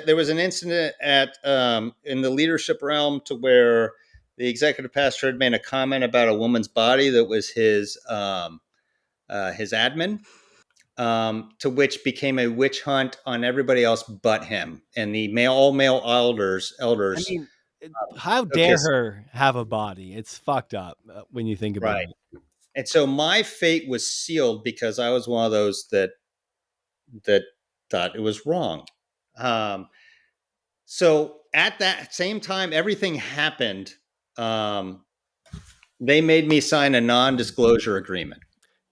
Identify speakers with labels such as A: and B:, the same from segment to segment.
A: There was an incident at in the leadership realm to where the executive pastor had made a comment about a woman's body that was his admin, to which became a witch hunt on everybody else but him. And the all male
B: I
A: elders
B: mean, how
A: took
B: dare
A: his
B: her have a body? It's fucked up when you think about
A: right.
B: it.
A: And so my fate was sealed because I was one of those that thought it was wrong. Um, so at that same time, everything happened. Um, they made me sign a non-disclosure agreement.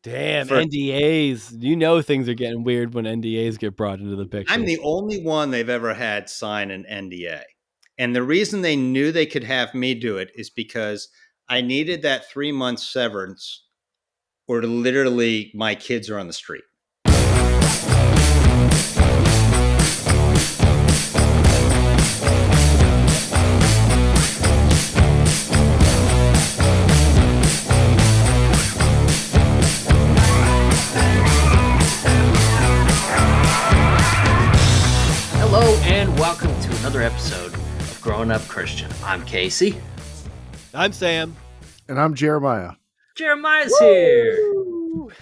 B: Damn,
A: For
B: NDAs. You know things are getting weird when NDAs get brought into the picture.
A: I'm the only one they've ever had sign an NDA. And the reason they knew they could have me do it is because I needed that 3 month severance, or literally my kids are on the street.
C: Hello and welcome to another episode of Growing Up Christian. I'm Casey.
B: I'm Sam.
D: And I'm Jeremiah.
C: Jeremiah's here.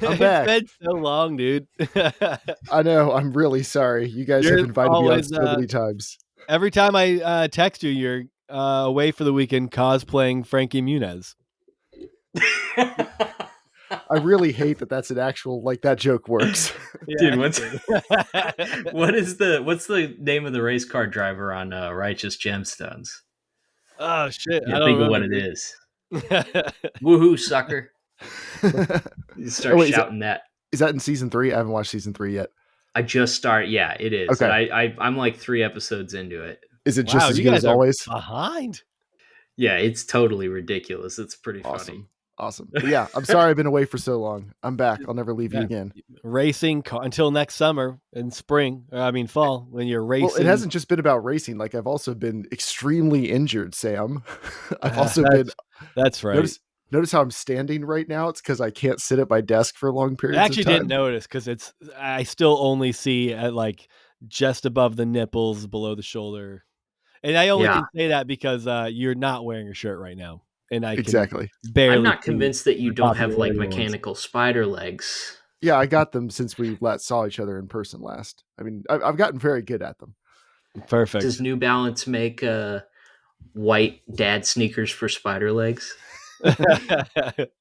D: I'm back.
B: It's been so long, dude.
D: I know. I'm really sorry. You guys have invited me on so many times.
B: Every time I text you, you're away for the weekend cosplaying Frankie Muniz.
D: I really hate that that's an actual, like, that joke works.
C: Dude, what's the name of the race car driver on Righteous Gemstones?
B: Oh shit!
C: Yeah, think of what it is. Woohoo, sucker! You start shouting that.
D: Is that in season 3? I haven't watched season 3 yet.
C: I just started. Yeah, it is.
D: Okay.
C: I'm like 3 episodes into it.
D: Is it just as good as always?
B: Behind.
C: Yeah, it's totally ridiculous. It's pretty funny.
D: Awesome. But yeah, I'm sorry I've been away for so long. I'm back. I'll never leave you again.
B: Racing until next summer and spring. Fall when you're racing.
D: Well, it hasn't just been about racing. Like, I've also been extremely injured, Sam. I've also been.
B: That's right.
D: Notice how I'm standing right now? It's because I can't sit at my desk for long periods of time. I actually
B: didn't notice because I still only see at like just above the nipples, below the shoulder. And I only can say that because you're not wearing a shirt right now. And I
D: exactly.
C: I'm not convinced that you don't have like mechanical spider legs.
D: Yeah, I got them since we saw each other in person last. I mean, I've gotten very good at them.
C: Perfect. Does New Balance make white dad sneakers for spider legs?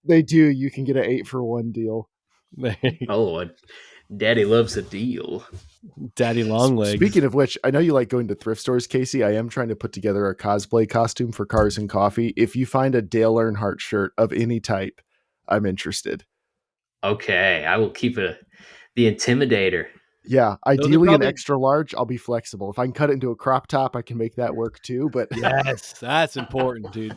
D: They do. You can get an 8-for-1 deal.
C: Oh, Daddy loves a deal.
B: Daddy long legs.
D: Speaking of which, I know you like going to thrift stores, Casey. I am trying to put together a cosplay costume for Cars and Coffee. If you find a Dale Earnhardt shirt of any type, I'm interested.
C: Okay, I will keep the Intimidator.
D: Yeah, ideally an extra large. I'll be flexible. If I can cut it into a crop top, I can make that work too. But
B: yes, that's important, dude.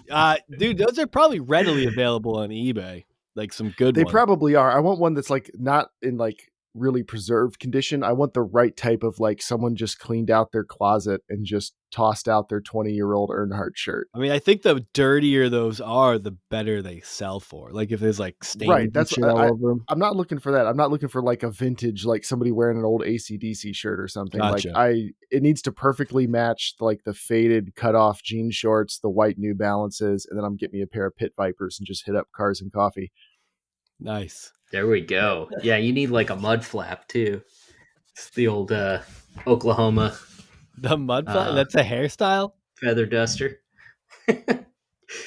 B: Dude, those are probably readily available on eBay. Like some good ones.
D: They probably are. I want one that's like not in like really preserved condition. I want the right type of, like, someone just cleaned out their closet and just tossed out their 20-year-old Earnhardt shirt.
B: I mean, I think the dirtier those are, the better they sell for. Like if there's like stains
D: right, that's
B: shit all over them.
D: I'm not looking for that. I'm not looking for like a vintage, like somebody wearing an old AC/DC shirt or something.
B: Gotcha.
D: Like it needs to perfectly match like the faded cut off jean shorts, the white New Balances, and then I'm getting me a pair of Pit Vipers and just hit up Cars and Coffee.
B: Nice.
C: There we go. Yeah, you need like a mud flap too. It's the old Oklahoma.
B: The mud flap? That's a hairstyle?
C: Feather duster.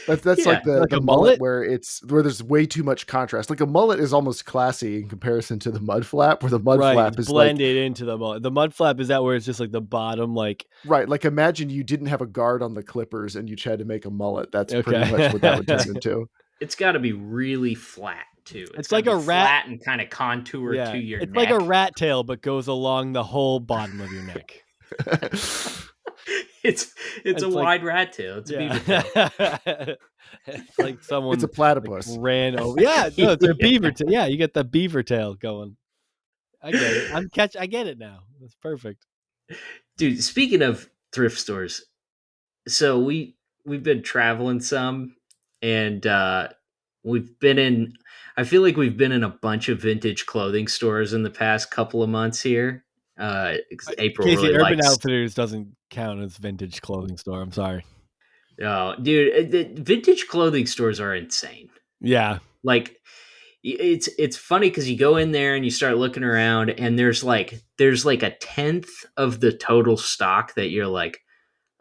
D: That's like the mullet where there's way too much contrast. Like a mullet is almost classy in comparison to the mud flap, where the mud flap is
B: blended into the mullet. The mud flap is that where it's just like the bottom, like
D: right. Like imagine you didn't have a guard on the clippers and you tried to make a mullet. That's pretty much what that would turn into.
C: It's got to be really flat too.
B: It's like a rat
C: and kind of contour to your neck.
B: It's like a rat tail, but goes along the whole bottom of your neck.
C: It's a wide rat tail. It's a beaver tail.
B: It's like someone.
D: It's a platypus.
B: Like ran over. Yeah, no, it's a beaver tail. Yeah, you get the beaver tail going. I get it. I get it now. That's perfect.
C: Dude, speaking of thrift stores, so we've been traveling some, and I feel like we've been in a bunch of vintage clothing stores in the past couple of months here. April
B: Casey,
C: really
B: Urban
C: likes.
B: Outfitters doesn't count as vintage clothing store. I'm sorry.
C: Oh, dude, the vintage clothing stores are insane.
B: Yeah.
C: Like, it's funny because you go in there and you start looking around, and there's like a tenth of the total stock that you're like,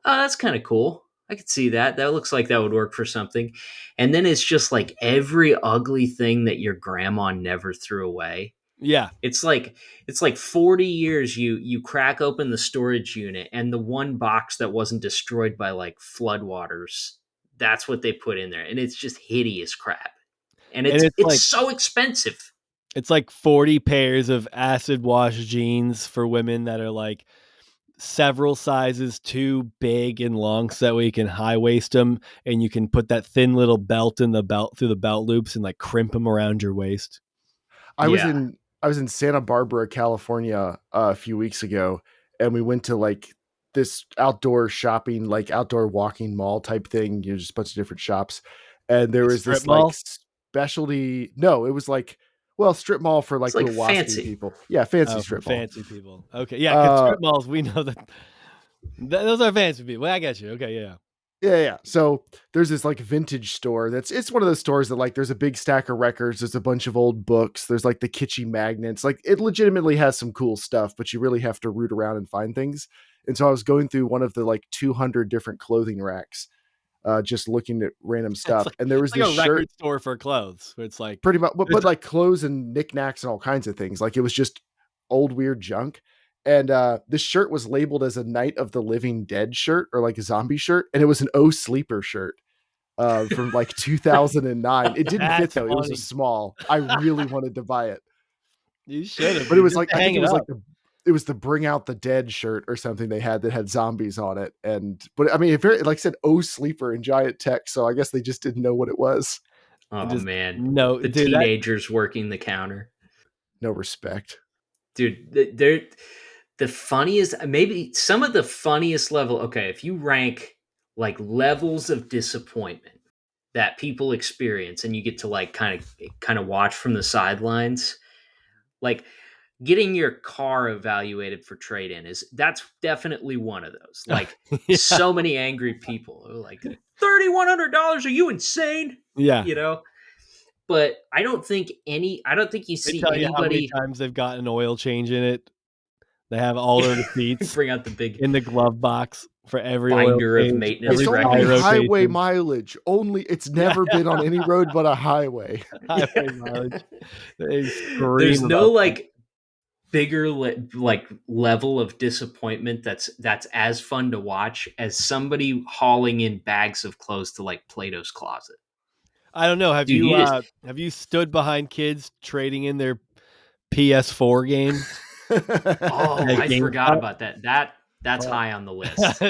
C: oh, that's kind of cool. I could see that. That looks like that would work for something. And then it's just like every ugly thing that your grandma never threw away.
B: Yeah.
C: It's like 40 years you crack open the storage unit, and the one box that wasn't destroyed by like floodwaters, that's what they put in there. And it's just hideous crap. And
B: And
C: it's so expensive.
B: it's like 40 pairs of acid wash jeans for women that are like several sizes too big and long so that way you can high waist them, and you can put that thin little belt in the belt through the belt loops and like crimp them around your waist.
D: I was
C: Yeah.
D: in Santa Barbara, California, a few weeks ago, and we went to like this outdoor shopping, like outdoor walking mall type thing. Just a bunch of different shops, and there
B: Like
D: was
B: strip
D: this like
B: mall.
D: specialty. No, it was like strip mall for
C: It's
D: like
C: like
D: little waspy
C: fancy.
D: people. Yeah, fancy
B: Oh, for
D: strip mall.
B: fancy people. Okay, yeah, because
D: Uh,
B: strip malls, we know that those are fancy people. I get you. Okay, yeah.
D: Yeah. So there's this like vintage store it's one of those stores that like there's a big stack of records, there's a bunch of old books, there's like the kitschy magnets. Like it legitimately has some cool stuff, but you really have to root around and find things. And so I was going through one of the like 200 different clothing racks, just looking at random stuff. And there was
B: It's like
D: this
B: a
D: shirt,
B: record store for clothes. Where it's like
D: pretty much, but
B: it's
D: like clothes and knickknacks and all kinds of things. Like it was just old weird junk. And this shirt was labeled as a Night of the Living Dead shirt, or like a zombie shirt, and it was an Oh Sleeper shirt from like 2009. It didn't fit
B: that's
D: though. It was a
B: funny.
D: small. I really wanted to buy it,
B: You should have,
D: but it
B: dude,
D: was
B: just
D: like,
B: to
D: I
B: hang
D: think it
B: it
D: was like
B: up.
D: the Bring Out the Dead shirt or something they had that had zombies on it. And but I mean, it very like said Oh Sleeper in giant text, so I guess they just didn't know what it was.
C: Oh
B: Just
C: man,
B: no,
C: the
B: dude. That
C: teenagers working the counter,
D: No respect.
C: dude. They're the funniest. Maybe some of the funniest level. Okay, if you rank like levels of disappointment that people experience, and you get to like kind of watch from the sidelines, like getting your car evaluated for trade in that's definitely one of those. Like
B: yeah,
C: so many angry people are like $3,100. Are you insane?
B: yeah.
C: You know. But I don't think you
B: They
C: see
B: tell you how many
C: anybody
B: times they've got an oil change in it. They have all the receipts
C: bring out the big
B: in the glove box for every oil
C: binder of
B: change,
C: maintenance
D: It's
B: every
D: only
B: tire
C: records.
D: highway
B: rotation.
D: mileage. Only it's
B: Yeah,
D: never been on any road but a highway.
B: highway mileage. They
C: There's
B: scream
C: no
B: about that.
C: like bigger like level of disappointment that's as fun to watch as somebody hauling in bags of clothes to like Plato's Closet.
B: I don't know.
C: Dude, you just
B: Have you stood behind kids trading in their PS4 games
C: oh,
B: at
C: I forgot
B: GameStop?
C: about that. That's
B: Oh.
C: high on the list.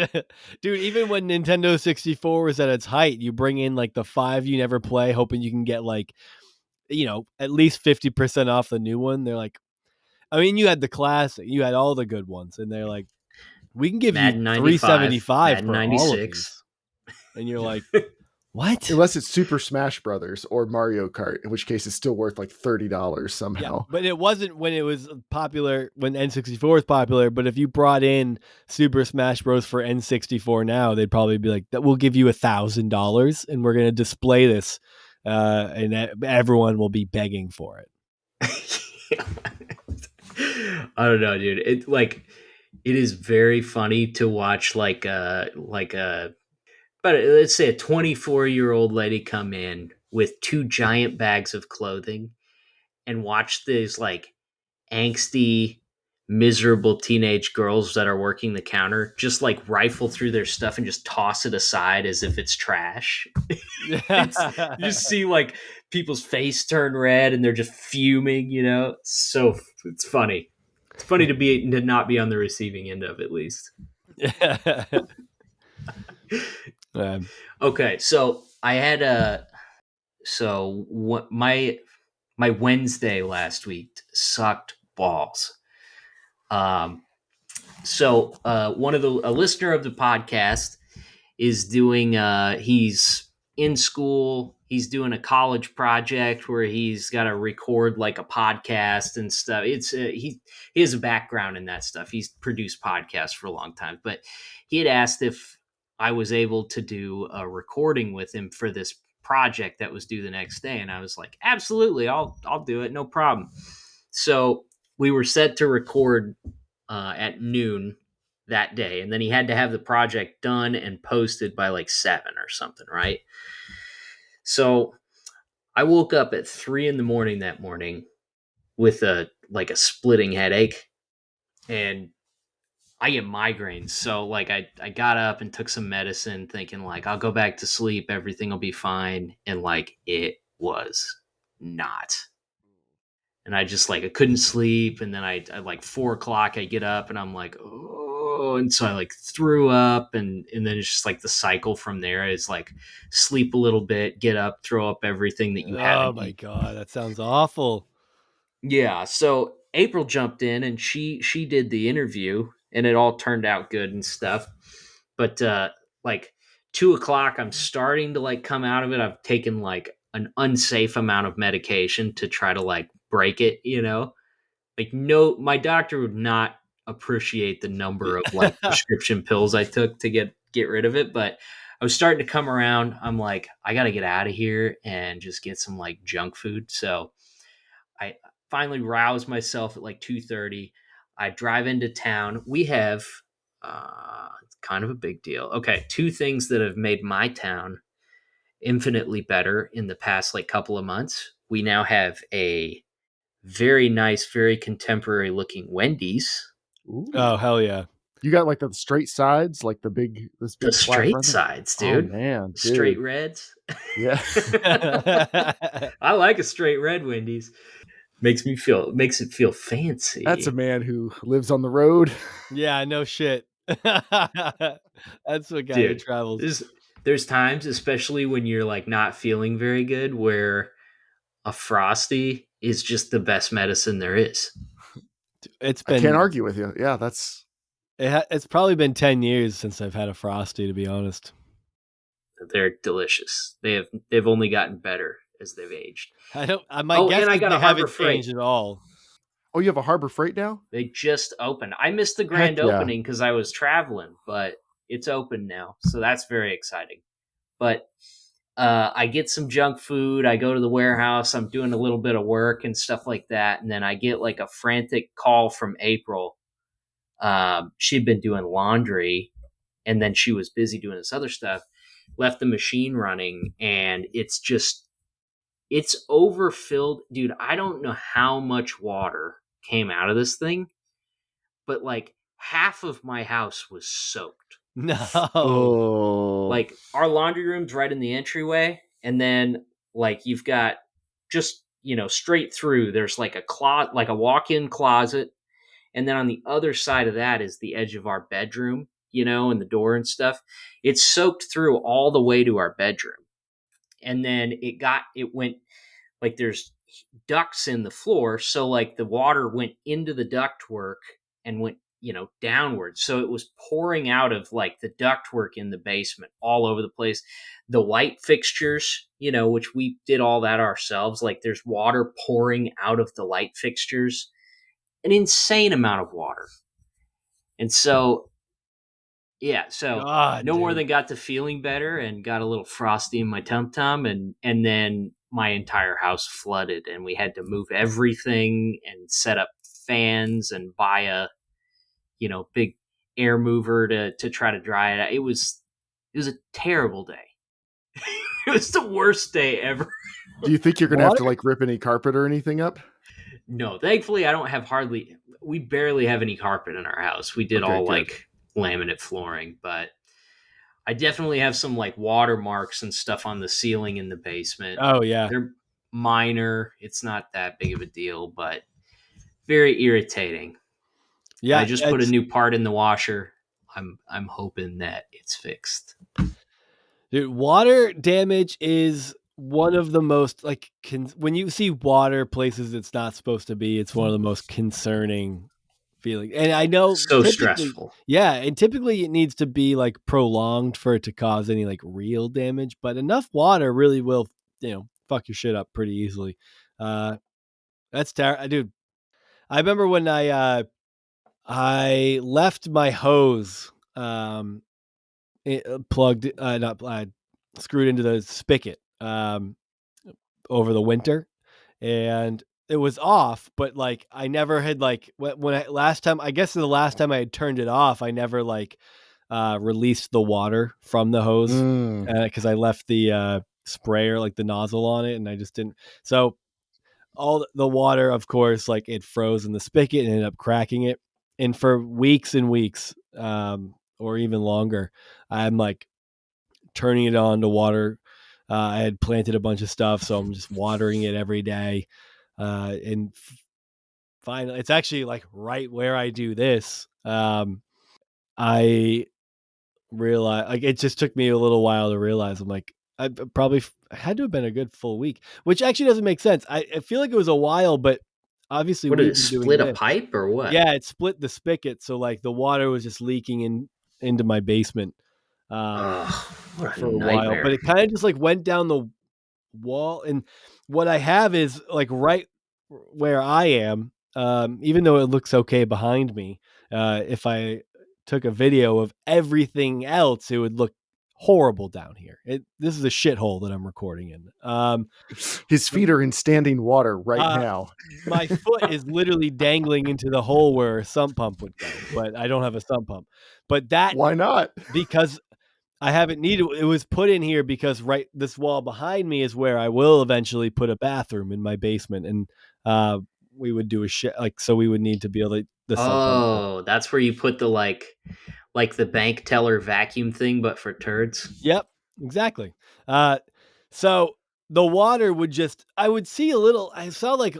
B: Dude, even when Nintendo 64 was at its height, you bring in like the 5 you never play, hoping you can get like, at least 50% off the new one. They're like, I mean, you had the classic, you had all the good ones, and they're like, we can give you
C: Madden 95,
B: 375
C: Madden
B: for all of
C: 96.
B: these. And you're like, what?
D: Unless it's Super Smash Brothers or Mario Kart, in which case it's still worth like $30
B: Yeah,
D: somehow.
B: but it wasn't when it was popular, when N64 was popular. But if you brought in Super Smash Bros. For N64 now, they'd probably be like, "That we'll give you $1,000, and we're going to display this, and everyone will be begging for it."
C: I don't know, dude. It is very funny to watch but let's say a 24-year-old lady come in with two giant bags of clothing and watch these like angsty, miserable teenage girls that are working the counter just like rifle through their stuff and just toss it aside as if it's trash. You just see like people's face turn red and they're just fuming, So it's funny. It's funny to not be on the receiving end of, at least.
B: Um,
C: Okay, so I had what my Wednesday last week sucked balls. One of a listener of the podcast is doing he's in school he's doing a college project where he's got to record like a podcast and stuff. It's he has a background in that stuff. He's produced podcasts for a long time, but he had asked if I was able to do a recording with him for this project that was due the next day, and I was like, absolutely, I'll do it, no problem. So we were set to record at noon that day, and then he had to have the project done and posted by like 7 or something, right? So I woke up at 3 in the morning that morning with a splitting headache, and I get migraines. So like I got up and took some medicine thinking like I'll go back to sleep, everything will be fine. And like it was not. And I just like I couldn't sleep. And then I like 4 o'clock I get up and I'm like, oh, and so I like threw up, and then it's just like the cycle from there is like sleep a little bit, get up, throw up everything that you
B: Oh
C: haven't
B: my
C: eaten.
B: God, that sounds awful.
C: Yeah, so April jumped in and she did the interview and it all turned out good and stuff. But like 2 o'clock, I'm starting to like come out of it. I've taken like an unsafe amount of medication to try to like break it, you know? Like no, my doctor would not appreciate the number of like prescription pills I took to get rid of it, but I was starting to come around. I'm like, I got to get out of here and just get some like junk food. So I finally rouse myself at like 2:30. I drive into town. We have kind of a big deal. Okay, two things that have made my town infinitely better in the past like couple of months. We now have a very nice, very contemporary looking Wendy's.
D: Ooh.
B: Oh hell yeah.
D: You got like the straight sides, like this
C: The
D: big flat
C: straight
D: front.
C: sides,
D: Oh
C: dude.
D: man,
C: Straight
D: dude.
C: reds.
D: Yeah.
C: I like a straight red Wendy's. Makes it feel
D: That's a
C: fancy.
D: man who lives on the road.
B: Yeah, no shit. That's a guy who
C: Dude,
B: travels.
C: there's times, especially when you're like not feeling very good, where a frosty is just the best medicine there is.
B: It's
D: I can't
B: been
D: argue with you. Yeah, that's
B: it's probably been 10 years since I've had a Frosty, to be honest.
C: They're delicious. They've only gotten better as they've aged.
B: My
C: Oh,
B: guess
C: and I
B: is
C: got
B: they
C: a Harbor
B: haven't
C: Freight.
B: changed at all.
D: Oh, you have a Harbor Freight now?
C: They just opened. I missed the
D: Heck
C: grand
D: yeah.
C: opening because I was traveling, but it's open now, so that's very exciting. But I get some junk food. I go to the warehouse. I'm doing a little bit of work and stuff like that, and then I get like a frantic call from April. She'd been doing laundry, and then she was busy doing this other stuff. Left the machine running, and it's overfilled, dude. I don't know how much water came out of this thing, but like half of my house was soaked.
B: No.
D: Oh.
C: Like our laundry room's right in the entryway, and then like you've got just straight through. There's like like a walk-in closet, and then on the other side of that is the edge of our bedroom, and the door and stuff. It's soaked through all the way to our bedroom, and then it went like there's ducts in the floor, so like the water went into the ductwork and went downward, so it was pouring out of like the ductwork in the basement all over the place. The light fixtures, which we did all that ourselves, like there's water pouring out of the light fixtures, an insane amount of water. And so yeah, so
B: God,
C: no more
B: dude.
C: than got to feeling better and got a little frosty in my tum tum, and then my entire house flooded, and we had to move everything and set up fans and buy a big air mover to try to dry it out. It was a terrible day. It was the worst day ever.
D: Do you think you're gonna have
B: Water?
D: to like rip any carpet or anything up?
C: No, thankfully I don't have we barely have any carpet in our house. We did
D: Okay,
C: all
D: good.
C: like laminate flooring, but I definitely have some like watermarks and stuff on the ceiling in the basement.
B: Oh yeah.
C: They're minor. It's not that big of a deal, but very irritating. And I
B: Yeah,
C: just put a
B: it's
C: new part in the washer. I'm hoping that it's fixed.
B: dude, water damage is one of the most like when you see water places it's not supposed to be, it's one of the most concerning feeling. And I know
C: So
B: typically,
C: stressful.
B: yeah, and typically it needs to be like prolonged for it to cause any like real damage, but enough water really will fuck your shit up pretty easily. That's terrible, dude. I remember when I left my hose plugged, not screwed into the spigot over the winter, and it was off. But like I never had like when I last time, I guess the last time I had turned it off, I never like released the water from the hose
D: Mm.
B: because I left the sprayer, like the nozzle on it, and I just didn't. So all the water, of course, like it froze in the spigot and ended up cracking it. And for weeks and weeks, or even longer, I'm like turning it on to water. I had planted a bunch of stuff, so I'm just watering it every day. And finally, it's actually like right where I do this. I realize, like, it just took me a little while to realize. I'm like, I probably had to have been a good full week, which actually doesn't make sense. I feel like it was a while, but obviously
C: What did
B: we've
C: it
B: been doing
C: split a
B: this.
C: pipe or what?
B: Yeah, it split the spigot, so like the water was just leaking into my basement
C: Oh, what a
B: for a while. But
C: nightmare.
B: it kind of just like went down the wall, and what I have is like right where I am. Even though it looks okay behind me, if I took a video of everything else, it would look horrible down here. This is a shithole that I'm recording in.
D: His feet are in standing water right
B: Uh,
D: now.
B: my foot is literally dangling into the hole where a sump pump would go, but I don't have a sump pump. But that,
D: Why not?
B: because I haven't needed it was put in here because right this wall behind me is where I will eventually put a bathroom in my basement, and we would do a shit like, so we would need to be able to the sump pump.
C: Oh, that's where you put the like the bank teller vacuum thing, but for turds.
B: Yep, exactly. Uh, so the water would just, I would see a little, I saw like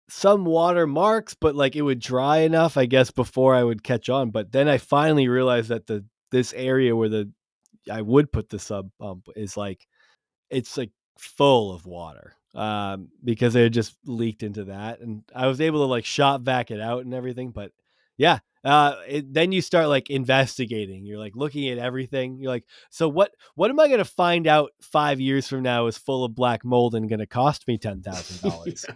B: some water marks, but like it would dry enough, I guess, before I would catch on. But then I finally realized that this area where I would put the sub pump is like, it's like full of water because it had just leaked into that, and I was able to like shop vac it out and everything. But yeah, then you start like investigating. You're like looking at everything. You're like, so what am I going to find out 5 years from now is full of black mold and going to cost me $10,000?
C: Yeah.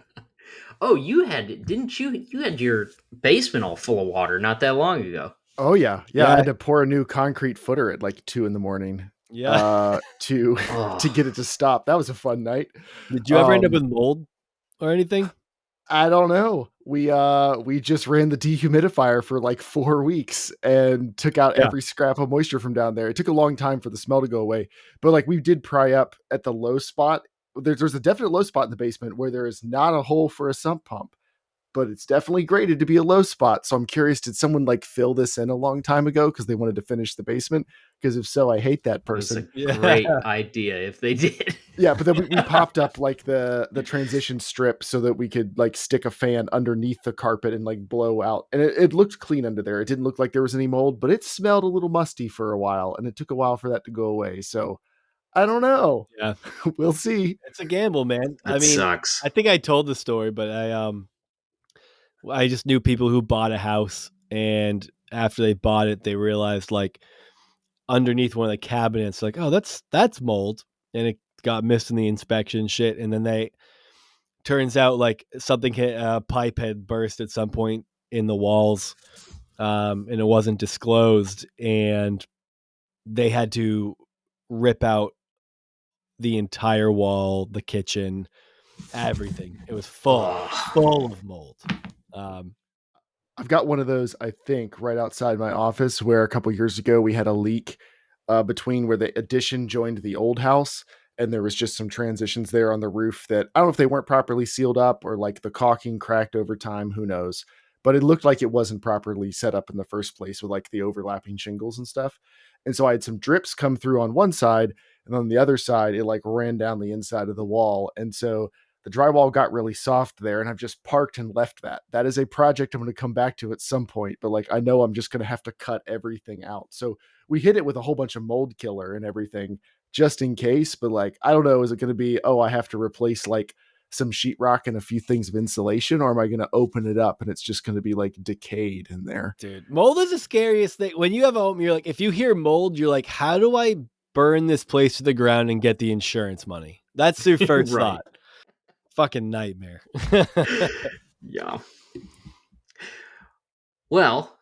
C: Oh, didn't you had your basement all full of water not that long ago?
D: Oh yeah, yeah. I
B: Yeah,
D: had to pour a new concrete footer at like 2 in the morning
B: yeah.
D: to to
C: Oh,
D: get it to stop. That was a fun night.
B: Did you ever end up
D: Um,
B: with mold or anything?
D: I don't know. We just ran the dehumidifier for like 4 weeks and took out
B: Yeah.
D: every scrap of moisture from down there. It took a long time for the smell to go away, but like we did pry up at the low spot. There's a definite low spot in the basement where there is not a hole for a sump pump, but it's definitely graded to be a low spot. So I'm curious, did someone like fill this in a long time ago because they wanted to finish the basement? Because if so, I hate that
C: that's a
D: person.
B: Yeah.
C: great idea if they did.
D: Yeah, but then we popped up like the transition strip so that we could like stick a fan underneath the carpet and like blow out. And it looked clean under there. It didn't look like there was any mold, but it smelled a little musty for a while, and it took a while for that to go away. So I don't know.
B: Yeah.
D: We'll see.
B: It's a gamble, man. I
C: That
B: mean,
C: sucks.
B: I think I told the story, but I just knew people who bought a house, and after they bought it, they realized like underneath one of the cabinets, like, oh, that's mold, and it got missed in the inspection shit. And then they turns out like something hit, a pipe had burst at some point in the walls, and it wasn't disclosed, and they had to rip out the entire wall, the kitchen, everything. It was
C: Oh,
B: full of mold. Um,
D: I've got one of those, I think, right outside my office where a couple years ago we had a leak between where the addition joined the old house. And there was just some transitions there on the roof that I don't know if they weren't properly sealed up or like the caulking cracked over time. Who knows? But it looked like it wasn't properly set up in the first place with like the overlapping shingles and stuff. And so I had some drips come through on one side, and on the other side, it like ran down the inside of the wall. And so the drywall got really soft there, and I've just parked and left that. That is a project I'm going to come back to at some point, but like I know I'm just going to have to cut everything out. So we hit it with a whole bunch of mold killer and everything just in case, but like I don't know, is it going to be, oh, I have to replace like some sheetrock and a few things of insulation, or am I going to open it up and it's just going to be like decayed in there?
B: dude, mold is the scariest thing. When you have a home, you're like, if you hear mold, you're like, how do I burn this place to the ground and get the insurance money? That's your first
C: Right.
B: thought. Fucking nightmare.
C: Yeah. Well,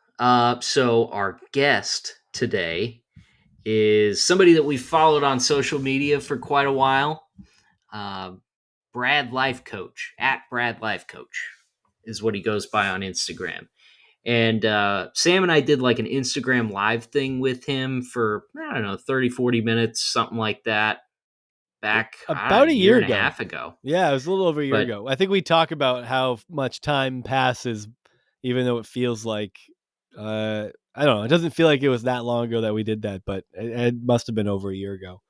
C: so our guest today is somebody that we've followed on social media for quite a while. Uh, Brad Life Coach, at Brad Life Coach is what he goes by on Instagram. And Sam and I did like an Instagram live thing with him for, I don't know, 30, 40 minutes, something like that, back, I don't know,
B: About
C: a
B: a
C: year
B: year
C: and a
B: ago.
C: half ago.
B: Yeah, it was a little over a year
C: But
B: ago. I think we talk about how much time passes, even though it feels like, I don't know. It doesn't feel like it was that long ago that we did that, but it must have been over a year ago.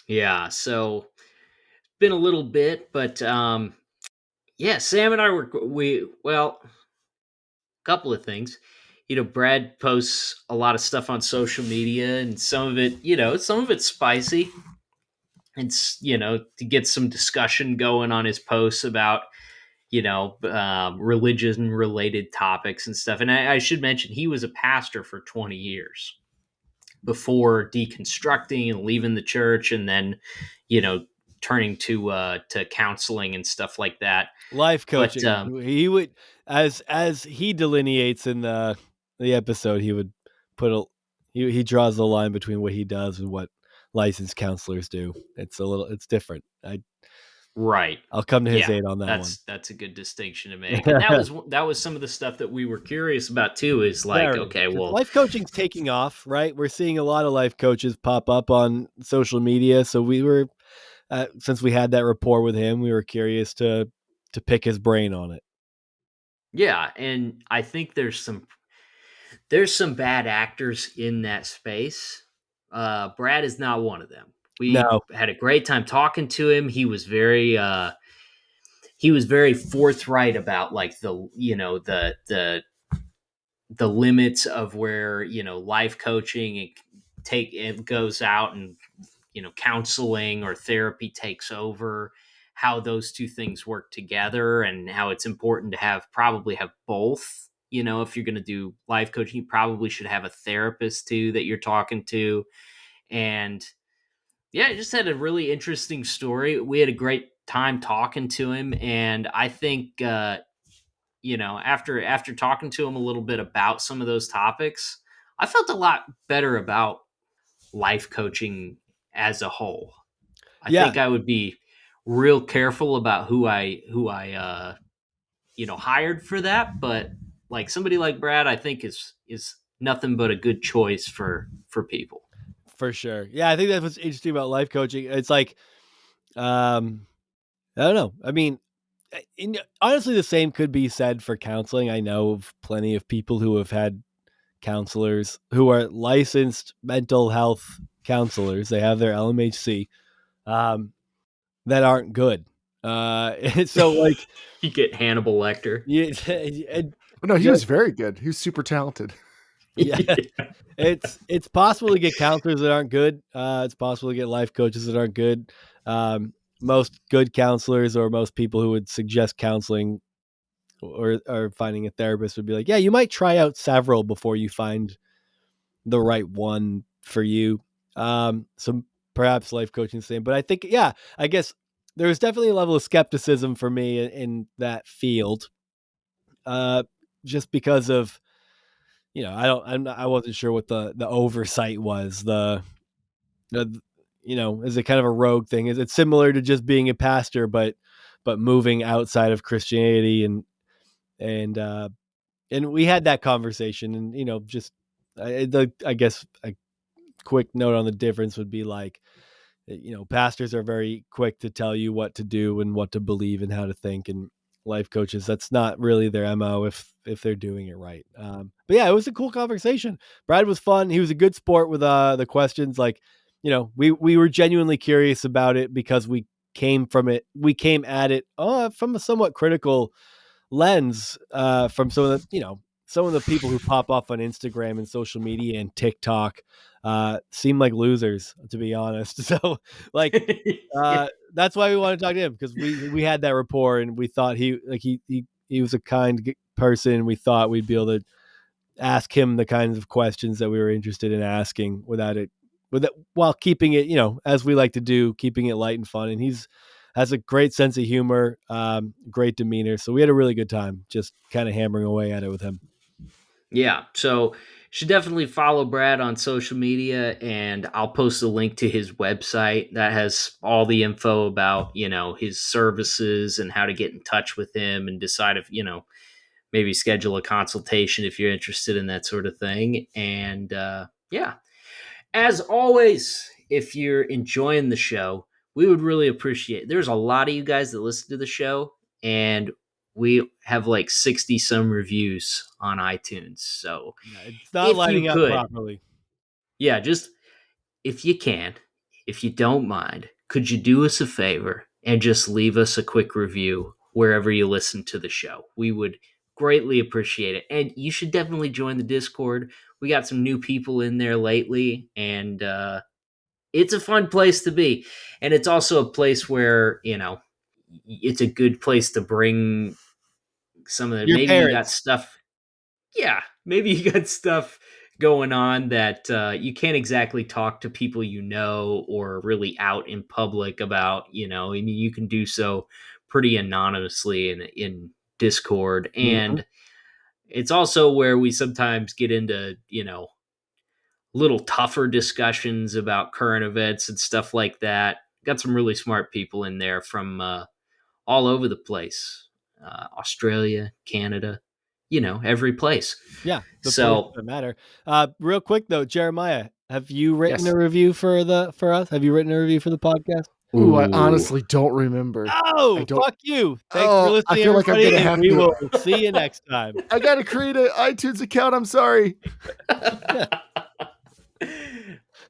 C: yeah, so been a little bit, but yeah, Sam and I well, a couple of things. Brad posts a lot of stuff on social media, and some of it, some of it's spicy. It's, to get some discussion going on his posts about, religion related topics and stuff. And I should mention, he was a pastor for 20 years before deconstructing and leaving the church, and then, you know, turning to counseling and stuff like that.
B: Life
C: But
B: coaching. He would, as he delineates in the episode, he would put a he draws the line between what he does and what licensed counselors do. It's different.
C: right.
B: I'll come to his
C: Yeah,
B: aid on that one.
C: that's a good distinction to make. And that was some of the stuff that we were curious about too, is like,
B: Very.
C: okay,
B: 'Cause
C: well,
B: life coaching's taking off, right? We're seeing a lot of life coaches pop up on social media. So we were, since we had that rapport with him, we were curious to pick his brain on it.
C: yeah, and I think there's some bad actors in that space. Brad is not one of them. We
B: No,
C: had a great time talking to him. He was very forthright about like the limits of where, life coaching it goes out, and counseling or therapy takes over, how those two things work together, and how it's important to probably have both. If you're going to do life coaching, you probably should have a therapist too that you're talking to. And yeah, I just had a really interesting story. We had a great time talking to him, and I think after talking to him a little bit about some of those topics, I felt a lot better about life coaching as a whole. I
B: yeah,
C: think I would be real careful about who I hired for that, but like somebody like Brad, I think is nothing but a good choice for people.
B: for sure. Yeah, I think that's what's interesting about life coaching. It's like, um, I don't know. I mean, honestly, the same could be said for counseling. I know of plenty of people who have had counselors who are licensed mental health counselors. They have their LMHC, um, that aren't good. So like,
C: You get Hannibal Lecter.
B: yeah,
D: No, he was
B: just
D: very good. He was super talented.
B: yeah, it's possible to get counselors that aren't good. It's possible to get life coaches that aren't good. Most good counselors or most people who would suggest counseling or finding a therapist would be like, yeah, you might try out several before you find the right one for you. So perhaps life coaching the same, but I think, yeah, I guess there was definitely a level of skepticism for me in that field, uh, just because of, I wasn't sure what the oversight was. The is it kind of a rogue thing? Is it similar to just being a pastor, but moving outside of Christianity and uh, and we had that conversation, and just I guess a quick note on the difference would be like, pastors are very quick to tell you what to do and what to believe and how to think, and life coaches, that's not really their MO if they're doing it right. But yeah, it was a cool conversation. Brad was fun. He was a good sport with the questions. Like, we were genuinely curious about it because we came at it from a somewhat critical lens, from some of the people who pop off on Instagram and social media and TikTok seem like losers, to be honest. So like, that's why we want to talk to him, because we had that rapport and we thought he was a kind person. We thought we'd be able to ask him the kinds of questions that we were interested in asking without it with it, while keeping it, as we like to do, keeping it light and fun. And he's has a great sense of humor, great demeanor. So we had a really good time just kind of hammering away at it with him.
C: Yeah, so you should definitely follow Brad on social media, and I'll post a link to his website that has all the info about his services and how to get in touch with him and decide if maybe schedule a consultation if you're interested in that sort of thing. And yeah, as always, if you're enjoying the show, we would really appreciate it. There's a lot of you guys that listen to the show, and we have like 60 some reviews on iTunes. So
B: Yeah, it's not
C: if you
B: lining up
C: could,
B: properly.
C: yeah, just if you can, if you don't mind, could you do us a favor and just leave us a quick review wherever you listen to the show? We would greatly appreciate it. And you should definitely join the Discord. We got some new people in there lately, and it's a fun place to be. And it's also a place where, it's a good place to bring some of the,
B: Your
C: maybe you got
B: parents.
C: stuff. Yeah, maybe you got stuff going on that you can't exactly talk to people or really out in public about. I mean, you can do so pretty anonymously in Discord,
B: Mhm.
C: and it's also where we sometimes get into little tougher discussions about current events and stuff like that. Got some really smart people in there from all over the place, Australia, Canada, every place.
B: Yeah, the places
C: So
B: that matter. Real quick though, Jeremiah, have you written a
D: Yes.
B: review for us? Have you written a review for the podcast?
D: Ooh, I
C: ooh,
D: honestly don't remember. I
B: Oh,
D: don't.
B: fuck you. Thanks for
D: Oh, I
B: listening,
D: feel like I'm
B: everybody,
D: gonna
B: and
D: have
B: we
D: to.
B: will see you next time.
D: I gotta create an iTunes account. I'm sorry.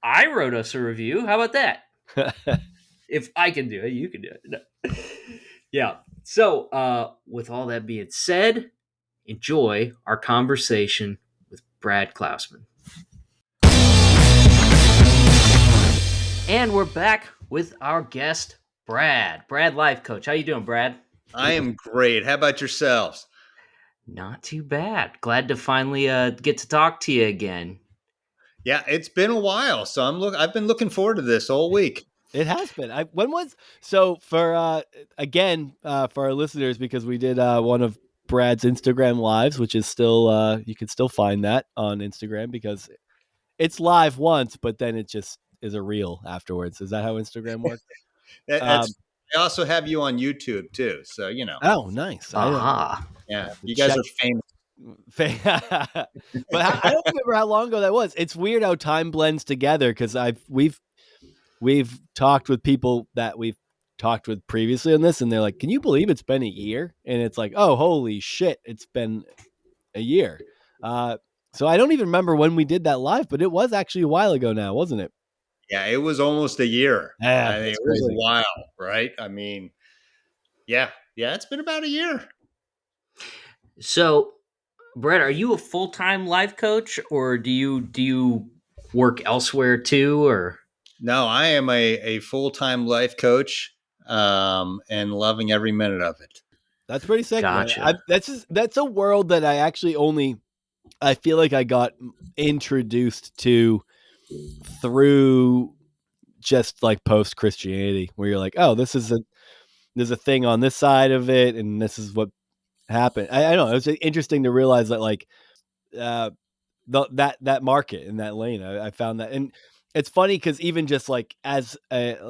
C: I wrote us a review. How about that? If I can do it, you can do it. No. Yeah. So, with all that being said, enjoy our conversation with Brad Klausman. And we're back with our guest, Brad, life coach. How you doing, Brad?
A: I am great. How about yourselves?
C: Not too bad. Glad to finally get to talk to you again.
A: Yeah, it's been a while, so I've been looking forward to this all week.
B: It has been. When was so for again for our listeners, because we did one of Brad's Instagram lives, which is still you can still find that on Instagram because it's live once, but then it just is a reel afterwards. Is that how Instagram works?
A: That's
B: Um,
A: I also have you on YouTube too, so
B: oh, nice. I
C: Aha.
A: yeah,
B: have to
A: you guys
B: check.
A: are famous.
B: But I don't remember how long ago that was. It's weird how time blends together because we've talked with people that we've talked with previously on this, and they're like, "Can you believe it's been a year?" And it's like, "Oh, holy shit, it's been a year." So I don't even remember when we did that live, but it was actually a while ago now, wasn't it?
A: Yeah, it was almost a year.
B: Yeah,
A: I mean,
B: that's
A: it was a
B: crazy.
A: while, right? I mean, yeah, it's been about a year.
C: So, Brad, are you a full time life coach, or do you work elsewhere too? Or
A: No, I am a full time life coach, and loving every minute of it.
B: That's pretty sick, man.
C: gotcha,
B: That's a world that I actually only I feel like I got introduced to through just like post Christianity, where you're like, oh, there's a thing on this side of it, and this is what happened. I don't know. It was interesting to realize that like uh, that market in that lane. I found that, and it's funny because even just like as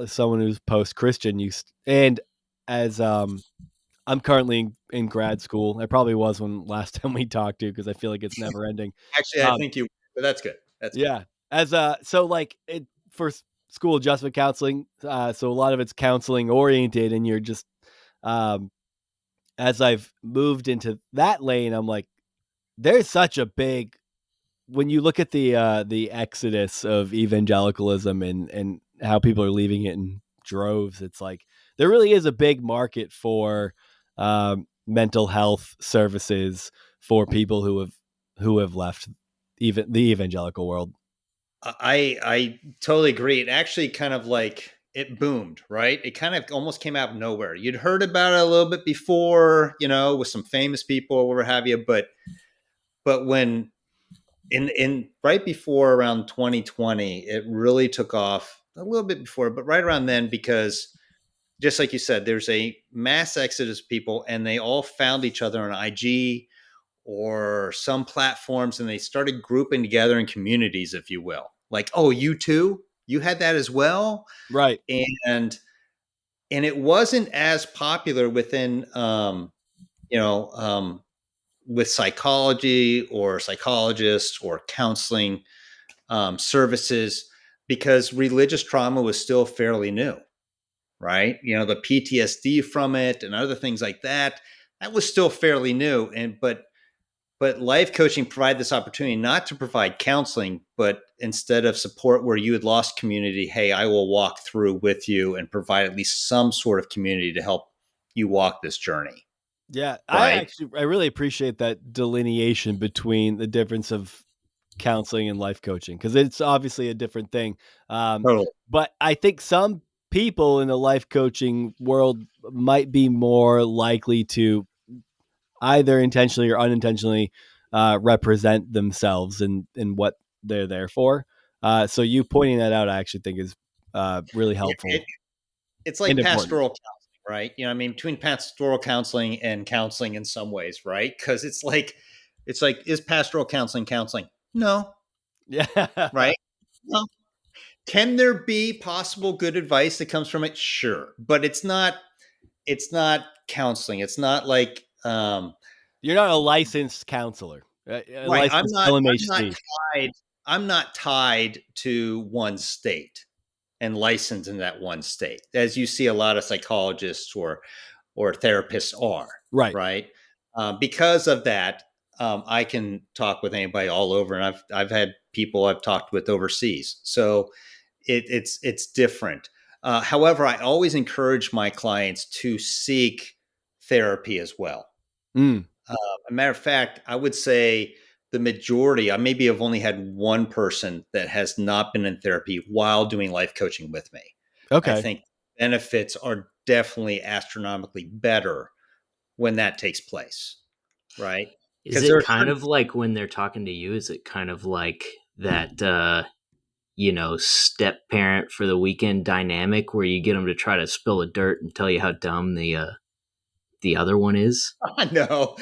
B: someone who's post Christian, and as I'm currently in grad school. I probably was when last time we talked to because I feel like it's never ending.
A: Actually, I
B: Um,
A: think you, but that's good. That's good.
B: yeah, as so like it for school adjustment counseling. So a lot of it's counseling oriented, and you're just um, as I've moved into that lane, I'm like, there's such a big when you look at the exodus of evangelicalism and how people are leaving it in droves. It's like there really is a big market for mental health services for people who have left even the evangelical world.
A: I totally agree. It actually kind of like it boomed, right? It kind of almost came out of nowhere. You'd heard about it a little bit before, with some famous people or whatever have you, but when in right before around 2020, it really took off a little bit before, but right around then, because just like you said, there's a mass exodus of people, and they all found each other on IG or some platforms, and they started grouping together in communities, if you will. Like, oh, you too? You had that as well?
B: Right.
A: And it wasn't as popular within you know, with psychology or psychologists or counseling services, because religious trauma was still fairly new, right? You know, the PTSD from it and other things like that, that was still fairly new. But life coaching provided this opportunity not to provide counseling, but instead of support where you had lost community, hey, I will walk through with you and provide at least some sort of community to help you walk this journey,
B: Yeah,
A: right?
B: I really appreciate that delineation between the difference of counseling and life coaching, because it's obviously a different thing.
A: Totally.
B: But I think some people in the life coaching world might be more likely to either intentionally or unintentionally represent themselves in what they're there for. So you pointing that out, I actually think is really
A: Yeah,
B: helpful
A: it's
B: and
A: like
B: important.
A: pastoral counseling, right? You know, I mean, between pastoral counseling and counseling in some ways, right? Because it's like, is pastoral counseling counseling? No,
B: Yeah.
A: right? No. Can there be possible good advice that comes from it? Sure, but it's not. It's not counseling. It's not like
B: You're not a licensed counselor, a
A: right.
B: licensed
A: I'm not
B: LMHC.
A: tied. I'm not tied to one state and licensed in that one state, as you see a lot of psychologists or therapists are,
B: Right.
A: right? Because of that, I can talk with anybody all over, and I've had people I've talked with overseas, so it's different. However, I always encourage my clients to seek therapy as well.
B: Mm,
A: A matter of fact, I would say the majority, I maybe have only had one person that has not been in therapy while doing life coaching with me. I
B: okay.
A: think benefits are definitely astronomically better when that takes place, right?
C: Is
A: Because there
C: it
A: are
C: kind
A: certain,
C: of like when they're talking to you? Is it kind of like that, step parent for the weekend dynamic where you get them to try to spill the dirt and tell you how dumb the other one is?
A: I know.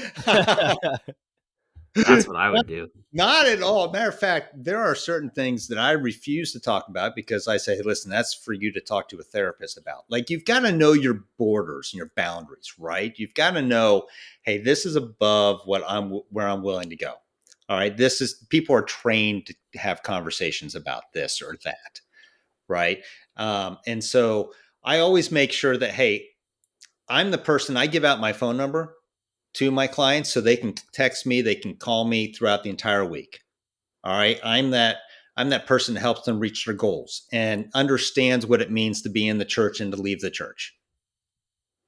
C: That's what I would do.
A: Not at all. Matter of fact, there are certain things that I refuse to talk about because I say, hey, listen, that's for you to talk to a therapist about. Like, you've got to know your borders and your boundaries, right? You've got to know, hey, this is above where I'm willing to go. All right. This is, people are trained to have conversations about this or that, right? And so I always make sure that, hey, I'm the person, I give out my phone number to my clients so they can text me, they can call me throughout the entire week. All right. I'm that person that helps them reach their goals and understands what it means to be in the church and to leave the church.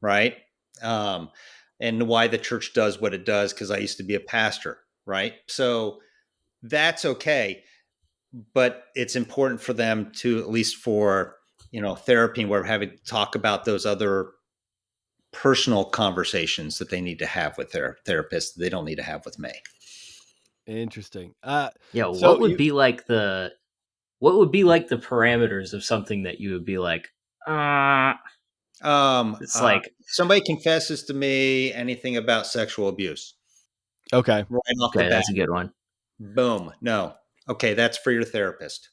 A: Right. Um, and why the church does what it does, because I used to be a pastor. Right. So that's okay. But it's important for them to, at least for, therapy, where we're having to talk about those other personal conversations that they need to have with their therapist that they don't need to have with me.
B: Interesting.
C: Yeah,
B: So you
C: what would be like the parameters of something that you would be like,
A: Um,
C: it's
A: uh,
C: like,
A: somebody confesses to me anything about sexual abuse
B: okay?
A: right off the
C: okay,
A: bat.
C: that's a good one.
A: Boom. No. Okay, that's for your therapist.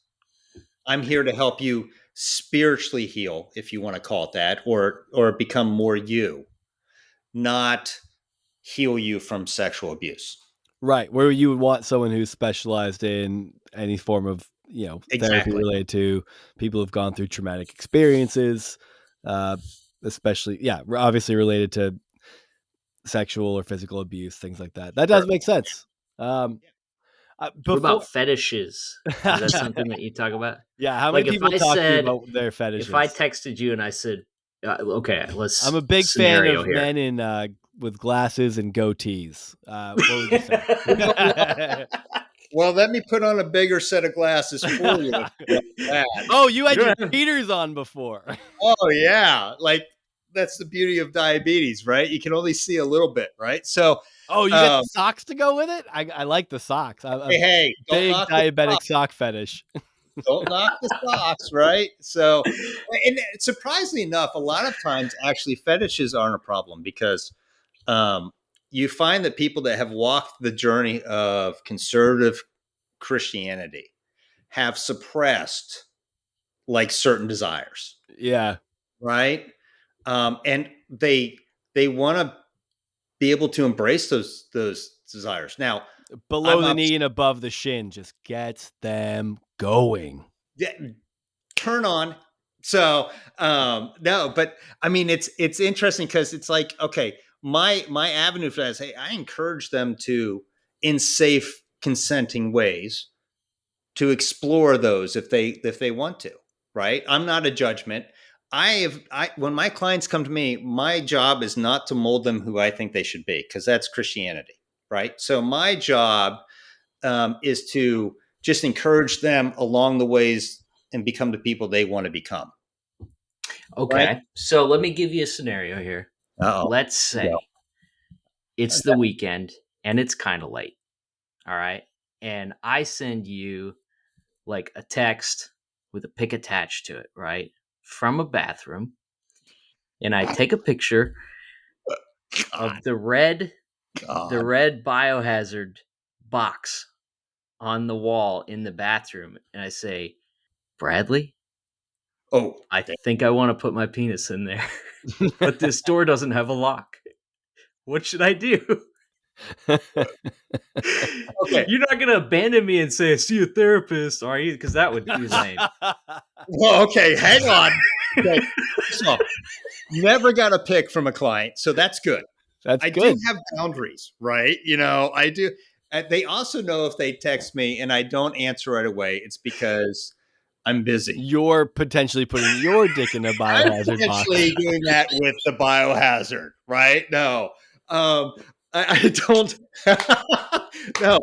A: I'm here to help you spiritually heal, if you want to call it that, or become more you, not heal you from sexual abuse.
B: Right, where you would want someone who's specialized in any form of therapy
A: Exactly.
B: related to people who've gone through traumatic experiences, uh, especially obviously related to sexual or physical abuse, things like that. That does
A: Sure.
B: make sense. Um,
C: What about
B: before,
C: fetishes? Is that something that you talk about?
B: yeah, how many
C: Like if
B: people
C: I
B: talk to you
C: said,
B: about their
C: if I
B: fetishes?
C: texted you and I said, okay,
B: I'm a
C: let's
B: big fan
C: scenario
B: of
C: here.
B: men in with glasses and goatees. What would you say?
A: Well, let me put on a bigger set of glasses for you. If you want that.
B: Oh, you
C: You
B: had your
C: don't have
B: cheaters on before.
A: Oh yeah, like that's the beauty of diabetes, right? You can only see a little bit, right? So,
B: Oh, you got the socks to go with it? I like the socks. I'm a
A: hey, don't
B: big
A: knock the
B: diabetic
A: socks.
B: sock fetish.
A: Don't knock the socks, right? So, and surprisingly enough, a lot of times actually fetishes aren't a problem because you find that people that have walked the journey of conservative Christianity have suppressed like certain desires,
B: Yeah.
A: right? And they want to be able to embrace those desires. Now,
B: Below
A: I'm
B: the
A: up,
B: knee and above the shin just gets them going.
A: yeah, turn on. So no, but I mean it's interesting because it's like, okay, my avenue for that is, hey, I encourage them to, in safe consenting ways, to explore those if they want to, right? I'm not a judgment. I when my clients come to me, my job is not to mold them who I think they should be, because that's Christianity, right? So my job is to just encourage them along the ways and become the people they want to become, right?
C: Okay. So let me give you a scenario here.
A: Uh-oh.
C: Let's
A: Yeah.
C: say it's the weekend and it's kind of late. All right. And I send you like a text with a pic attached to it, right? From a bathroom. And I take a picture
A: God,
C: of the
A: God.
C: red biohazard box on the wall in the bathroom. And I say, Bradley,
A: Oh,
C: I think I want to put my penis in there, but this door doesn't have a lock. What should I do?
A: okay.
C: You're not gonna abandon me and say, "See a therapist," are you? Because that would be lame.
A: Well, okay, hang on. Okay. So, never got a pick from a client, so that's good.
B: That's
A: I do
B: good.
A: have boundaries, right? You know, I do. They also know if they text me and I don't answer right away, it's because I'm busy.
B: You're potentially putting your dick in a
A: I'm
B: biohazard box.
A: potentially doing that with the biohazard, right? No, I don't. No,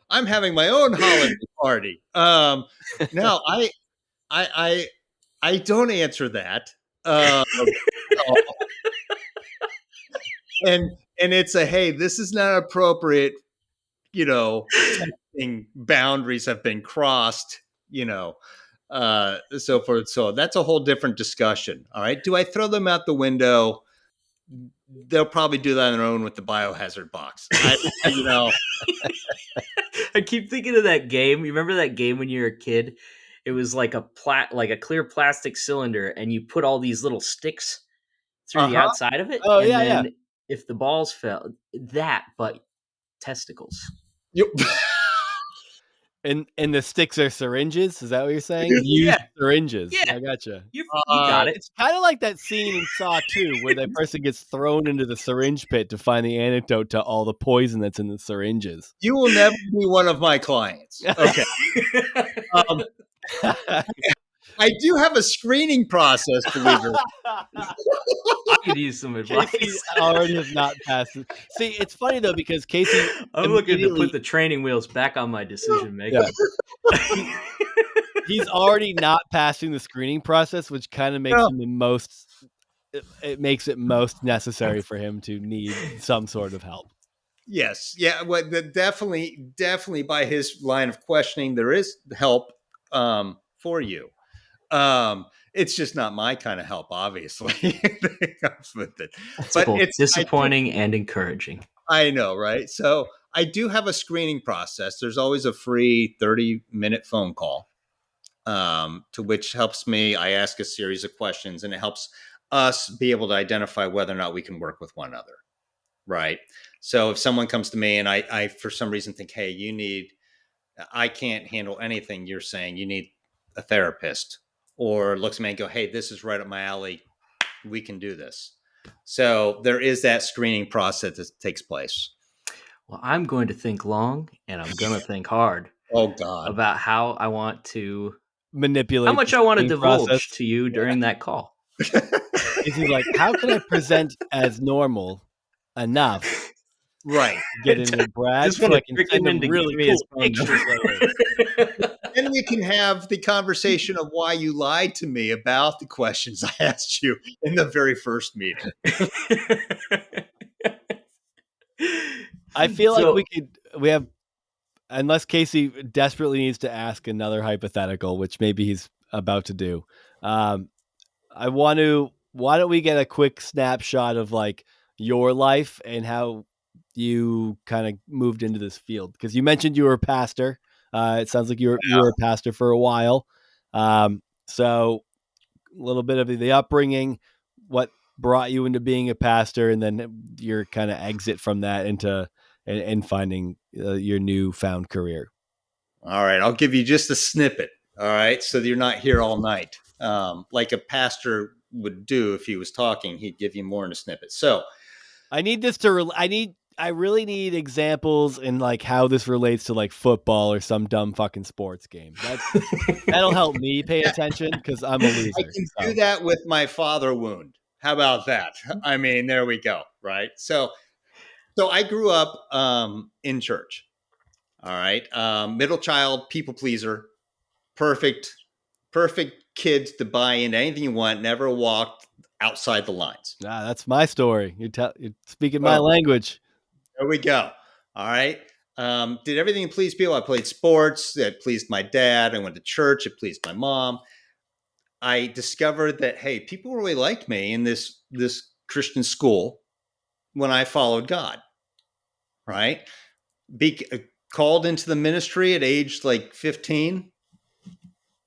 A: I'm having my own holiday party. No, I, I, I don't answer that. No. And it's a, hey, this is not appropriate. You know, texting boundaries have been crossed. You know, so forth. So that's a whole different discussion. All right. Do I throw them out the window? They'll probably do that on their own with the biohazard box. You know,
C: I keep thinking of that game. You remember that game when you were a kid? It was like like a clear plastic cylinder, and you put all these little sticks through
A: uh
C: the
A: huh.
C: outside of it,
B: Oh,
C: and
B: yeah, yeah.
C: then if the balls fell, that but testicles.
A: You,
B: And the sticks are syringes? Is that what you're saying?
C: Yeah,
B: Used syringes.
C: yeah,
B: I gotcha.
C: you got it.
B: It's kinda like that scene in Saw 2 where that person gets thrown into the syringe pit to find the antidote to all the poison that's in the syringes.
A: you will never be one of my clients. Okay. Um, I do have a screening process, believe it.
C: I could use some
B: Casey
C: advice.
B: already has not passed it. See, it's funny though because Casey
C: I'm looking to put
B: immediately
C: the training wheels back on my decision making.
B: he's already not passing the screening process, which kind of makes
A: No.
B: him the most it makes it most necessary for him to need some sort of help.
A: Yes. Yeah. Well, definitely by his line of questioning, there is help for you. It's just not my kind of help, obviously. That comes with it.
C: It's
A: But
C: both
A: it's,
C: disappointing and encouraging.
A: I know, right? So I do have a screening process. There's always a free 30-minute phone call, to which helps me. I ask a series of questions, and it helps us be able to identify whether or not we can work with one another, right? So if someone comes to me and I for some reason think, hey, I can't handle anything you're saying, you need a therapist, or looks at me and go, hey, this is right up my alley, we can do this. So there is that screening process that takes place.
C: Well, I'm going to think long and I'm going to think hard
A: Oh God.
C: about how
B: Manipulate
C: much
B: the
C: I want to
B: screening process.
C: divulge to you during that call.
B: Casey's like, how can I present as normal enough
A: Right.
B: to get into Brad
C: Just
B: so
C: want
B: I
C: to
B: can
C: trick
B: send
C: him
B: him
C: into
B: really
C: giving me
B: cool
C: his phone
B: pictures
C: number.
B: later?
A: then we can have the conversation of why you lied to me about the questions I asked you in the very first meeting.
B: I feel like
C: So-
B: we have, unless Casey desperately needs to ask another hypothetical, which maybe he's about to do. Why don't we get a quick snapshot of like your life and how you kind of moved into this field? Because you mentioned you were a pastor. It sounds like you were a pastor for a while. So a little bit of the upbringing, what brought you into being a pastor, and then your kind of exit from that into and finding your newfound career.
A: All right, I'll give you just a snippet. All right, so that you're not here all night, like a pastor would do if he was talking. He'd give you more in a snippet. So
B: I need this to. I really need examples in like how this relates to like football or some dumb fucking sports game. That'll help me pay attention because I'm a loser.
A: I can do that with my father wound. How about that? I mean, there we go. Right. So I grew up in church. All right. Middle child, people pleaser, perfect kids to buy into anything you want, never walked outside the lines.
B: That's my story. You're speaking my language.
A: There we go. All right. Did everything please people. I played sports. It pleased my dad. I went to church. It pleased my mom. I discovered that, hey, people really liked me in this Christian school when I followed God. Right. Called into the ministry at age like 15.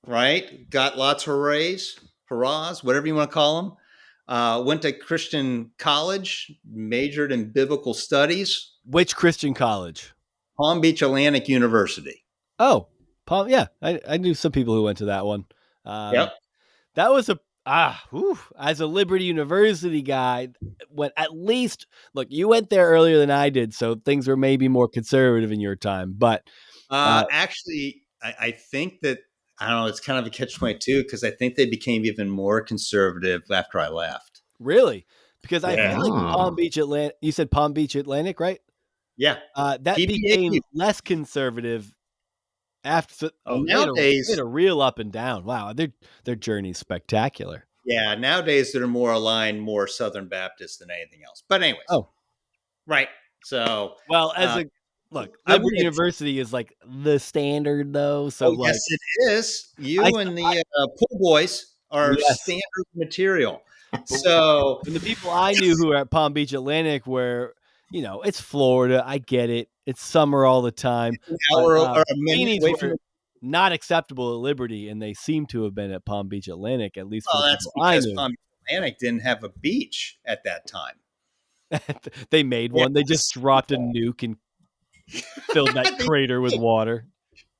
A: Right. Got lots of hurrahs, whatever you want to call them. Went to Christian college, majored in biblical studies.
B: Which Christian college?
A: Palm Beach Atlantic University.
B: Oh, yeah. I knew some people who went to that one.
A: Yep.
B: That was as a Liberty University guy, at least, look, you went there earlier than I did, so things were maybe more conservative in your time. But
A: actually, I think that, I don't know, it's kind of a catch-22 because I think they became even more conservative after I left.
B: Really? Because I feel like Palm Beach Atlantic, you said Palm Beach Atlantic, right?
A: Yeah.
B: That became less conservative after.
A: Nowadays,
B: they had a real up and down. Wow, their journey's spectacular.
A: Yeah, nowadays they're more aligned, more Southern Baptist than anything else. But anyways, right. So,
B: well, Liberty University is like the standard, though. So,
A: yes, it is. You and the pool boys are standard material. So,
B: and the people I knew who were at Palm Beach Atlantic were, it's Florida. I get it. It's summer all the time. Beanies were not acceptable at Liberty, and they seem to have been at Palm Beach Atlantic, at least.
A: Well, that's because Palm Beach Atlantic didn't have a beach at that time.
B: They made one. They just dropped a nuke and filled that crater with water.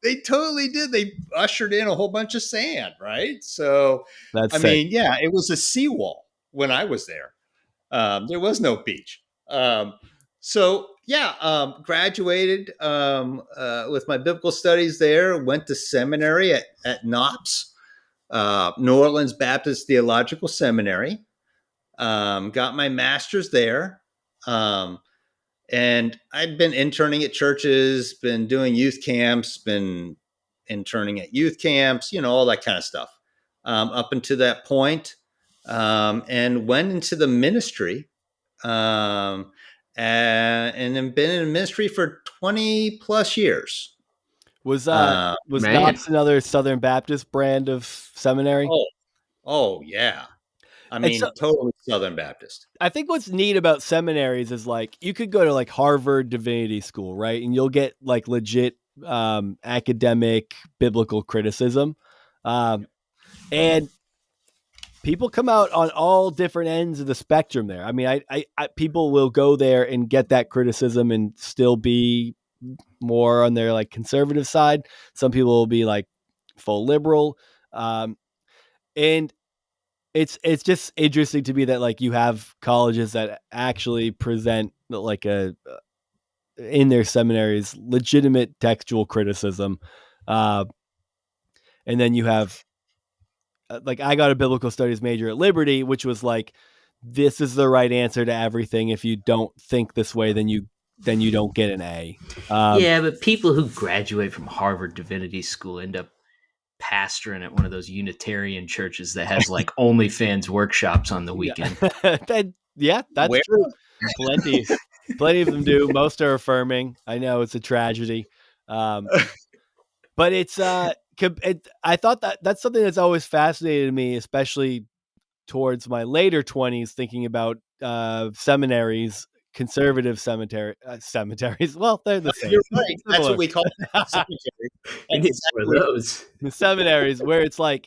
A: They totally did. They ushered in a whole bunch of sand, right? So, it was a seawall when I was there. There was no beach. Graduated with my biblical studies there. Went to seminary at NOPS, New Orleans Baptist Theological Seminary. Got my master's there. And I'd been interning at churches, been doing youth camps, been interning at youth camps, all that kind of stuff up until that point, and went into the ministry, and then been in ministry for 20 plus years.
B: Was NOPS another Southern Baptist brand of seminary?
A: Oh yeah. I mean, totally Southern Baptist.
B: I think what's neat about seminaries is like you could go to like Harvard Divinity School, right? And you'll get like legit academic biblical criticism. And people come out on all different ends of the spectrum there. I mean, I people will go there and get that criticism and still be more on their like conservative side. Some people will be like full liberal. And it's just interesting to me that like you have colleges that actually present like in their seminaries legitimate textual criticism, and then you have like I got a biblical studies major at Liberty, which was like this is the right answer to everything. If you don't think this way, then you don't get an A.
C: But people who graduate from Harvard Divinity School end up pastoring at one of those Unitarian churches that has like OnlyFans workshops on the weekend.
B: That's
A: Where?
B: true. Plenty, plenty of them do. Most are affirming. I know it's a tragedy, but it's I thought that's something that's always fascinated me, especially towards my later 20s, thinking about seminaries, conservative cemeteries. Well, they're the same.
A: You're right. That's what
B: Similar.
A: we call cemetery.
C: We need more of
A: Exactly.
C: those.
B: The seminaries where it's like,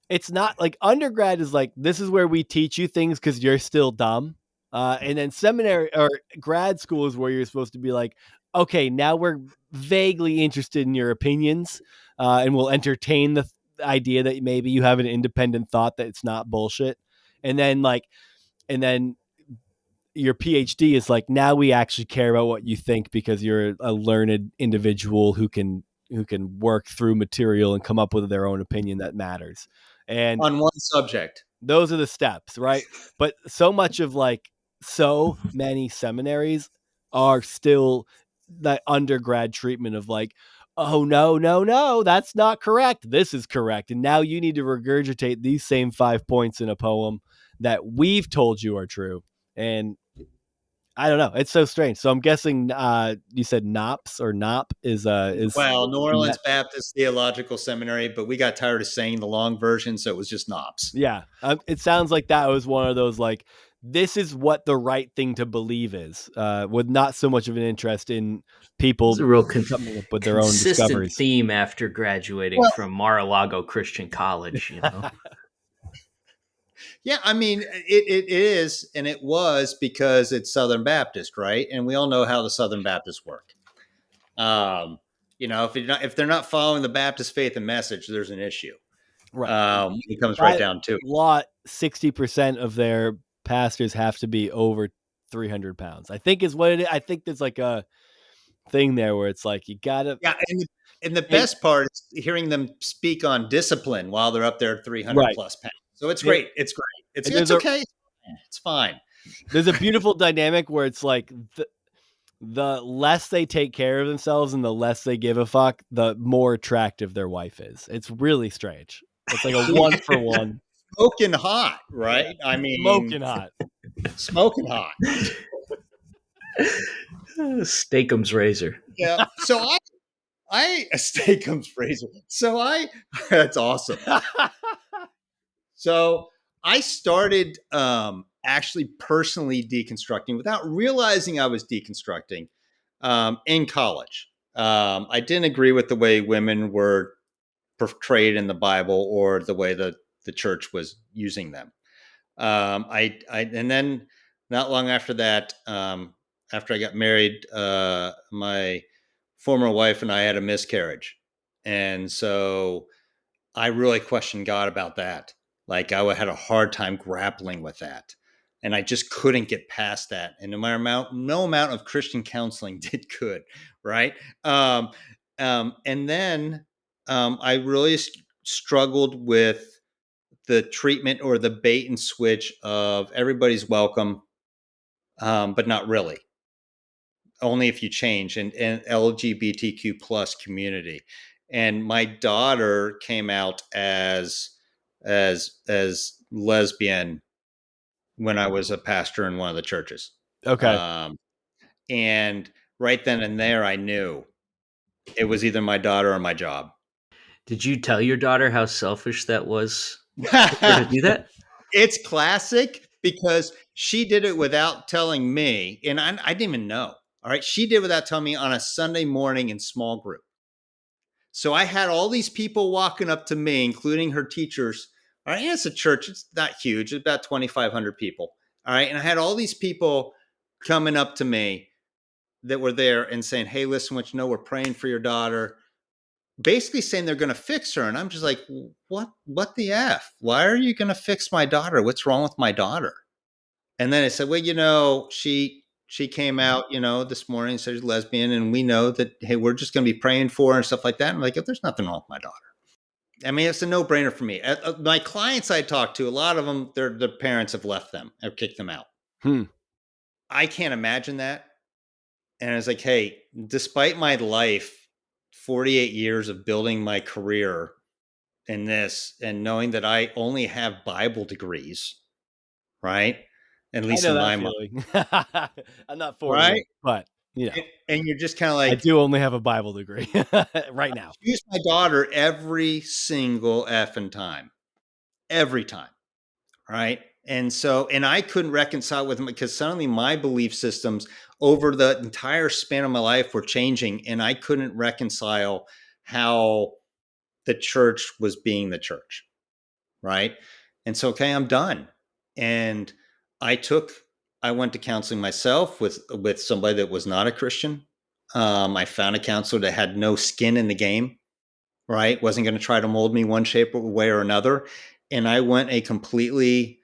B: it's not like undergrad is like, this is where we teach you things because you're still dumb. And then seminary or grad school is where you're supposed to be like, okay, now we're vaguely interested in your opinions, and we'll entertain the idea that maybe you have an independent thought that it's not bullshit. And then and then your PhD is like, now we actually care about what you think because you're a learned individual who can work through material and come up with their own opinion that matters. And
A: On one subject.
B: those are the steps, right? But so much of so many seminaries are still that undergrad treatment of like, oh no, no, no, that's not correct. This is correct. And now you need to regurgitate these same 5 points in a poem that we've told you are true. And I don't know. It's so strange. So I'm guessing you said NOPS or NOP is
A: Well, New Orleans Baptist Theological Seminary, but we got tired of saying the long version, so it was just NOPS.
B: Yeah. It sounds like that was one of those like, this is what the right thing to believe is, with not so much of an interest in people
C: It's a real
B: coming up with their own
C: consistent
B: discoveries.
C: theme after graduating from Mar-a-Lago Christian College, you know.
A: Yeah, I mean, it is, and it was because it's Southern Baptist, right? And we all know how the Southern Baptists work. If they're not following the Baptist faith and message, there's an issue.
B: Right.
A: It comes right down to it.
B: Lot 60% of their pastors have to be over 300 pounds. I think is what it is. I think there's like a thing there where it's like you gotta.
A: Yeah, and the best part is hearing them speak on discipline while they're up there at 300
B: Right.
A: plus pounds. So it's great. It's great. It's okay. It's fine.
B: There's a beautiful dynamic where it's like the less they take care of themselves and the less they give a fuck, the more attractive their wife is. It's really strange. It's like a 1-for-1.
A: Smoking hot, right? I mean,
B: Smoking hot.
A: Smoking hot.
C: Steakums razor.
A: Yeah. So I Steakums razor. So that's awesome. So I started actually personally deconstructing without realizing I was deconstructing in college. I didn't agree with the way women were portrayed in the Bible or the way the church was using them. And then not long after that, after I got married, my former wife and I had a miscarriage. And so I really questioned God about that. Like I had a hard time grappling with that. And I just couldn't get past that. And no amount of Christian counseling did good. Right. And then I really struggled with the treatment or the bait and switch of everybody's welcome, but not really. Only if you change, and LGBTQ plus community. And my daughter came out as lesbian when I was a pastor in one of the churches.
B: Okay.
A: And right then and there, I knew it was either my daughter or my job.
C: Did you tell your daughter how selfish that was for her to do that?
A: It's classic because she did it without telling me, and I didn't even know. All right, she did without telling me on a Sunday morning in small group. So I had all these people walking up to me, including her teachers. All right, and it's a church; it's not huge; it's about 2,500 people. All right, and I had all these people coming up to me that were there and saying, "Hey, listen, what you know, we're praying for your daughter." Basically saying they're going to fix her. And I'm just like, what the F? Why are you going to fix my daughter? What's wrong with my daughter? And then I said, well, she came out, this morning and said she's lesbian. And we know that, hey, we're just going to be praying for her and stuff like that. And I'm like, there's nothing wrong with my daughter. I mean, it's a no brainer for me. My clients I talk to, a lot of them, their parents have left them, have kicked them out. I can't imagine that. And I was like, hey, despite my life, 48 years of building my career in this, and knowing that I only have Bible degrees, right? At
B: I
A: least
B: know
A: in
B: that
A: my mind,
B: feeling. I'm not 40
A: right?
B: yet, but
A: And you're just kind of
B: I
A: like,
B: do only have a Bible degree right now.
A: choose my daughter every single effing time, every time, right? And so, and I couldn't reconcile with them because suddenly my belief systems over the entire span of my life were changing, and I couldn't reconcile how the church was being the church, right? And so, okay, I'm done. And I took, I went to counseling myself with somebody that was not a Christian. I found a counselor that had no skin in the game, right? Wasn't going to try to mold me one shape or way or another. And I went a completely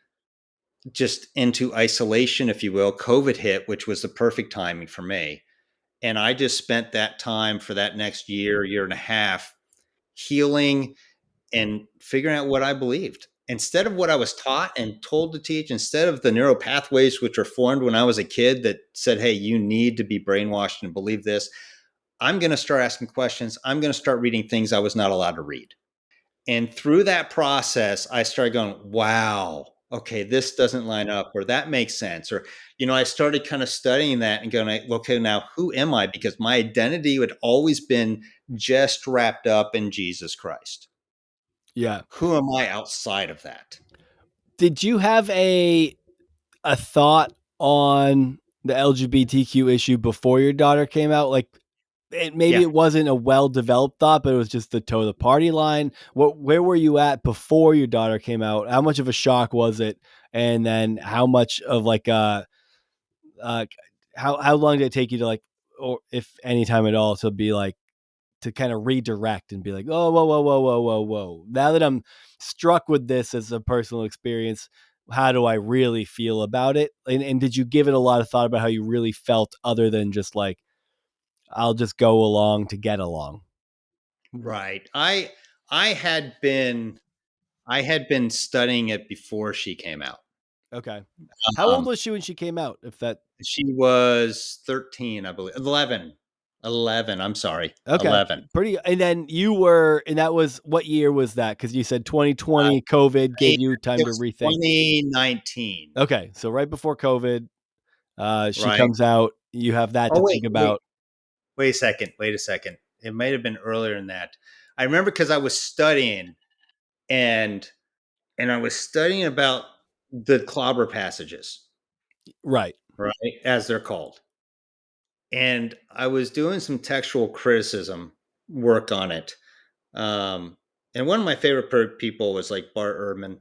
A: just into isolation, if you will. COVID hit, which was the perfect timing for me. And I just spent that time for that next year, year and a half, healing and figuring out what I believed. Instead of what I was taught and told to teach, instead of the neural pathways which were formed when I was a kid that said, hey, you need to be brainwashed and believe this, I'm going to start asking questions. I'm going to start reading things I was not allowed to read. And through that process, I started going, wow, okay, this doesn't line up, or that makes sense. Or, I started kind of studying that and going, okay, now who am I? Because my identity had always been just wrapped up in Jesus Christ.
B: Yeah.
A: Who am I outside of that?
B: Did you have a thought on the LGBTQ issue before your daughter came out? Like, maybe
A: Yeah.
B: it wasn't a well-developed thought, but it was just the toe of the party line. Where were you at before your daughter came out? How much of a shock was it? And then how much of like uh how long did it take you to like, or if any time at all, to be like, to kind of redirect and be like, oh, whoa, whoa, whoa, whoa, whoa, whoa. Now that I'm struck with this as a personal experience, how do I really feel about it? And did you give it a lot of thought about how you really felt, other than just like, I'll just go along to get along?
A: Right. I had been studying it before she came out.
B: Okay. How old
A: Um,
B: was she when she came out? If that,
A: she was 13, I believe. 11. 11. I'm sorry.
B: okay,
A: 11.
B: pretty. And then you were, and that was, what year was that? Because you said 2020 COVID
A: It
B: gave you time to
A: was
B: rethink.
A: 2019.
B: Okay. So right before COVID, she
A: Right.
B: comes out, you have that
A: Oh,
B: to
A: wait,
B: think
A: wait,
B: about.
A: wait a second. Wait a second. It might have been earlier than that. I remember because I was studying and I was studying about the clobber passages,
B: Right.
A: right? As they're called. And I was doing some textual criticism work on it. Um, and one of my favorite people was like Bart Ehrman.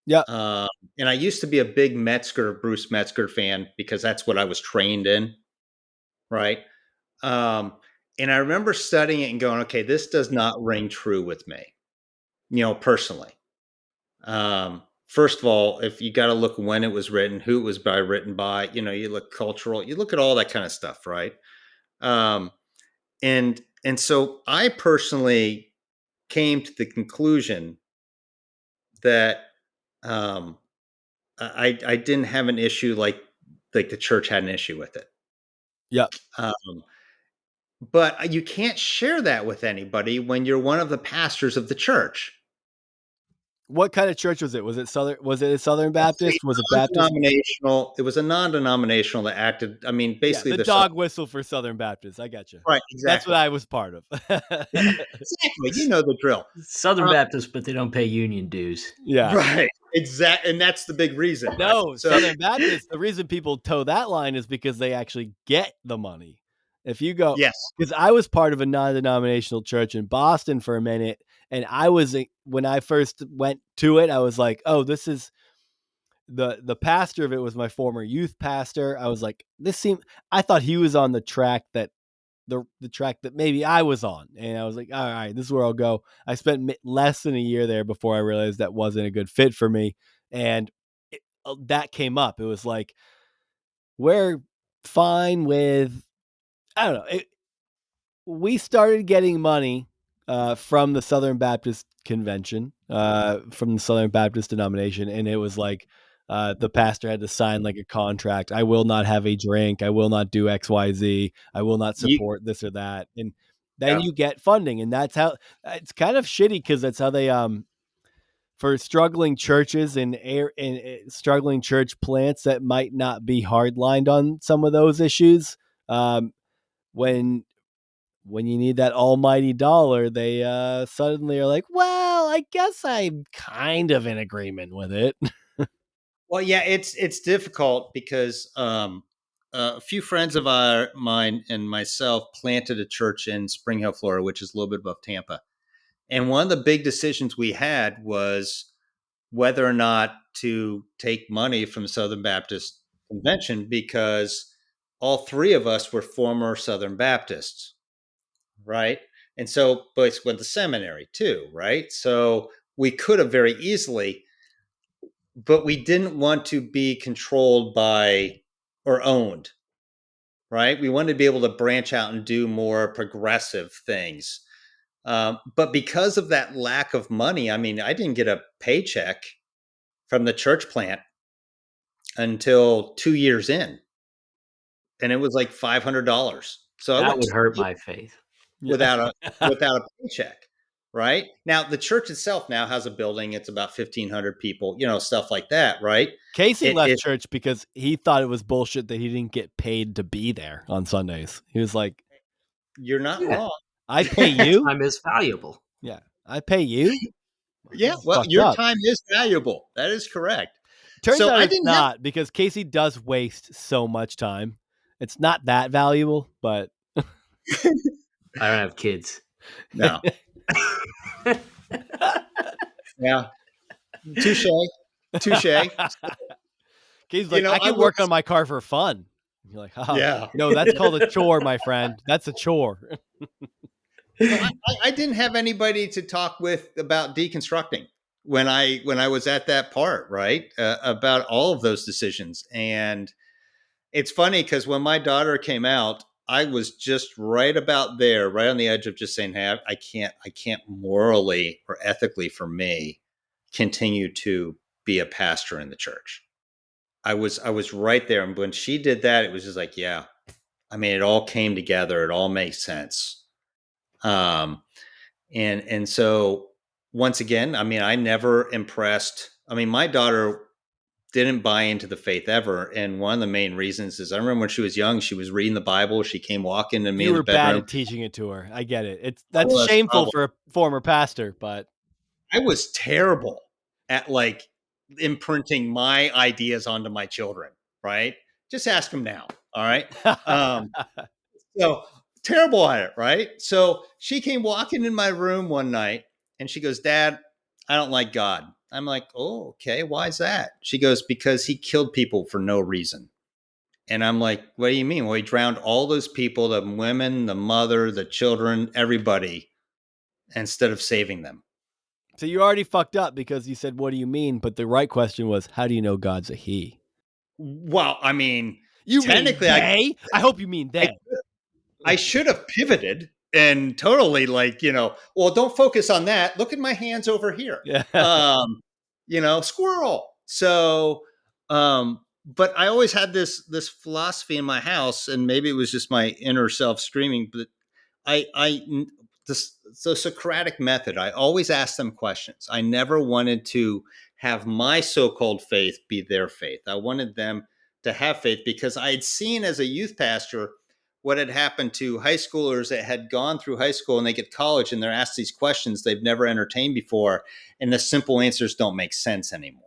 B: Yeah.
A: Um, and I used to be a big Bruce Metzger fan because that's what I was trained in, right? Um, and I remember studying it and going, okay, this does not ring true with me, personally. First of all, if you got to look when it was written, who it was written by, you look cultural, you look at all that kind of stuff, right? Um, and so I personally came to the conclusion that um, I didn't have an issue like the church had an issue with it.
B: Yeah.
A: Um, but you can't share that with anybody when you're one of the pastors of the church.
B: What kind of church was it? Was it Southern? Was it a Southern
A: It's a
B: Baptist? Was it Baptist?
A: non-denominational. It was a non-denominational that acted. I mean,
B: Yeah,
A: basically
B: the
A: the
B: dog whistle for Southern Baptist. I got you.
A: right,
B: That's what
A: exactly,
B: I was part of.
A: exactly. You know the drill,
C: Southern
A: uh,
C: Baptists, but they don't pay union dues.
B: Yeah.
A: right? Exactly, and that's the big reason, right?
B: No,
A: So
B: Southern Baptist, the reason people toe that line is because they actually get the money. If you go,
A: yes,
B: because I was part of a non-denominational church in Boston for a minute, and when I first went to it, I was like, oh, this is the pastor of it was my former youth pastor. I was like, I thought he was on the track that the track that maybe I was on. And I was like, all right, this is where I'll go. I spent less than a year there before I realized that wasn't a good fit for me. And that came up. It was like, we're fine with, I don't know. We started getting money from the Southern Baptist Convention, from the Southern Baptist denomination. And it was like, the pastor had to sign like a contract. I will not have a drink. I will not do XYZ. I will not
A: you
B: support this or that. And then you get funding. And that's how it's kind of shitty because that's how they for struggling churches and struggling church plants that might not be hardlined on some of those issues. When you need that almighty dollar, they suddenly are like, well, I guess I'm kind of in agreement with it.
A: Well, yeah, it's difficult because a few friends of mine and myself planted a church in Spring Hill, Florida, which is a little bit above Tampa. And one of the big decisions we had was whether or not to take money from the Southern Baptist Convention, because all three of us were former Southern Baptists, right? And so both went to seminary too, right? So we could have very easily, but we didn't want to be controlled by or owned, right? We wanted to be able to branch out and do more progressive things. But because of that lack of money, I mean, I didn't get a paycheck from the church plant until 2 years in, and it was like $500. So I
C: That
A: went
C: would
A: 2
C: hurt
A: years
C: my faith.
A: without a paycheck, right? Now the church itself now has a building. It's about 1,500 people, stuff like that, right?
B: Casey left
A: It
B: church because he thought it was bullshit that he didn't get paid to be there on Sundays. He was like,
A: You're not
C: Yeah.
A: wrong.
B: I pay you?
C: Time is valuable.
B: Yeah, I pay you?
A: Yeah,
B: It's
A: well,
B: fucked
A: your
B: up.
A: time is valuable. That is correct.
B: Turns
A: So
B: out
A: I
B: it's
A: didn't have
B: not, because Casey does waste so much time. It's not that valuable, but
C: I don't have kids.
A: no. Yeah, touche, touche.
B: Casey's like, I
A: I
B: can
A: will.
B: work on my car for fun. You're like, oh,
A: Yeah.
B: no, that's called a chore, my friend. That's a chore.
A: So I didn't have anybody to talk with about deconstructing when I was at that part, right? About all of those decisions. And it's funny because when my daughter came out, I was just right about there, right on the edge of just saying, "Hey, I can't morally or ethically, for me, continue to be a pastor in the church." I was right there, and when she did that, it was just like, yeah. I mean, it all came together. It all makes sense. Um, and so once again, I mean, I never impressed. I mean, my daughter didn't buy into the faith ever, and one of the main reasons is I remember when she was young, she was reading the Bible. She came walking to me
B: You
A: in the
B: were bad
A: bedroom.
B: at teaching it to her. I get it.
A: I
B: That's
A: was
B: shameful
A: probably
B: for a former pastor, but
A: I was terrible at like imprinting my ideas onto my children. Right? Just ask them now. All right. Um, So terrible at it, right? So she came walking in my room one night and she goes, "Dad, I don't like God." I'm like, "Oh, okay. Why is that?" She goes, "Because he killed people for no reason." And I'm like, "What do you mean?" "Well, he drowned all those people, the women, the mother, the children, everybody, instead of saving them."
B: so you already fucked up because you said, "What do you mean?" But the right question was, "How do you know God's a he?"
A: Well, I mean,
B: You mean
A: technically,
B: they? I hope you mean
A: I
B: they.
A: I should have pivoted and totally like, well, don't focus on that. Look at my hands over here.
B: Yeah.
A: Um, squirrel. So, but I always had this philosophy in my house, and maybe it was just my inner self screaming, but I the Socratic method. I always asked them questions. I never wanted to have my so-called faith be their faith. I wanted them to have faith because I had seen as a youth pastor what had happened to high schoolers that had gone through high school and they get to college and they're asked these questions they've never entertained before, and the simple answers don't make sense anymore,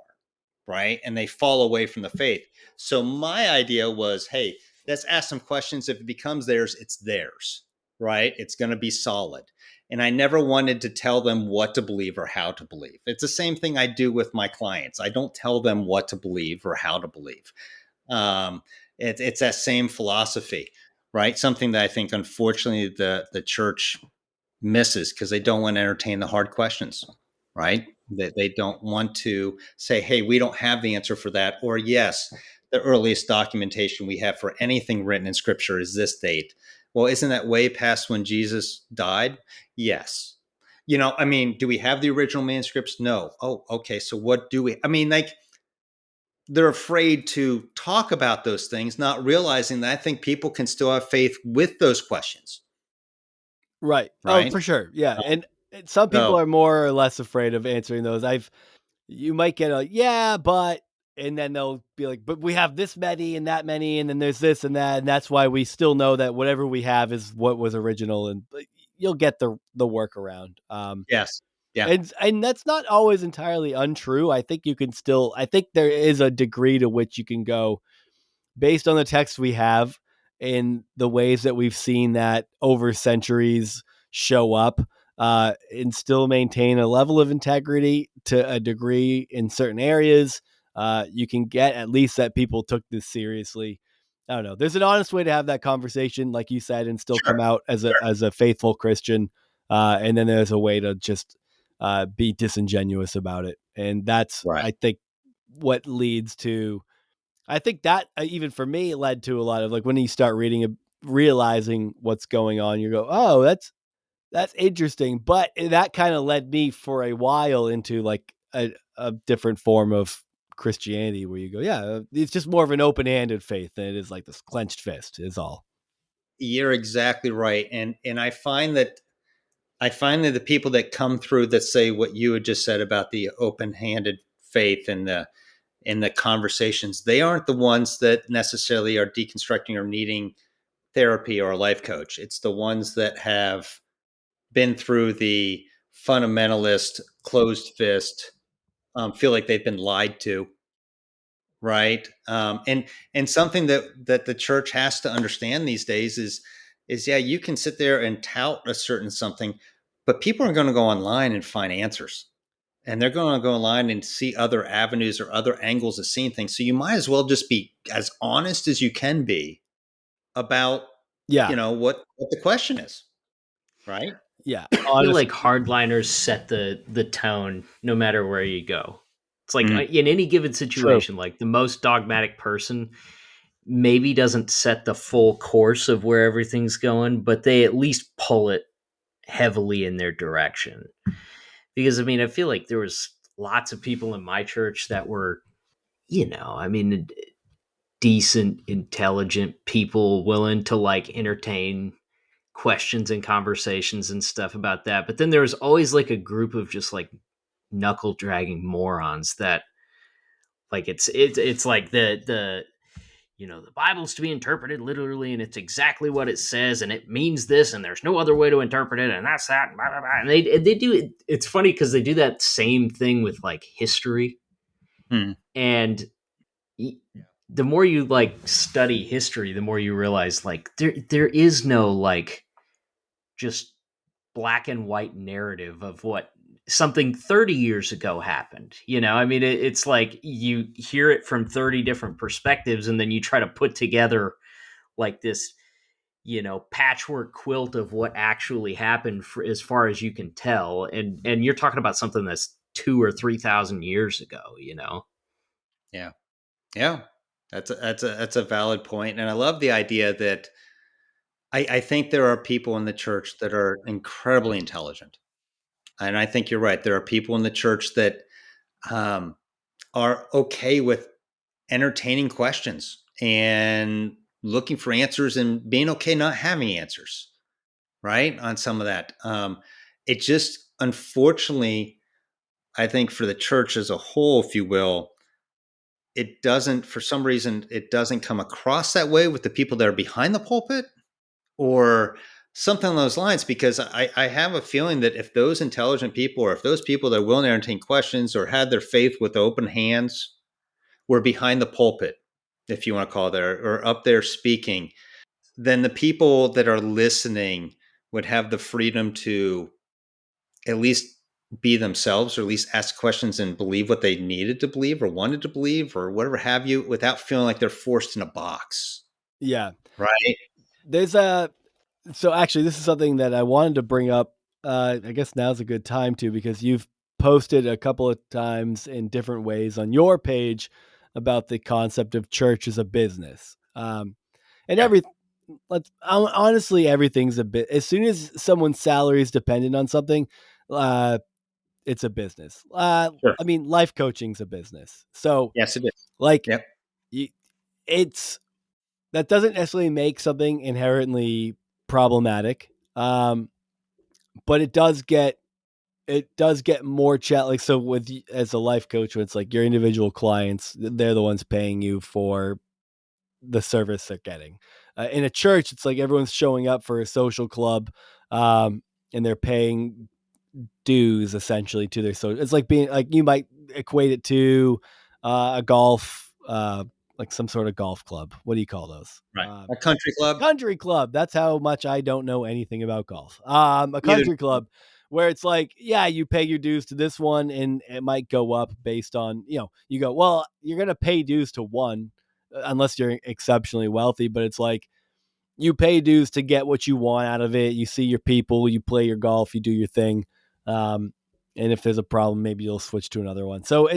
A: right? And they fall away from the faith. So my idea was, hey, let's ask some questions. If it becomes theirs, it's theirs, right? It's going to be solid. And I never wanted to tell them what to believe or how to believe. It's the same thing I do with my clients. I don't tell them what to believe or how to believe. Um, it's that same philosophy, right? Something that I think, unfortunately, the church misses because they don't want to entertain the hard questions, right? That they don't want to say, "Hey, we don't have the answer for that," or "Yes, the earliest documentation we have for anything written in Scripture is this date." Well, isn't that way past when Jesus died? Yes. I mean, do we have the original manuscripts? No. Oh, okay. So what do we? I mean, like, they're afraid to talk about those things, not realizing that I think people can still have faith with those questions.
B: Right. Oh,
A: right?
B: for sure. Yeah.
A: Um,
B: And some people
A: so
B: are more or less afraid of answering those. You might get a, yeah, but, and then they'll be like, but we have this many and that many, and then there's this and that. And that's why we still know that whatever we have is what was original. And you'll get the workaround.
A: yes, yeah,
B: And that's not always entirely untrue. I think there is a degree to which you can go, based on the text we have and the ways that we've seen that over centuries show up, and still maintain a level of integrity to a degree in certain areas. You can get at least that people took this seriously. I don't know. There's an honest way to have that conversation, like you said, and still
A: sure,
B: come out as a faithful Christian. And then there's a way to just be disingenuous about it, and that's,
A: right.
B: I think, what leads to, I think that even for me led to a lot of, like, when you start reading, realizing what's going on, you go, oh, that's interesting. But that kind of led me for a while into like a different form of Christianity, where you go, yeah, it's just more of an open-handed faith than it is like this clenched fist is all.
A: You're exactly right, and I find that the people that come through that say what you had just said about the open-handed faith and the conversations, they aren't the ones that necessarily are deconstructing or needing therapy or a life coach. It's the ones that have been through the fundamentalist closed fist, feel like they've been lied to, right? And something that the church has to understand these days is yeah, you can sit there and tout a certain something, but people are going to go online and find answers, and they're going to go online and see other avenues or other angles of seeing things. So you might as well just be as honest as you can be about,
B: Yeah,
A: what the question is, right?
B: yeah,
C: I feel
B: honest,
C: like hardliners set the tone no matter where you go. It's like
A: Mm,
C: in any given
B: true.
C: situation, like the most dogmatic person maybe doesn't set the full course of where everything's going, but they at least pull it heavily in their direction. Because I mean, I feel like there was lots of people in my church that were, I mean, decent, intelligent people willing to like entertain questions and conversations and stuff about that. But then there was always like a group of just like knuckle dragging morons that like it's like the Bible's to be interpreted literally, and it's exactly what it says, and it means this, and there's no other way to interpret it, and that's that. Blah, blah, blah. And they do it. It's funny because they do that same thing with like history,
A: mm,
C: and the more you like study history, the more you realize like there is no like just black and white narrative of what something 30 years ago happened. I mean, it's like you hear it from 30 different perspectives, and then you try to put together like this, patchwork quilt of what actually happened for, as far as you can tell. And you're talking about something that's 2 or 3,000 years ago.
A: yeah, yeah. That's a valid point, and I love the idea that I think there are people in the church that are incredibly intelligent, and I think you're right. There are people in the church that um, are okay with entertaining questions and looking for answers and being okay not having answers, right? On some of that. It just, unfortunately, I think for the church as a whole, if you will, it doesn't, for some reason, it doesn't come across that way with the people that are behind the pulpit or something along those lines. Because I have a feeling that if those intelligent people, or if those people that are willing to entertain questions or had their faith with open hands, were behind the pulpit, if you want to call it there, or up there speaking, then the people that are listening would have the freedom to at least be themselves, or at least ask questions and believe what they needed to believe or wanted to believe or whatever have you, without feeling like they're forced in a box.
B: Yeah,
A: Right.
B: there's a so actually, this is something that I wanted to bring up. I guess now's a good time to, because you've posted a couple of times in different ways on your page about the concept of church as a business. And
A: Yeah.
B: honestly, everything's a bit. As soon as someone's salary is dependent on something, uh, it's a business.
A: Sure.
B: I mean, life coaching's a business. So,
A: Yes, it is.
B: like,
A: Yep.
B: you, it's that doesn't necessarily make something inherently problematic. but it does get more chat. Like, so with as a life coach, when it's like your individual clients, they're the ones paying you for the service they're getting. In a church, it's like everyone's showing up for a social club, and they're paying dues essentially to their social. It's like being like, you might equate it to a golf, like some sort of golf club. What do you call those?
A: Right. A country club.
B: Country club. That's how much I don't know anything about golf. A
A: Neither.
B: country club where it's like, yeah, you pay your dues to this one, and it might go up based on, you go, well, you're gonna pay dues to one, unless you're exceptionally wealthy. But it's like, you pay dues to get what you want out of it. You see your people, you play your golf, you do your thing. Um, and if there's a problem, maybe you'll switch to another one. So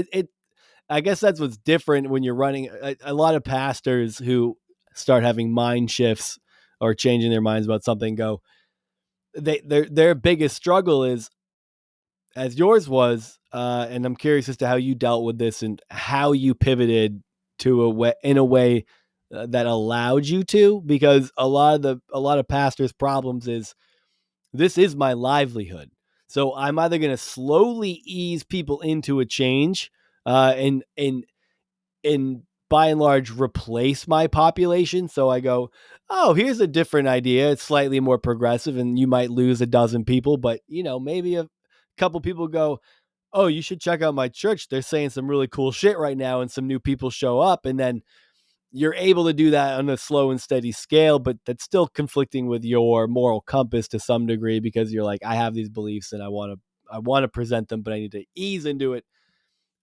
B: I guess that's what's different when you're running a lot of pastors who start having mind shifts or changing their minds about something. Their biggest struggle is, as yours was, and I'm curious as to how you dealt with this and how you pivoted to a way that allowed you to, because a lot of pastors' problems is, this is my livelihood. So I'm either going to slowly ease people into a change, and by and large replace my population. So I go, oh, here's a different idea. It's slightly more progressive, and you might lose a dozen people, but maybe a couple people go, oh, you should check out my church. They're saying some really cool shit right now, and some new people show up. And then you're able to do that on a slow and steady scale, but that's still conflicting with your moral compass to some degree, because you're like, I have these beliefs and I want to present them, but I need to ease into it.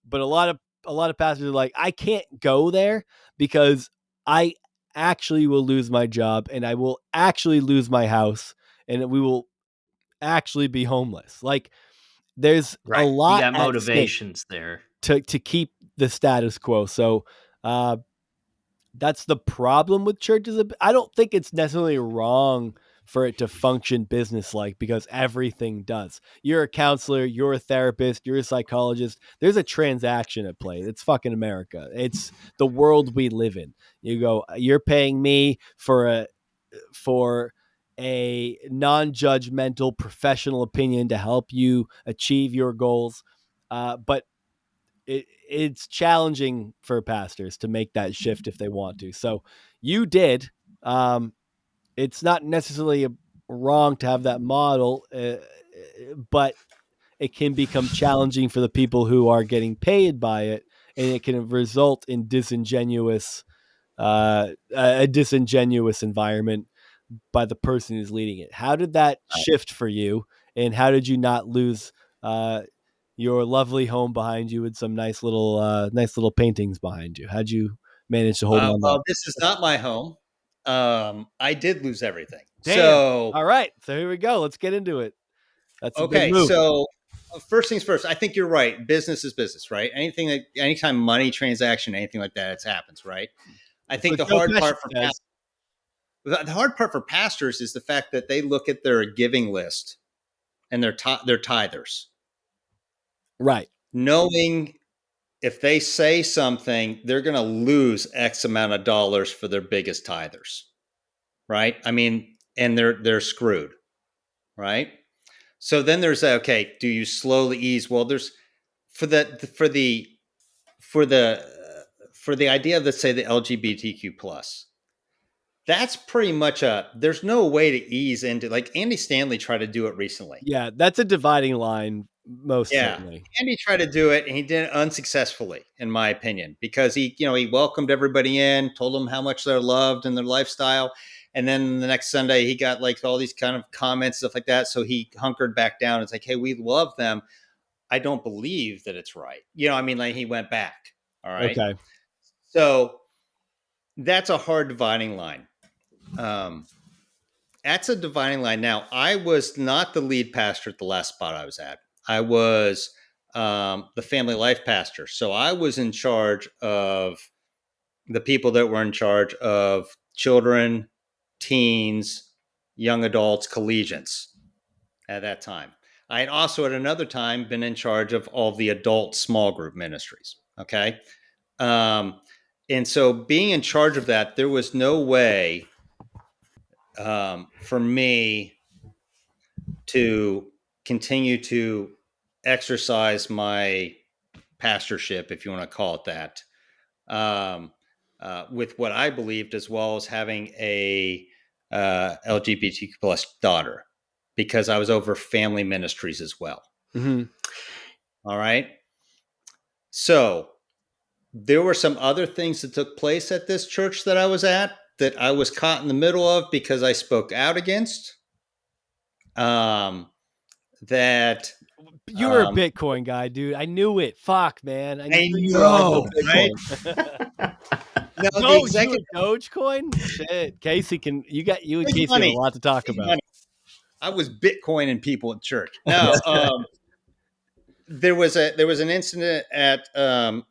B: But a lot of pastors are like, I can't go there because I actually will lose my job, and I will actually lose my house, and we will actually be homeless. Like, there's a
C: Right. You
B: lot
C: got
B: at stake
C: motivations there.
B: to keep the status quo. So, uh, that's the problem with churches. I don't think it's necessarily wrong for it to function business like, because everything does. You're a counselor, you're a therapist, you're a psychologist. There's a transaction at play. It's fucking America. It's the world we live in. You go, you're paying me for a non-judgmental professional opinion to help you achieve your goals. But it's challenging for pastors to make that shift if they want to. So you did. It's not necessarily wrong to have that model, but it can become challenging for the people who are getting paid by it, and it can result in a disingenuous environment by the person who's leading it. How did that shift for you, and how did you not lose uh, your lovely home behind you with some nice little paintings behind you? How'd you manage to hold on to that?
A: Well, this is not my home. I did lose everything.
B: Damn.
A: So,
B: All right. So here we go. Let's get into it. That's a big
A: okay.
B: move.
A: So, first things first, I think you're right. Business is business, right? Anytime money transaction, anything like that, it happens, right? I
B: That's
A: think
B: what Joe Pesci says.
A: the hard part for pastors is the fact that they look at their giving list and their tithers,
B: Right.
A: knowing if they say something, they're going to lose X amount of dollars for their biggest tithers, right? I mean, and they're screwed, right? So then there's okay. Do you slowly ease? Well, there's for the for the for the for the idea of, let's say, the LGBTQ plus. That's pretty much there's no way to ease into, like, Andy Stanley tried to do it recently.
B: Yeah, that's a dividing line, most
A: Yeah.
B: certainly.
A: Andy tried to do it and he did it unsuccessfully, in my opinion, because he welcomed everybody in, told them how much they're loved and their lifestyle. And then the next Sunday he got like all these kind of comments, stuff like that. So he hunkered back down. It's like, hey, we love them. I don't believe that it's right. I mean, like, he went back. All right.
B: Okay.
A: So that's a hard dividing line. That's a dividing line. Now, I was not the lead pastor at the last spot I was at. I was the family life pastor. So I was in charge of the people that were in charge of children, teens, young adults, collegians at that time. I had also at another time been in charge of all the adult small group ministries. Okay. And so being in charge of that, there was no way for me to continue to exercise my pastorship, if you want to call it that, with what I believed, as well as having a LGBTQ plus daughter, because I was over family ministries as well.
B: Mm-hmm.
A: All right. So there were some other things that took place at this church that I was at that I was caught in the middle of because I spoke out against. That
B: You were a Bitcoin guy, dude. I knew it. Fuck, man. I knew
A: I
B: you were all
A: know,
B: about
A: right?
B: Bitcoin.
A: No, the
B: Doge, you
A: executive
B: a Dogecoin? Shit, Casey can. You and
A: big
B: Casey have a
A: money,
B: lot to talk
A: big
B: about.
A: money. I was Bitcoining people at church. No, there was an incident at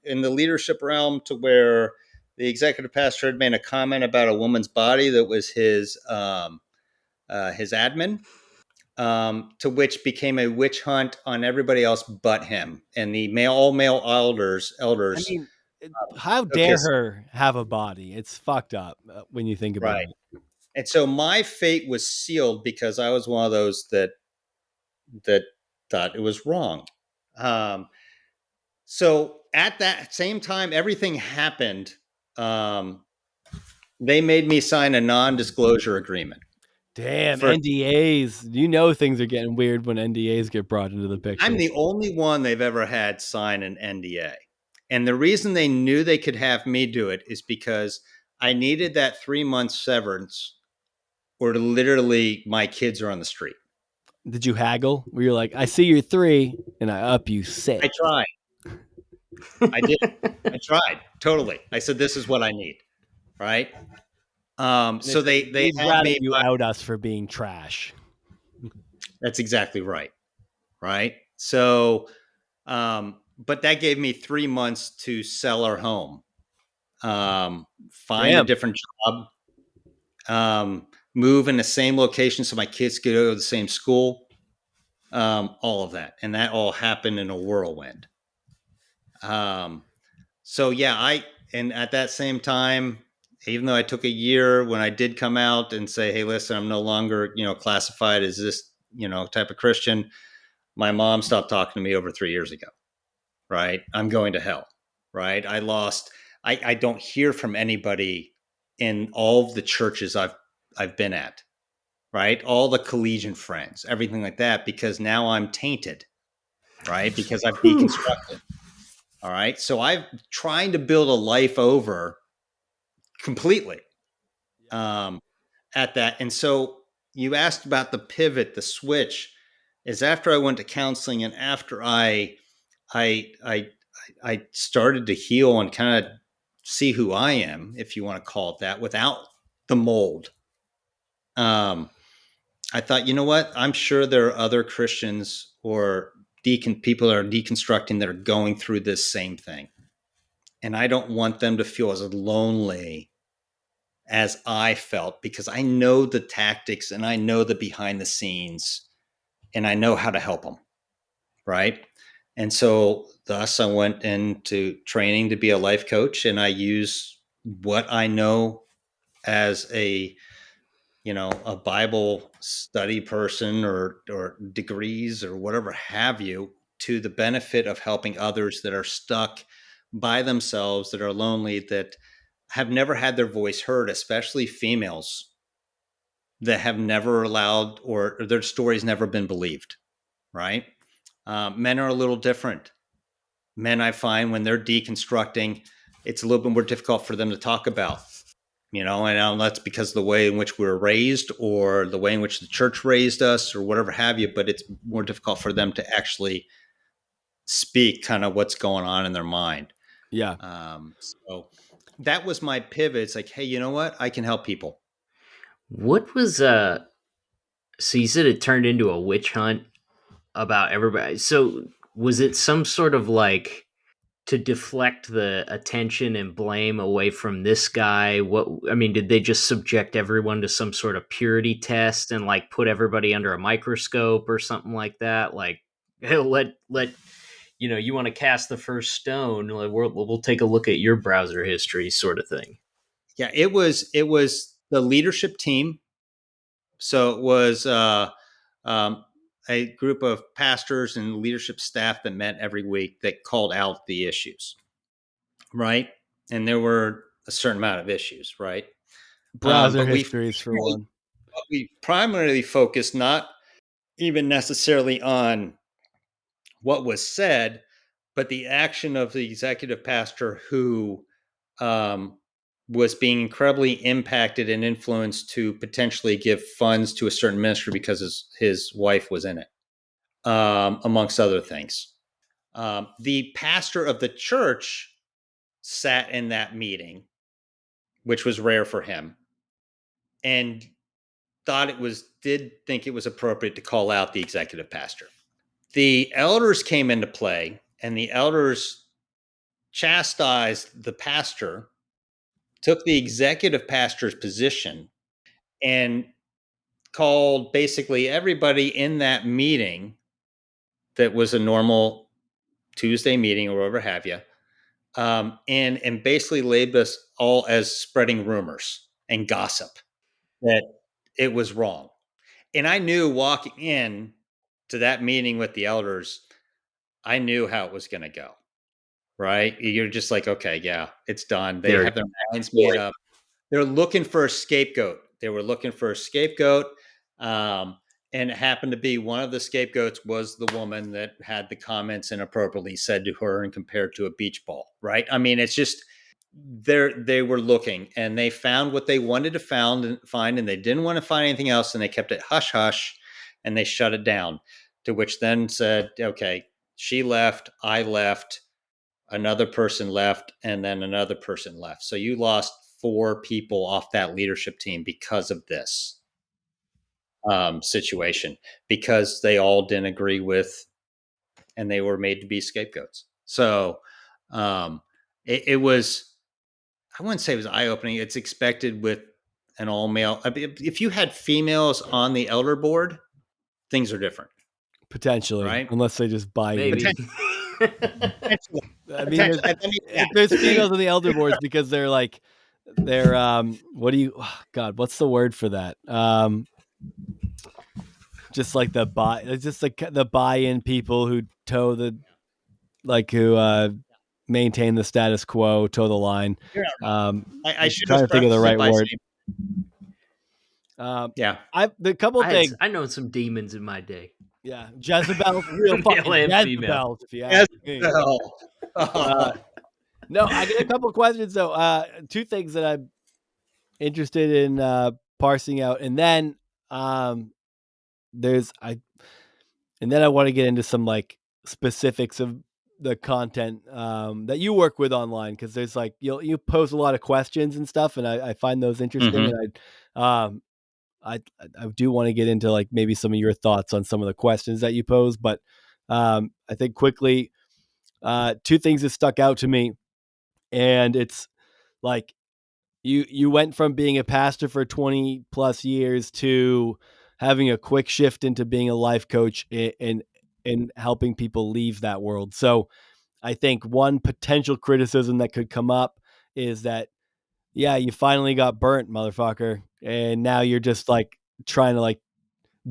A: in the leadership realm to where the executive pastor had made a comment about a woman's body that was his admin, to which became a witch hunt on everybody else but him. And the all male elders
B: I mean, how
A: took
B: dare
A: his
B: her have a body? It's fucked up when you think about
A: right.
B: it.
A: And so my fate was sealed because I was one of those that thought it was wrong. Um, so at that same time, everything happened. Um, they made me sign a non-disclosure agreement.
B: Damn,
A: For
B: NDAs. You know things are getting weird when NDAs get brought into the picture.
A: I'm the only one they've ever had sign an NDA. And the reason they knew they could have me do it is because I needed that 3 month severance, or literally my kids are on the street.
B: Did you haggle? Where you're like, I see you're 3 and I up you 6.
A: I tried. I did. I tried. Totally. I said, this is what I need. Right. So they
B: We'd
A: had
B: rather
A: me.
B: you out us for being trash.
A: That's exactly right. Right. So, but that gave me 3 months to sell our home, find a
B: Damn.
A: different job, move in the same location so my kids could go to the same school, all of that. And that all happened in a whirlwind. So yeah, and at that same time, even though I took a year, when I did come out and say, hey, listen, I'm no longer, classified as this, type of Christian, my mom stopped talking to me over 3 years ago. Right. I'm going to hell. Right. I don't hear from anybody in all of the churches I've been at. Right. All the collegian friends, everything like that, because now I'm tainted. Right. Because I've deconstructed. All right. So I'm trying to build a life over completely, um, at that. And so you asked about the pivot, the switch is after I went to counseling and after I, I, I started to heal and kind of see who I am, if you want to call it that, without the mold. I thought, you know what? I'm sure there are other Christians or people that are deconstructing that are going through this same thing. And I don't want them to feel as lonely as I felt, because I know the tactics and I know the behind the scenes and I know how to help them. Right. And so thus I went into training to be a life coach, and I use what I know as a Bible study person or degrees or whatever have you, to the benefit of helping others that are stuck by themselves, that are lonely, that have never had their voice heard, especially females that have never allowed, or their stories never been believed. Right. Men are a little different. Men, I find, when they're deconstructing, it's a little bit more difficult for them to talk about, and that's because of the way in which we were raised or the way in which the church raised us or whatever have you, but it's more difficult for them to actually speak kind of what's going on in their mind.
B: Yeah.
A: So that was my pivot. It's like, hey, you know what? I can help people.
C: What was so you said it turned into a witch hunt about everybody. So was it some sort of like to deflect the attention and blame away from this guy? What I mean, did they just subject everyone to some sort of purity test and like put everybody under a microscope or something like that? Like, hey, let you want to cast the first stone, like, we'll take a look at your browser history, sort of thing.
A: Yeah, it was the leadership team. So it was, a group of pastors and leadership staff that met every week that called out the issues, right? And there were a certain amount of issues, right?
B: Browser
A: But
B: histories for one.
A: we primarily focused not even necessarily on what was said, but the action of the executive pastor who um, was being incredibly impacted and influenced to potentially give funds to a certain ministry because his wife was in it, amongst other things. The pastor of the church sat in that meeting, which was rare for him, and did think it was appropriate to call out the executive pastor. The elders came into play, and the elders chastised the pastor, took the executive pastor's position, and called basically everybody in that meeting that was a normal Tuesday meeting or whatever have you, and basically labeled us all as spreading rumors and gossip that it was wrong. And I knew walking in to that meeting with the elders, I knew how it was going to go. Right? You're just like, okay, yeah, it's done. They have their minds made up. They're looking for a scapegoat. They were looking for a scapegoat. And it happened to be one of the scapegoats was the woman that had the comments inappropriately said to her and compared to a beach ball. Right? I mean, it's just they were looking and they found what they wanted to find, and they didn't want to find anything else, and they kept it hush hush, and they shut it down. To which then said, okay, she left, I left, another person left, and then another person left. So you lost 4 people off that leadership team because of this situation, because they all didn't agree with, and they were made to be scapegoats. So it was, I wouldn't say it was eye opening. It's expected with an all male. I mean, if you had females on the elder board, things are different.
B: Potentially,
A: right?
B: unless they just buy in.
C: Maybe.
A: Potentially.
B: I mean, there's females on the elder boards because they're what do you, oh God, what's the word for that? Just like it's just like the buy-in people who maintain the status quo, toe the line.
A: I should
B: trying
A: have
B: to think of the
A: prefaced
B: right
A: it by
B: word.
A: saying, yeah.
B: The couple things.
C: I know some demons in my day.
B: Yeah, Jezebel's real fucking
C: Male and female.
B: Jezebels, if you ask me. No, I get a couple questions though. 2 things that I'm interested in parsing out, and then there's and then I want to get into some like specifics of the content that you work with online, because there's like you pose a lot of questions and stuff, and I find those interesting, and I do want to get into like maybe some of your thoughts on some of the questions that you pose, but I think quickly 2 things that stuck out to me, and it's like you went from being a pastor for 20 plus years to having a quick shift into being a life coach and helping people leave that world. So I think one potential criticism that could come up is that, yeah, you finally got burnt, motherfucker, and now you're just like trying to like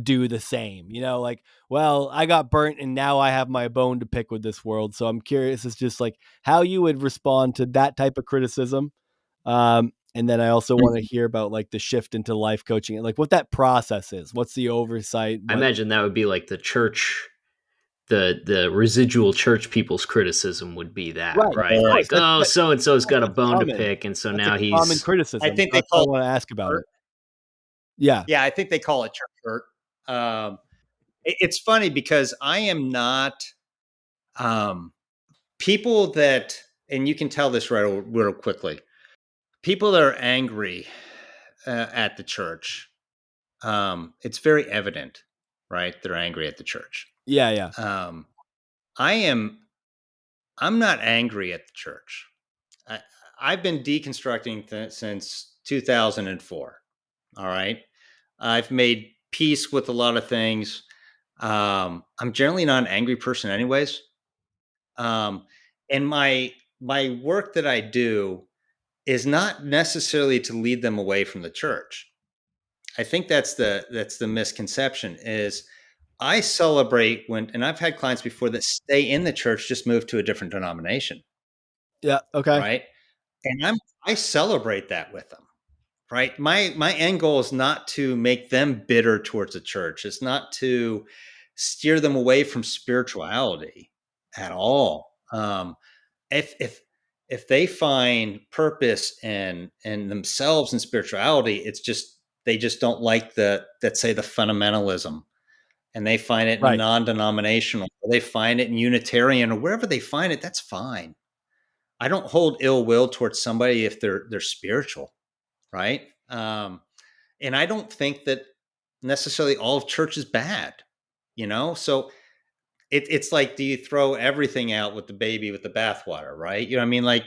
B: do the same, like, well, I got burnt and now I have my bone to pick with this world. So I'm curious as just like how you would respond to that type of criticism. And then I also want to hear about like the shift into life coaching and like what that process is. What's the oversight?
C: I imagine that would be like the church, the residual church people's criticism would be that, right? Like, oh, so and so's got a bone to pick, and so now he's
B: common criticism.
A: I think they call.
B: I want to ask about it. Yeah,
A: I think they call it church hurt. It's funny because I am not people that, and you can tell this real quickly. People that are angry at the church, it's very evident, right? They're angry at the church.
B: Yeah.
A: I'm not angry at the church. I've been deconstructing since 2004. All right. I've made peace with a lot of things. I'm generally not an angry person anyways. And my work that I do is not necessarily to lead them away from the church. I think that's the misconception is I celebrate when, and I've had clients before that stay in the church, just move to a different denomination,
B: Yeah. Okay.
A: right? And I celebrate that with them, right? My end goal is not to make them bitter towards the church. It's not to steer them away from spirituality at all. If if they find purpose in themselves in spirituality, it's just they just don't like the, let's say, the fundamentalism, and they find it in
B: Right.
A: non-denominational, or they find it in Unitarian, or wherever they find it. That's fine. I don't hold ill will towards somebody if they're spiritual, right? And I don't think that necessarily all of church is bad, you know. So it's like, do you throw everything out with the baby with the bathwater, right? You know what I mean? Like,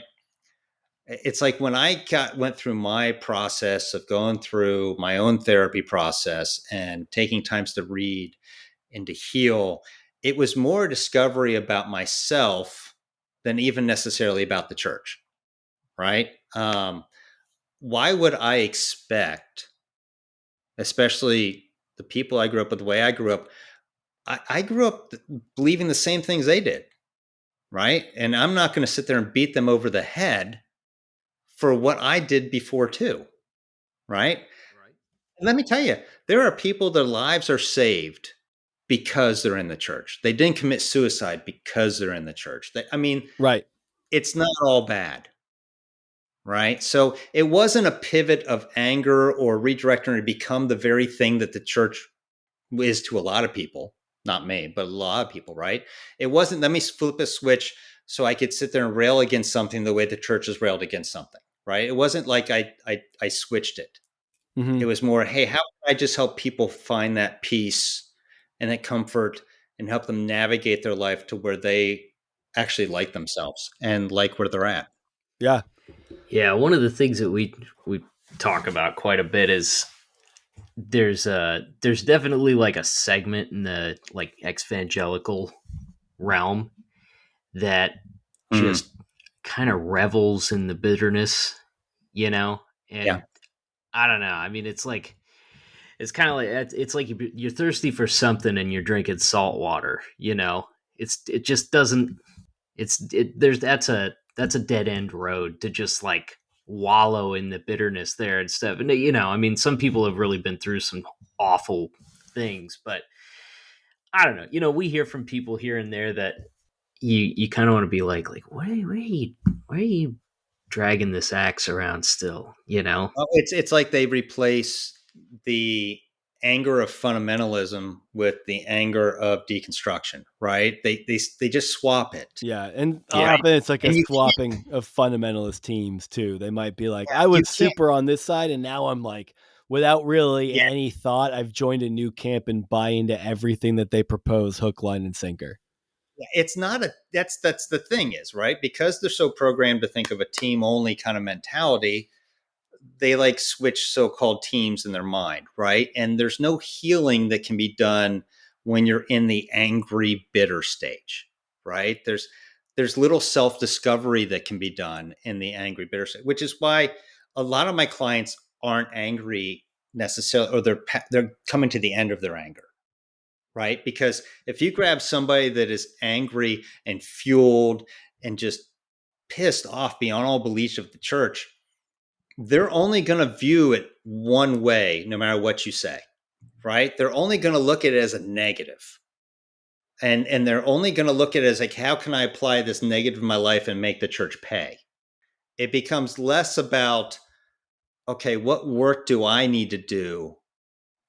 A: it's like when I went through my process of going through my own therapy process and taking times to read and to heal, it was more discovery about myself than even necessarily about the church, right? Why would I expect, especially the people I grew up with, the way I grew up, I grew up believing the same things they did, right? And I'm not going to sit there and beat them over the head for what I did before too, right? Let me tell you, there are people, their lives are saved because they're in the church. They didn't commit suicide because they're in the church. I mean,
B: Right.
A: it's not all bad, right? So it wasn't a pivot of anger or redirecting to become the very thing that the church is to a lot of people, not me, but a lot of people, right? It wasn't, let me flip a switch so I could sit there and rail against something the way the church has railed against something, right? It wasn't like I switched it.
B: Hmm.
A: It was more, hey, how can I just help people find that peace and that comfort and help them navigate their life to where they actually like themselves and like where they're at.
B: Yeah.
C: Yeah, one of the things that we talk about quite a bit is there's definitely like a segment in the like evangelical realm that
A: Mm,
C: just kind of revels in the bitterness, you know?
A: yeah.
C: And I don't know. I mean, it's kind of like it's like you're thirsty for something and you're drinking salt water, you know? It just doesn't there's that's a dead end road to just like wallow in the bitterness there and stuff. And you know, I mean, some people have really been through some awful things, but I don't know. You know, we hear from people here and there that you kind of want to be like, why are you dragging this axe around still? You know?
A: Well, it's like they replace the anger of fundamentalism with the anger of deconstruction, right? They just swap it,
B: Yeah, and
C: Yeah.
A: right?
B: often it's like a
A: And you
B: swapping of fundamentalist teams too. They might be like,
A: can't,
B: I
A: you
B: was
A: can't.
B: super on this side, and now I'm like, without really
A: Yeah,
B: any thought, I've joined a new camp and buy into everything that they propose, hook, line, and sinker.
A: it's not a. That's the thing is, right? Because they're so programmed to think of a team only kind of mentality, they like switch so-called teams in their mind, right? And there's no healing that can be done when you're in the angry, bitter stage, right? There's little self-discovery that can be done in the angry, bitter stage, which is why a lot of my clients aren't angry necessarily, or they're coming to the end of their anger, right? Because if you grab somebody that is angry and fueled and just pissed off beyond all belief of the church, they're only going to view it one way, no matter what you say, right? They're only going to look at it as a negative. And they're only going to look at it as like, how can I apply this negative in my life and make the church pay? It becomes less about, okay, what work do I need to do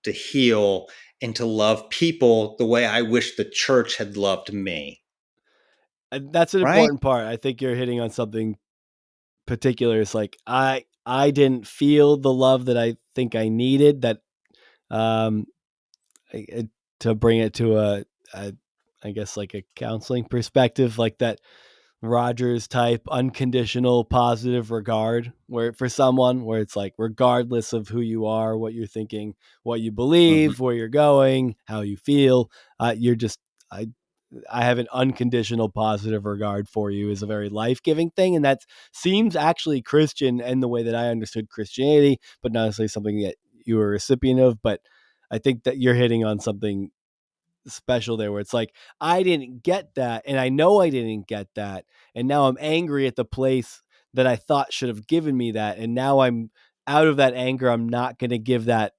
A: to heal and to love people the way I wish the church had loved me,
B: And that's an
A: right?
B: important part. I think you're hitting on something particular. It's like I didn't feel the love that I think I needed. That um, to bring it to a I guess like a counseling perspective, like that Rogers type unconditional positive regard where for someone where it's like regardless of who you are, what you're thinking, what you
A: Mm-hmm.
B: believe, where you're going, how you feel, you're just I I have an unconditional positive regard for you is a very life-giving thing, and that seems actually Christian in the way that I understood Christianity, but not necessarily something that you were a recipient of. But I think that you're hitting on something special there, where it's like, I didn't get that, and I know I didn't get that, and now I'm angry at the place that I thought should have given me that, and now I'm out of that anger. I'm not going to give that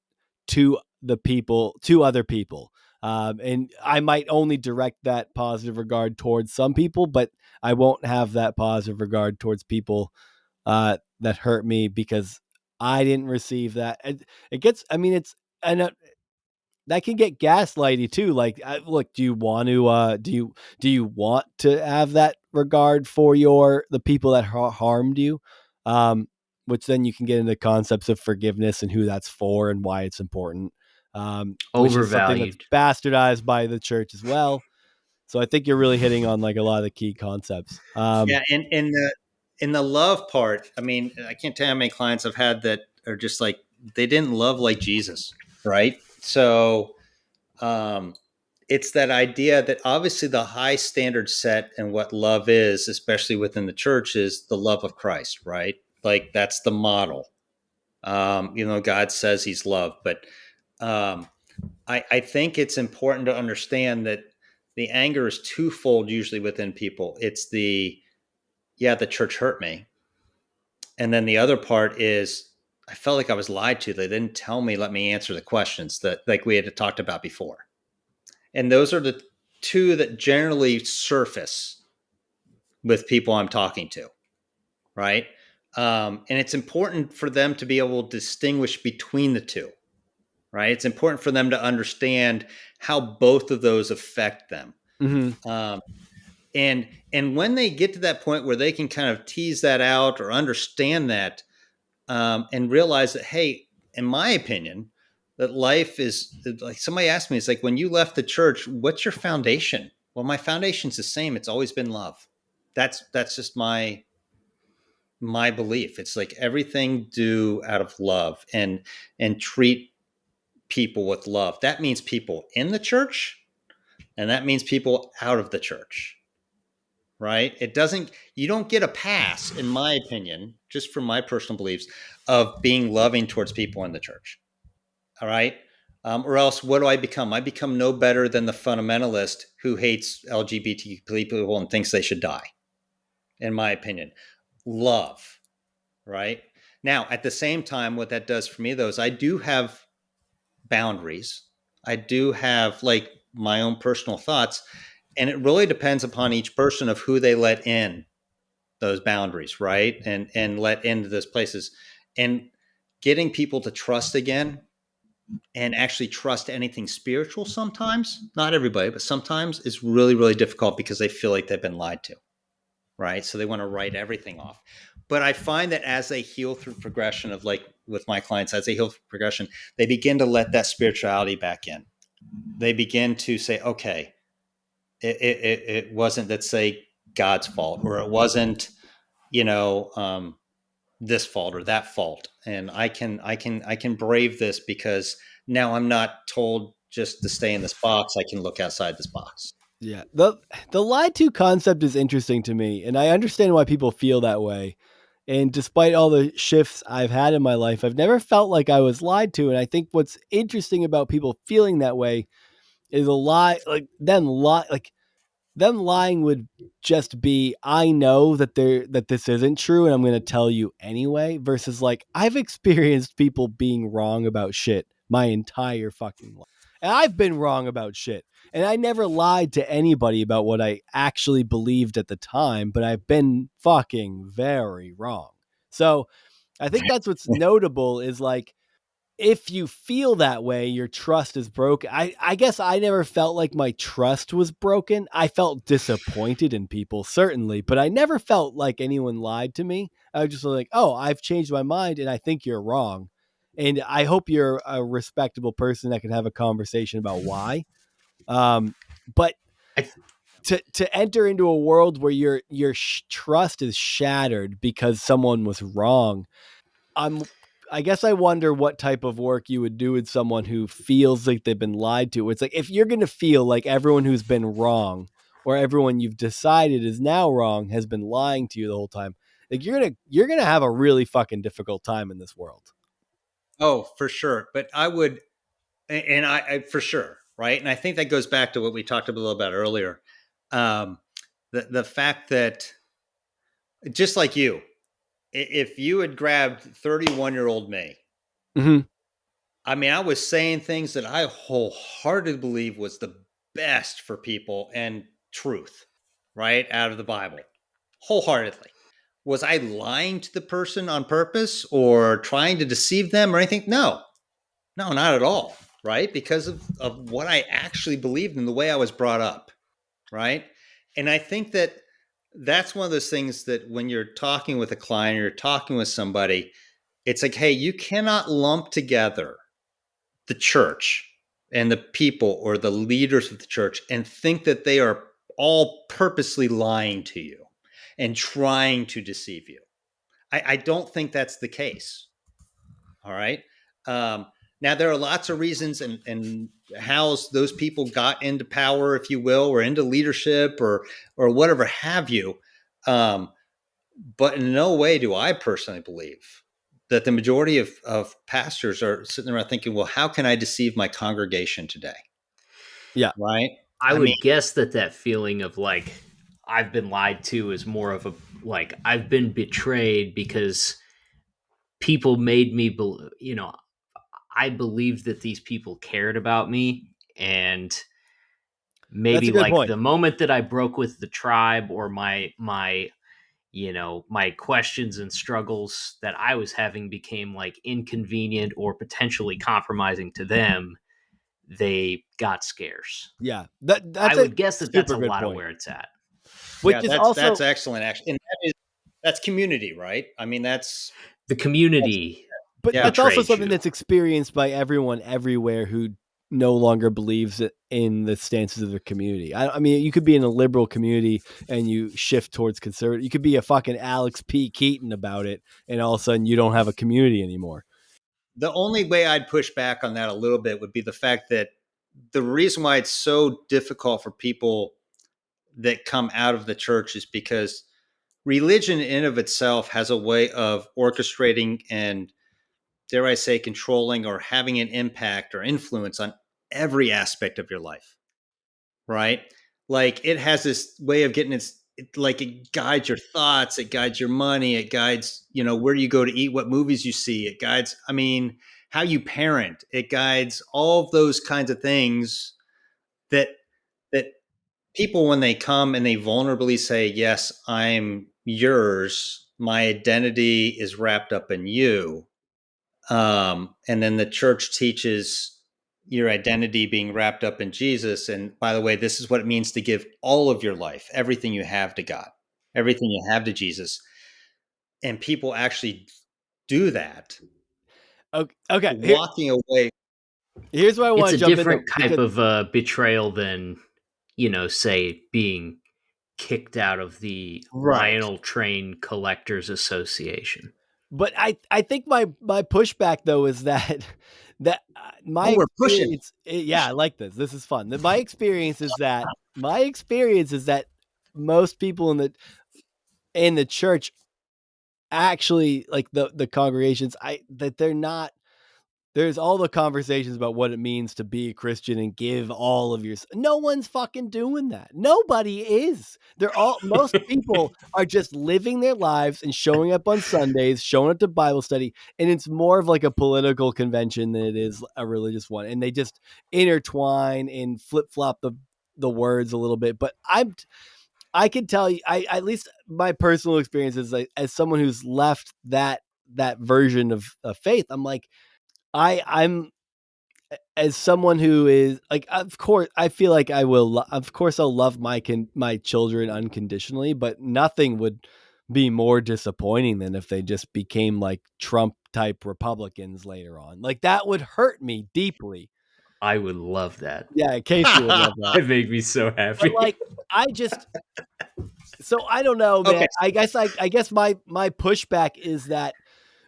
B: to other people. And I might only direct that positive regard towards some people, but I won't have that positive regard towards people that hurt me because I didn't receive that. It gets, I mean, it's, and that can get gaslighty too. Like, look, do you want to, do you want to have that regard for the people that harmed you? Which then you can get into concepts of forgiveness and who that's for and why it's important. Which is something that's
C: Overvalued.
B: bastardized by the church as well. So I think you're really hitting on like a lot of the key concepts.
A: Yeah, and in the love part, I mean, I can't tell you how many clients I've had that are just like they didn't love like Jesus, right? So um, it's that idea that obviously the high standard set and what love is, especially within the church, is the love of Christ, right? Like that's the model. God says He's love, but um, I think it's important to understand that the anger is twofold usually within people. It's the church hurt me. And then the other part is I felt like I was lied to. They didn't tell me, let me answer the questions that like we had talked about before. And those are the two that generally surface with people I'm talking to, right? And it's important for them to be able to distinguish between the two, right? It's important for them to understand how both of those affect them.
B: Mhm.
A: Um, and when they get to that point where they can kind of tease that out or understand that, and realize that, hey, in my opinion, that life is like somebody asked me, it's like when you left the church, what's your foundation? Well, my foundation's the same. It's always been love. That's just my belief. It's like everything do out of love and treat people with love. That means people in the church and that means people out of the church. Right? It doesn't, you don't get a pass, in my opinion, just from my personal beliefs, of being loving towards people in the church. All right. Or else what do I become? I become no better than the fundamentalist who hates LGBT people and thinks they should die, in my opinion. Love. Right. Now, at the same time, what that does for me, though, is I do have boundaries. I do have like my own personal thoughts. And it really depends upon each person of who they let in those boundaries, right? And let into those places. And getting people to trust again and actually trust anything spiritual sometimes, not everybody, but sometimes is really, really difficult because they feel like they've been lied to, right? So they want to write everything off. But I find that as they heal through progression of like with my clients, as they heal through progression, they begin to let that spirituality back in. They begin to say, okay, it wasn't, let's say, God's fault, or it wasn't, you know, this fault or that fault, and I can brave this because now I'm not told just to stay in this box. I can look outside this box.
B: Yeah. The lied to concept is interesting to me, and I understand why people feel that way. And despite all the shifts I've had in my life, I've never felt like I was lied to. And I think what's interesting about people feeling that way is a lie, like them lying would just be, I know that this isn't true and I'm going to tell you anyway, versus like I've experienced people being wrong about shit my entire fucking life. And I've been wrong about shit. And I never lied to anybody about what I actually believed at the time, but I've been fucking very wrong. So I think that's what's notable is like, if you feel that way, your trust is broken. I guess I never felt like my trust was broken. I felt disappointed in people, certainly, but I never felt like anyone lied to me. I was just like, oh, I've changed my mind and I think you're wrong. And I hope you're a respectable person that can have a conversation about why. Um, but
C: I,
B: to enter into a world where your trust is shattered because someone was wrong, I'm I guess I wonder what type of work you would do with someone who feels like they've been lied to. It's like if you're going to feel like everyone who's been wrong or everyone you've decided is now wrong has been lying to you the whole time, like you're going to have a really fucking difficult time in this world.
A: Oh, for sure. But I would, and I for sure, right? And I think that goes back to what we talked a little about earlier. Um, the fact that, just like you, if you had grabbed 31-year-old me,
B: Mm-hmm.
A: I mean, I was saying things that I wholeheartedly believe was the best for people and truth, right? Out of the Bible, wholeheartedly. Was I lying to the person on purpose or trying to deceive them or anything? No, no, not at all, right? Because of what I actually believed in, the way I was brought up, right? And I think that that's one of those things that when you're talking with a client or you're talking with somebody, it's like, hey, you cannot lump together the church and the people or the leaders of the church and think that they are all purposely lying to you and trying to deceive you. I don't think that's the case. All right. Um, Now there are lots of reasons and how those people got into power, if you will, or into leadership or whatever have you. Um, but in no way do I personally believe that the majority of pastors are sitting around thinking, well, how can I deceive my congregation today?
B: Yeah.
A: Right.
C: I
A: I mean,
C: would guess that feeling of like I've been lied to is more of a like I've been betrayed because people made me I believed that these people cared about me, and
B: That's a
C: maybe
B: good
C: like
B: point.
C: the moment that I broke with the tribe or my questions and struggles that I was having became like inconvenient or potentially compromising to them, they got scarce.
B: Yeah.
C: I
B: That's a
C: would guess that that's
B: super
C: a
B: good
C: lot of
B: point.
C: where it's at.
B: Which
A: yeah,
B: is
A: that's
B: also
A: excellent. Actually, and that's community, right? I mean,
C: The
A: that's
C: community
B: but
A: yeah,
B: that's also
C: betrayed
B: something
C: you.
B: that's experienced by everyone everywhere who no longer believes in the stances of the community. I mean, you could be in a liberal community and you shift towards conservative. You could be a fucking Alex P. Keaton about it, and all of a sudden you don't have a community anymore.
A: the only way I'd push back on that a little bit would be the fact that the reason why it's so difficult for people that come out of the church is because religion in of itself has a way of orchestrating and, dare I say, controlling or having an impact or influence on every aspect of your life, right? Like it has this way of getting like it guides your thoughts, it guides your money, it guides, where you go to eat, what movies you see, it guides, I mean, how you parent, it guides all of those kinds of things that that people, when they come and they vulnerably say, yes, I'm yours, my identity is wrapped up in you. And then the church teaches your identity being wrapped up in Jesus. And by the way, this is what it means to give all of your life, everything you have to God, everything you have to Jesus. And people actually do that,
B: Okay, okay.
A: walking away.
B: Here's where I
C: It's
B: want
C: a
B: to jump in though,
C: different type
B: because
C: of betrayal than, say being kicked out of the
A: Right.
C: Lionel Train Collectors Association.
B: but I think my pushback though is that my
A: Oh, we're pushing.
B: experience, yeah, I like this. This is fun. My experience is that most people in the church actually, like the congregations, that they're not. There's all the conversations about what it means to be a Christian and give all of your. No one's fucking doing that. Nobody is. Most people are just living their lives and showing up on Sundays, showing up to Bible study, and it's more of like a political convention than it is a religious one. And they just intertwine and flip flop the words a little bit. But I can tell you, I at least my personal experience is like, as someone who's left that version of faith, I'm like, I'm as someone who is like, of course, I feel like I will. Of course, I'll love my children unconditionally, but nothing would be more disappointing than if they just became like Trump type Republicans later on. Like that would hurt me deeply.
C: I would love that.
B: Yeah, Casey would love that.
C: That made me so
B: But like,
C: happy.
B: I just so I don't know, man.
A: Okay.
B: I guess my pushback is that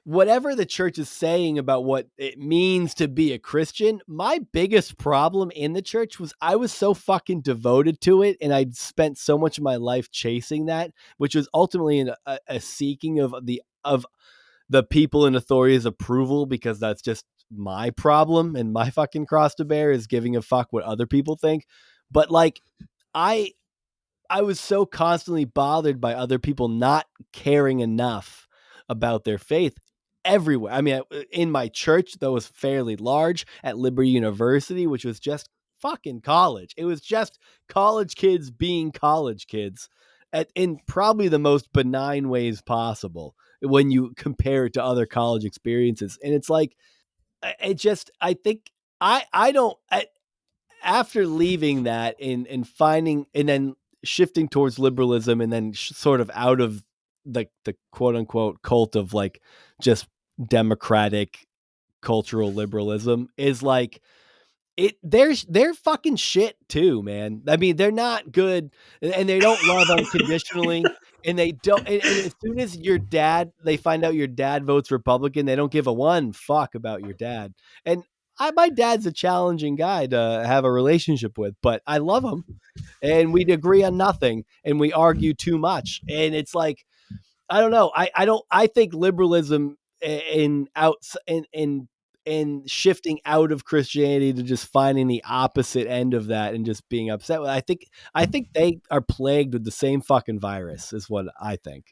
B: whatever the church is saying about what it means to be a Christian, my biggest problem in the church was I was so fucking devoted to it, and I'd spent so much of my life chasing that, which was ultimately a seeking of the people in authority's approval, because that's just my problem and my fucking cross to bear is giving a fuck what other people think. But like, I was so constantly bothered by other people not caring enough about their faith everywhere. I mean, in my church, that was fairly large, at Liberty University, which was just fucking college. It was just college kids being college kids in probably the most benign ways possible when you compare it to other college experiences. And it's like, I think I don't, after leaving that and finding and then shifting towards liberalism and then sort of out of the quote unquote cult of like just democratic cultural liberalism is like they're fucking shit too, man. I mean, they're not good and they don't love unconditionally and they don't and as soon as they find out your dad votes Republican, they don't give a one fuck about your dad. And my dad's a challenging guy to have a relationship with, but I love him and we'd agree on nothing and we argue too much. And it's like, I don't know. I think liberalism in outs in shifting out of Christianity to just finding the opposite end of that and just being upset with. I think they are plagued with the same fucking virus is what I think.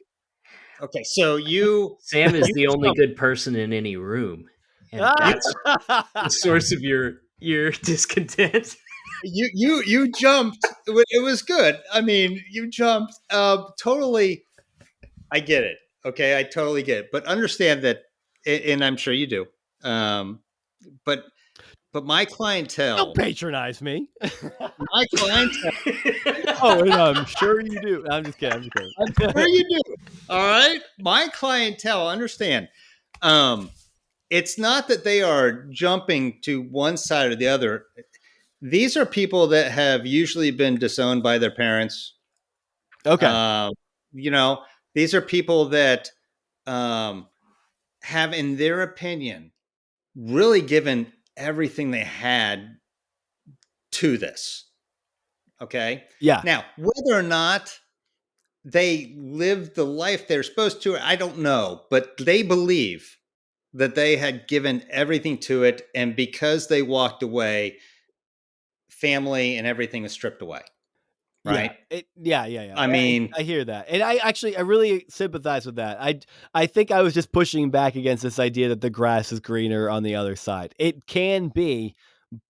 A: Okay, so you
C: Sam is
A: you
C: the only
A: jumped,
C: good person in any room, and that's the source of your discontent.
A: you jumped. It was good. I mean, you jumped. Totally. I get it. Okay, I totally get it. But understand that, and I'm sure you do. But my
B: Don't
A: clientele,
B: patronize me.
A: my clientele,
B: Oh, and I'm sure you do. I'm just kidding.
A: I'm sure you do. All right, my clientele, understand. It's not that they are jumping to one side or the other. These are people that have usually been disowned by their parents.
B: Okay.
A: Um, you know, these are people that um, have, in their opinion, really given everything they had to this. Okay.
B: Yeah.
A: Now, whether or not they live the life they're supposed to, I don't know, but they believe that they had given everything to it. And because they walked away, family and everything is stripped away.
B: Yeah.
A: Right.
B: Yeah.
A: I mean,
B: I hear that. And I really sympathize with that. I think I was just pushing back against this idea that the grass is greener on the other side. It can be,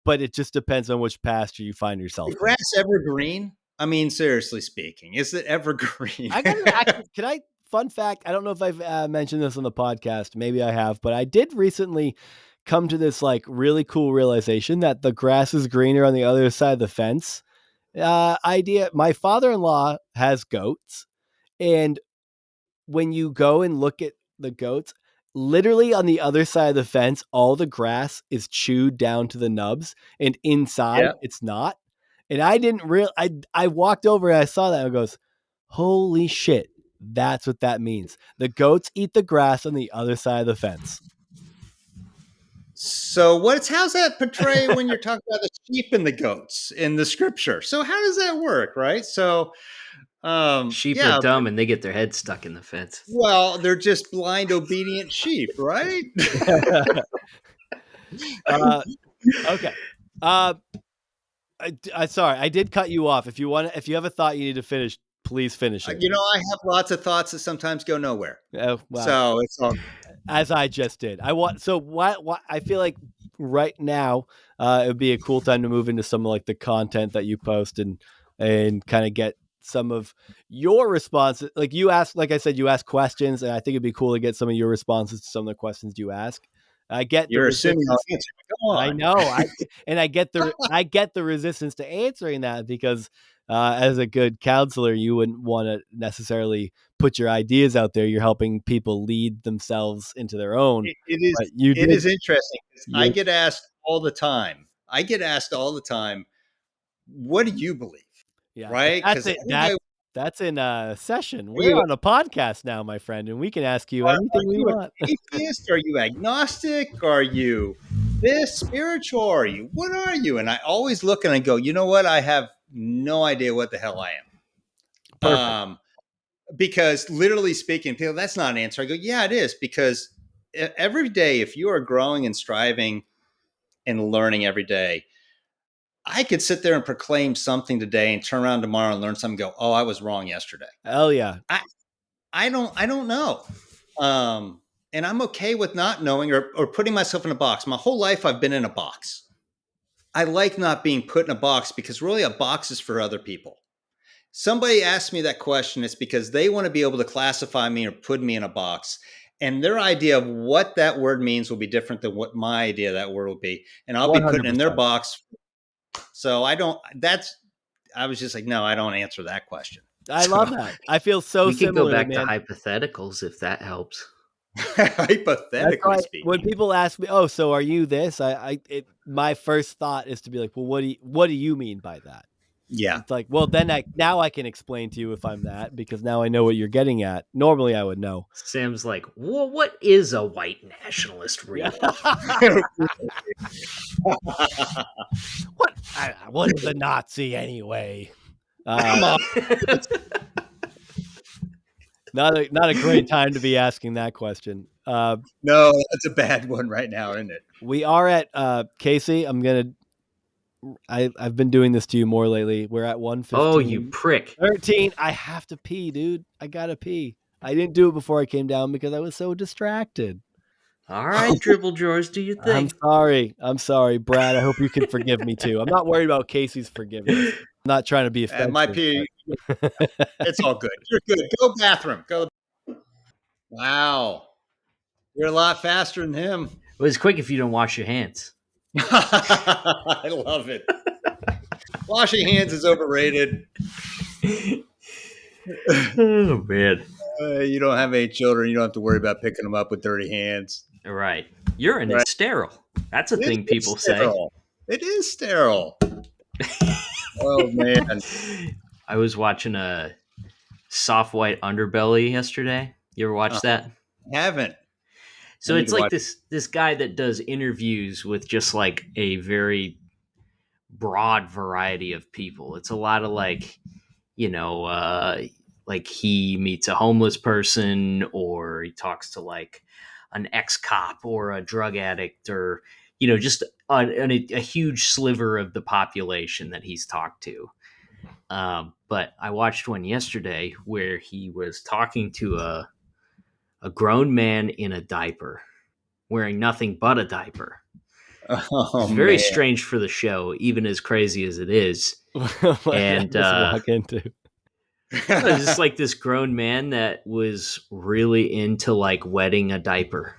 B: but it just depends on which pasture you find yourself
A: the
B: in.
A: grass ever green? I mean, seriously speaking, is it ever green?
B: I got to actually, can I, fun fact, I don't know if I've mentioned this on the podcast. Maybe I have, but I did recently come to this like really cool realization that the grass is greener on the other side of the fence idea. My father-in-law has goats, and when you go and look at the goats, literally on the other side of the fence, all the grass is chewed down to the nubs, and inside
A: Yeah.
B: it's not. And I didn't real I walked over and I saw that and goes, holy shit, that's what that means. The goats eat the grass on the other side of the fence.
A: So how's that portray when you're talking about the sheep and the goats in the scripture? So how does that work, right? So
C: Sheep are
A: yeah,
C: dumb and they get their heads stuck in the fence.
A: well, they're just blind obedient sheep, right?
B: Okay. Sorry, I did cut you off. If you have a thought you need to finish, please finish it.
A: I have lots of thoughts that sometimes go nowhere.
B: Oh, wow.
A: So it's all
B: As I just did. I feel like right now it would be a cool time to move into some of like the content that you post and kind of get some of your responses. Like like I said, you ask questions, and I think it'd be cool to get some of your responses to some of the questions you ask. I get the
A: you're assuming I'll
B: resistance.
A: answer. Go on.
B: I know. I get the resistance to answering that because as a good counselor, you wouldn't want to necessarily put your ideas out there. You're helping people lead themselves into their own. But you
A: it
B: did.
A: is interesting. I
B: You
A: get asked all the time. What do you believe?
B: Yeah, but
A: Right?
B: that's
A: Because
B: it.
A: everybody,
B: That's in a session.
A: are
B: We're
A: you
B: on a podcast now, my friend, and we can ask you
A: are
B: anything we
A: you an
B: want.
A: atheist? Are you agnostic? Are you this spiritual? Are you what are you? And I always look and I go, you know what? I have no idea what the hell I am.
B: Perfect.
A: Because literally speaking, people, that's not an answer. I go, yeah, it is because every day, if you are growing and striving and learning every day, I could sit there and proclaim something today and turn around tomorrow and learn something. And go, oh, I was wrong yesterday.
B: Hell yeah.
A: I don't know. And I'm okay with not knowing or putting myself in a box. My whole life, I've been in a box. I like not being put in a box because really a box is for other people. Somebody asked me that question, it's because they want to be able to classify me or put me in a box. And their idea of what that word means will be different than what my idea of that word will be. And I'll be put in their
B: 100%.
A: box. So I was just like, no, I don't answer that question.
B: I love that. I feel so
C: We could go
B: similar,
C: back
B: man.
C: to hypotheticals if that helps.
B: That's
A: Hypothetically
B: why
A: speaking.
B: when people ask me, "Oh, so are you this?" my first thought is to be like, "Well, what do you mean by that?"
A: Yeah.
B: It's like, well, then now I can explain to you if I'm that, because now I know what you're getting at. Normally, I would know.
C: Sam's like, well, what is a white nationalist really?
B: What is a Nazi anyway?
A: Come on.
B: Not a great time to be asking that question.
A: No, that's a bad one right now, isn't it?
B: We are at Casey. I've been doing this to you more lately. We're at 1:15.
C: Oh, you prick.
B: 13. I have to pee, dude. I gotta pee. I didn't do it before I came down because I was so distracted.
C: All right, Dribble Drawers, do your
B: I'm
C: thing.
B: sorry, Brad. I hope you can forgive me too. I'm not worried about Casey's forgiveness. I'm not trying to be offensive.
A: My pee, it's all good. You're good. Go bathroom. Go. Wow. You're a lot faster than him.
C: Well, it's quick if you don't wash your hands.
A: I love it. Washing hands is overrated.
C: Oh, man.
A: You don't have any children. You don't have to worry about picking them up with dirty hands.
C: All right. Urine is sterile. That's a thing people
A: sterile. It is sterile. Oh, man.
C: I was watching a Soft White Underbelly yesterday. You ever watch that?
A: I haven't.
C: So it's like this guy that does interviews with just like a very broad variety of people. It's a lot of like, like he meets a homeless person, or he talks to like an ex-cop or a drug addict, or just a huge sliver of the population that he's talked to. But I watched one yesterday where he was talking to a grown man in a diaper, wearing nothing but a diaper.
A: Oh,
C: it's very strange for the show, even as crazy as it is. And
B: walk into.
C: It was just like this grown man that was really into like wetting a diaper.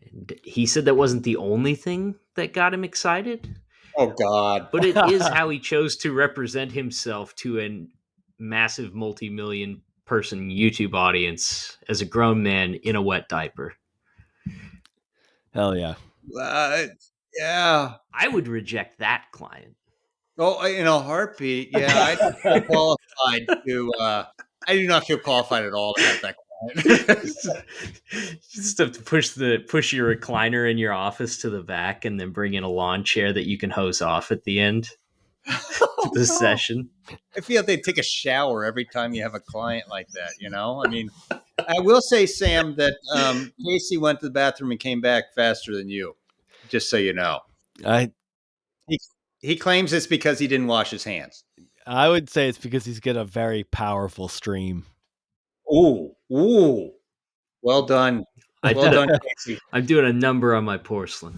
C: And he said that wasn't the only thing that got him excited.
A: Oh, God.
C: But it is how he chose to represent himself to a massive multi-million person YouTube audience as a grown man in a wet diaper.
B: Hell yeah.
A: Yeah.
C: I would reject that client.
A: Oh, in a heartbeat. Yeah, I don't feel qualified to. I do not feel qualified at all to have that client.
C: You just have to push your recliner in your office to the back, and then bring in a lawn chair that you can hose off at the end of the session.
A: I feel like they take a shower every time you have a client like that. I mean, I will say, Sam, that Casey went to the bathroom and came back faster than you. Just so you know, he claims it's because he didn't wash his hands.
B: I would say it's because he's got a very powerful stream.
A: Ooh. Well done. Done, Casey.
C: I'm doing a number on my porcelain.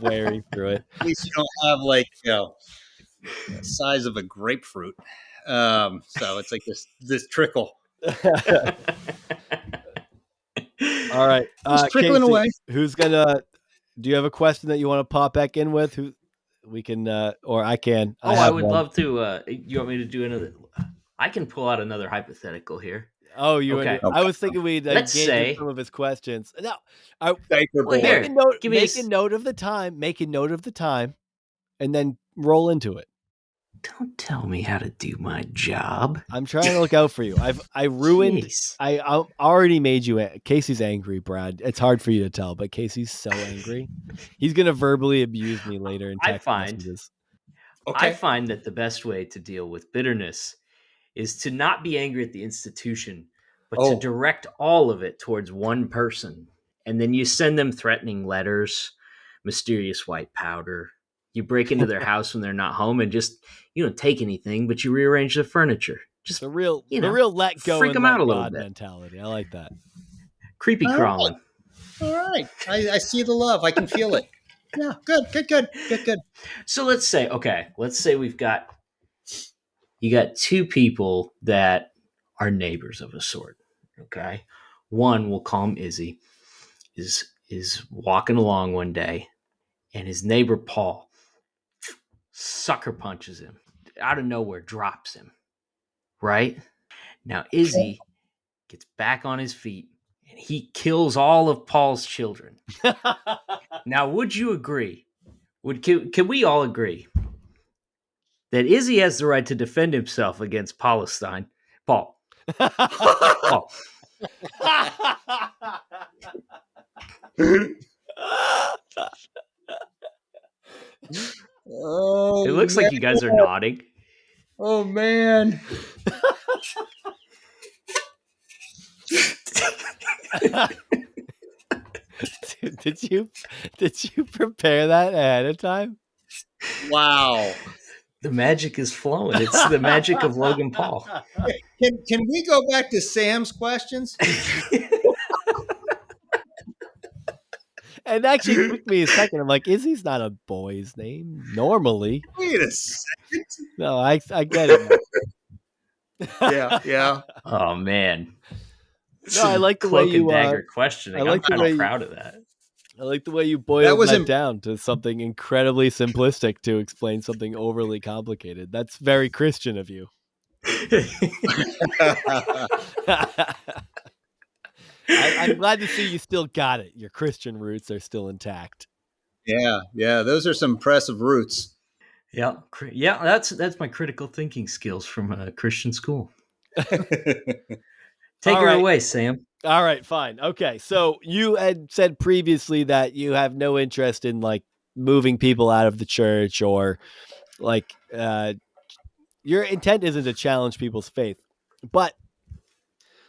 B: Wearing through it.
A: At least you don't have like the size of a grapefruit. So it's like this trickle.
B: All right.
A: Just trickling
B: Casey,
A: away.
B: Who's gonna? Do you have a question that you want to pop back in with? Who we can, or I can.
C: I would love to. You want me to do another? I can pull out another hypothetical here.
B: Oh, okay. I was thinking we'd
C: Let's say
B: some of his questions. No,
A: make
B: a note of the time. Make a note of the time, and then roll into it.
C: Don't tell me how to do my job.
B: I'm trying to look out for you. I ruined.
C: Jeez.
B: I already made you. Casey's angry, Brad. It's hard for you to tell, but Casey's so angry. He's gonna verbally abuse me later in text messages.
C: Okay. I find that the best way to deal with bitterness is to not be angry at the institution, but to
A: Oh,
C: direct all of it towards one person. And then you send them threatening letters, mysterious white powder. You break into their house when they're not home and just, you don't take anything, but you rearrange the furniture. Just,
B: The real let go
C: freak
B: and
C: them out
B: let
C: a little
B: God
C: bit.
B: mentality. I like that.
C: Creepy
A: all right,
C: crawling.
A: all right. I see the love. I can feel it. Yeah, good.
C: So let's say you got two people that are neighbors of a sort. Okay. One, we'll call him Izzy, is walking along one day, and his neighbor Paul sucker punches him out of nowhere, drops him. Right? Now Izzy gets back on his feet and he kills all of Paul's children. Now, would you agree? Can we all agree that Izzy has the right to defend himself against Palestine? Paul. Paul. It
A: Oh
C: looks
A: man.
C: like you guys are nodding.
A: Oh man.
B: did you prepare that ahead of time?
A: Wow.
C: The magic is flowing. It's the magic of Logan Paul.
A: Can we go back to Sam's questions?
B: It actually took me a second. I'm like, Izzy's not a boy's name normally.
A: Wait a second.
B: No, I get it now.
A: Yeah.
C: Oh man.
B: No, I like the way
C: Cloak and
B: you
C: dagger
B: I
C: questioning. I'm
B: like the
C: kind of
B: way
C: proud of that.
B: I like the way you
A: That
B: boiled
A: was
B: that down to something incredibly simplistic to explain something overly complicated. That's very Christian of you. I'm glad to see you still got it. Your Christian roots are still intact.
A: yeah. Those are some impressive roots.
C: Yeah, that's my critical thinking skills from a Christian school. Take
B: All
C: her
B: right.
C: away, Sam.
B: All right, fine. Okay. So you had said previously that you have no interest in like moving people out of the church or like your intent isn't to challenge people's faith. But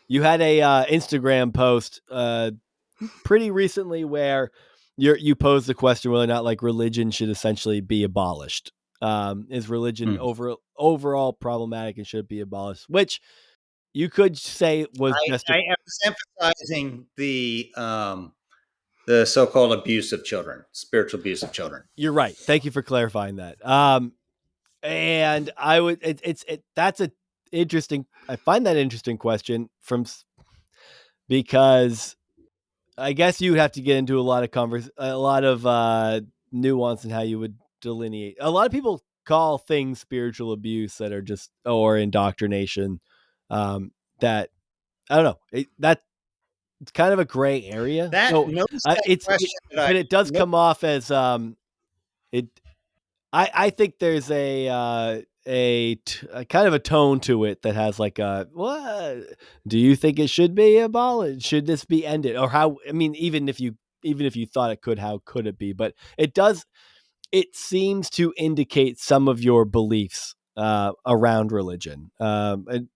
B: you had a Instagram post pretty recently where you posed the question whether or not like religion should essentially be abolished. Is religion overall problematic and should be abolished? Which you could say was just
A: I was emphasizing the so-called abuse of children, spiritual abuse of children.
B: You're right. Thank you for clarifying that. And I would that's a interesting. I find that interesting question because I guess you would have to get into a lot of nuance in how you would delineate. A lot of people call things spiritual abuse that are just or indoctrination. That I don't know. That's kind of a gray area.
A: Notice that question
B: But it does come off as it. I think there's a kind of a tone to it that has like a what do you think it should be abolished? Should this be ended? Or how? I mean, even if you thought it could, how could it be? But it does. It seems to indicate some of your beliefs around religion. And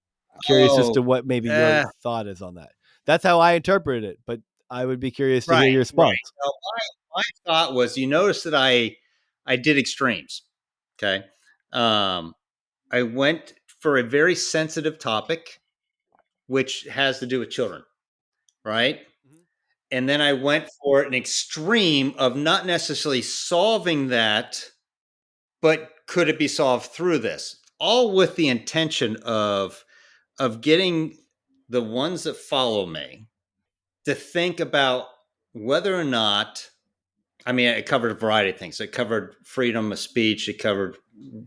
B: curious as to what maybe your thought is on that. That's how I interpreted it, but I would be curious to hear your response.
A: So my thought was, you notice that I did extremes. Okay. I went for a very sensitive topic, which has to do with children, right? And then I went for an extreme of not necessarily solving that, but could it be solved through this? All with the intention of getting the ones that follow me to think about whether or not, I mean, it covered a variety of things. It covered freedom of speech. It covered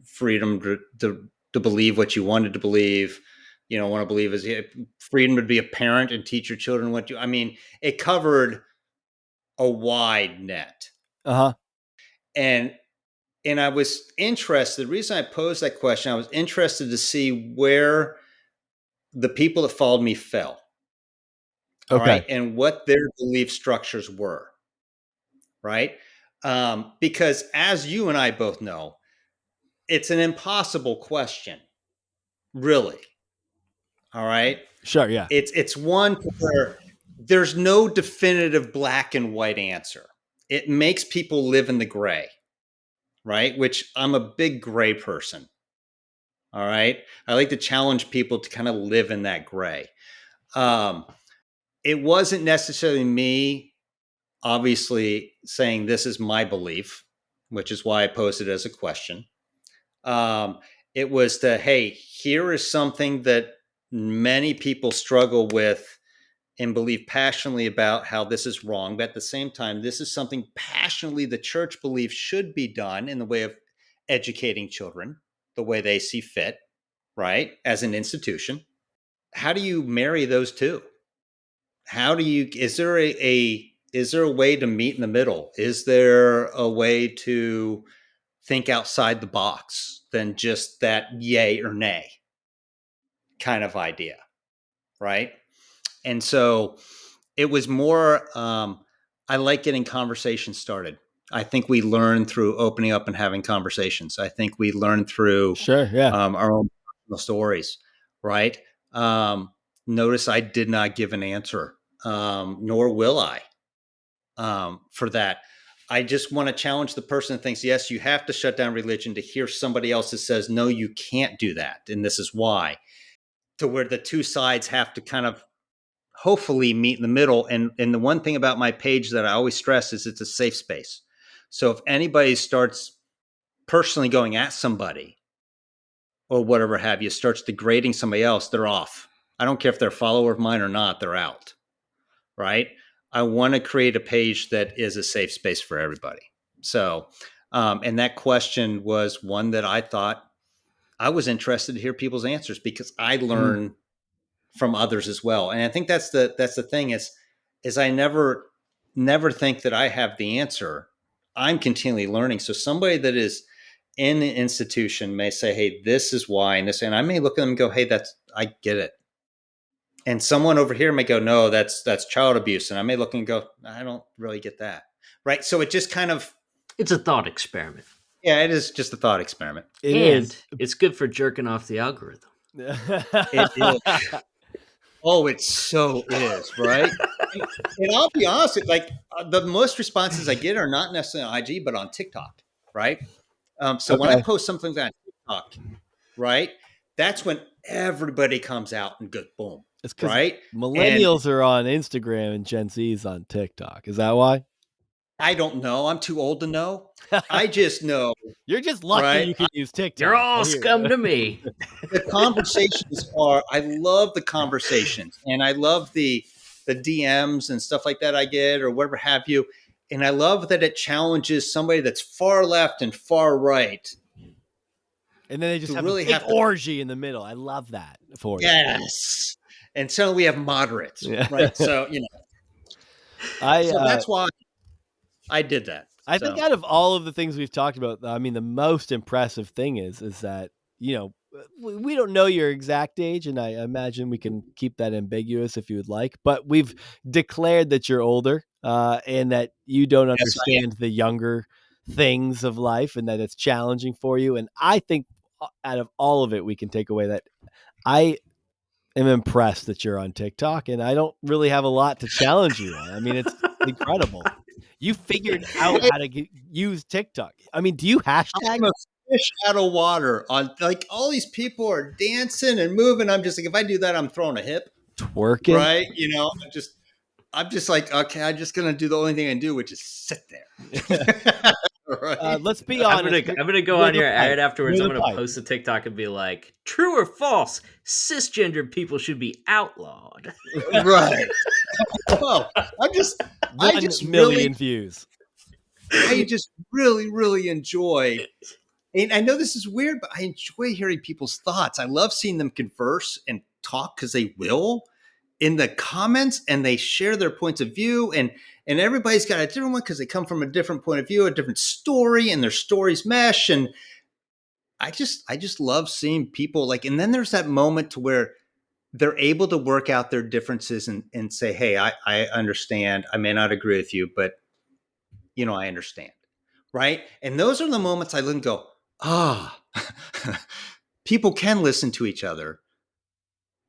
A: freedom to believe what you wanted to believe. Want to believe is freedom to be a parent and teach your children what you. I mean, it covered a wide net. And I was interested. The reason I posed that question, I was interested to see where the people that followed me fell. All right, and what their belief structures were. Right, because as you and I both know, it's an impossible question, really. All right.
B: Sure, yeah.
A: It's one where there's no definitive black and white answer. It makes people live in the gray, right? Which I'm a big gray person. All right. I like to challenge people to kind of live in that gray. Um, it wasn't necessarily me, obviously, saying this is my belief, which is why I posed it as a question. It was to, hey, here is something that many people struggle with and believe passionately about how this is wrong. But at the same time, this is something passionately the church believes should be done in the way of educating children the way they see fit, right? As an institution. How do you marry those two? How do you, is there a way to meet in the middle? Is there a way to think outside the box than just that yay or nay kind of idea, right? And so it was more, I like getting conversations started. I think we learn through opening up and having conversations. I think we learn through
B: Sure, yeah.
A: our own personal stories, right? Notice I did not give an answer, nor will I, for that. I just want to challenge the person that thinks, yes, you have to shut down religion, to hear somebody else that says, no, you can't do that. And this is why, to where the two sides have to kind of hopefully meet in the middle. And the one thing about my page that I always stress is it's a safe space. So if anybody starts personally going at somebody or whatever have you, starts degrading somebody else, they're off. I don't care if they're a follower of mine or not, they're out. Right? I want to create a page that is a safe space for everybody. So, and that question was one that I thought I was interested to hear people's answers, because I learn from others as well. And I think that's the thing is I never think that I have the answer. I'm continually learning. So somebody that is in the institution may say, hey, this is why, and this, and I may look at them and go, hey, I get it. And someone over here may go, no, that's child abuse. And I may look and go, I don't really get that. Right. So it just kind of,
C: It's a thought experiment.
A: yeah, it is just a thought experiment.
C: It's good for jerking off the algorithm.
A: It is. Oh, it so is, right? And I'll be honest, like the most responses I get are not necessarily on IG, but on TikTok, right? So when I post something on TikTok, right, that's when everybody comes out and goes boom.
B: It's because
A: right?
B: millennials are on Instagram and Gen Z's on TikTok. Is that why?
A: I don't know. I'm too old to know. I just know.
B: You're just lucky
A: right?
B: you can use TikTok.
C: You're all scum to me.
A: The conversations are, I love the conversations, and I love the DMs and stuff like that I get or whatever have you. And I love that it challenges somebody that's far left and far right.
B: And then they just have really a big orgy in the middle. I love that for you.
A: Yes. And so we have moderates, right? So, you know, so that's why I did that.
B: I think out of all of the things we've talked about, I mean, the most impressive thing is that, you know, we don't know your exact age, and I imagine we can keep that ambiguous if you would like, but we've declared that you're older and that you don't understand the younger things of life and that it's challenging for you. And I think out of all of it, we can take away that I am impressed that you're on TikTok, and I don't really have a lot to challenge you on. I mean, it's incredible. You figured out how to use TikTok. I mean, do you hashtag?
A: I'm a fish out of water on, like, all these people are dancing and moving. I'm just like, if I do that, I'm throwing a hip.
B: Twerking.
A: Right. You know, I'm just like, okay, I'm just going to do the only thing I do, which is sit there. Right.
B: Let's be honest.
C: I'm gonna go on here right afterwards. I'm gonna post a TikTok and be like, "True or false? Cisgendered people should be outlawed."
A: Right. Well, I just
B: 1 million views.
A: I just really enjoy. And I know this is weird, but I enjoy hearing people's thoughts. I love seeing them converse and talk, because they will in the comments, and they share their points of view, and everybody's got a different one because they come from a different point of view, a different story, and their stories mesh. And I just love seeing people like, and then there's that moment to where they're able to work out their differences and say, hey, I understand. I may not agree with you, but you know, I understand. Right. And those are the moments I look and go, people can listen to each other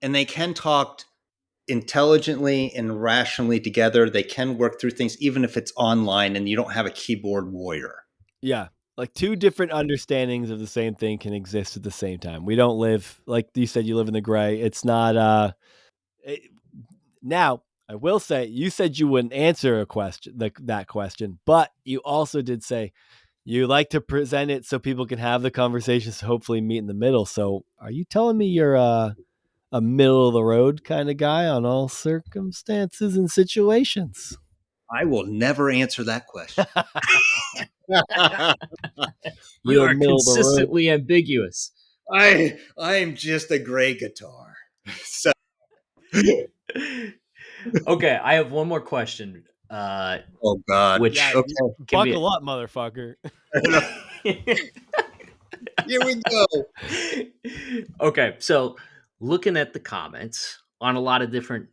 A: and they can talk intelligently and rationally together. They can work through things, even if it's online and you don't have a keyboard warrior.
B: Yeah. Like two different understandings of the same thing can exist at the same time. We don't live, like you said, you live in the gray. It's not, it, now I will say, you said you wouldn't answer a question, that question, but you also did say you like to present it so people can have the conversations to hopefully meet in the middle. So are you telling me you're a middle of the road kind of guy on all circumstances and situations?
A: I will never answer that question.
C: You
B: Real
C: are
B: middle of the road.
C: consistently ambiguous.
A: I'm just a gray guitar. So
C: Okay, I have one more question.
A: oh God.
C: Which
B: Yeah,
A: Okay.
C: can be
B: buckle up, motherfucker.
A: Here we go.
C: okay. So, looking at the comments on a lot of different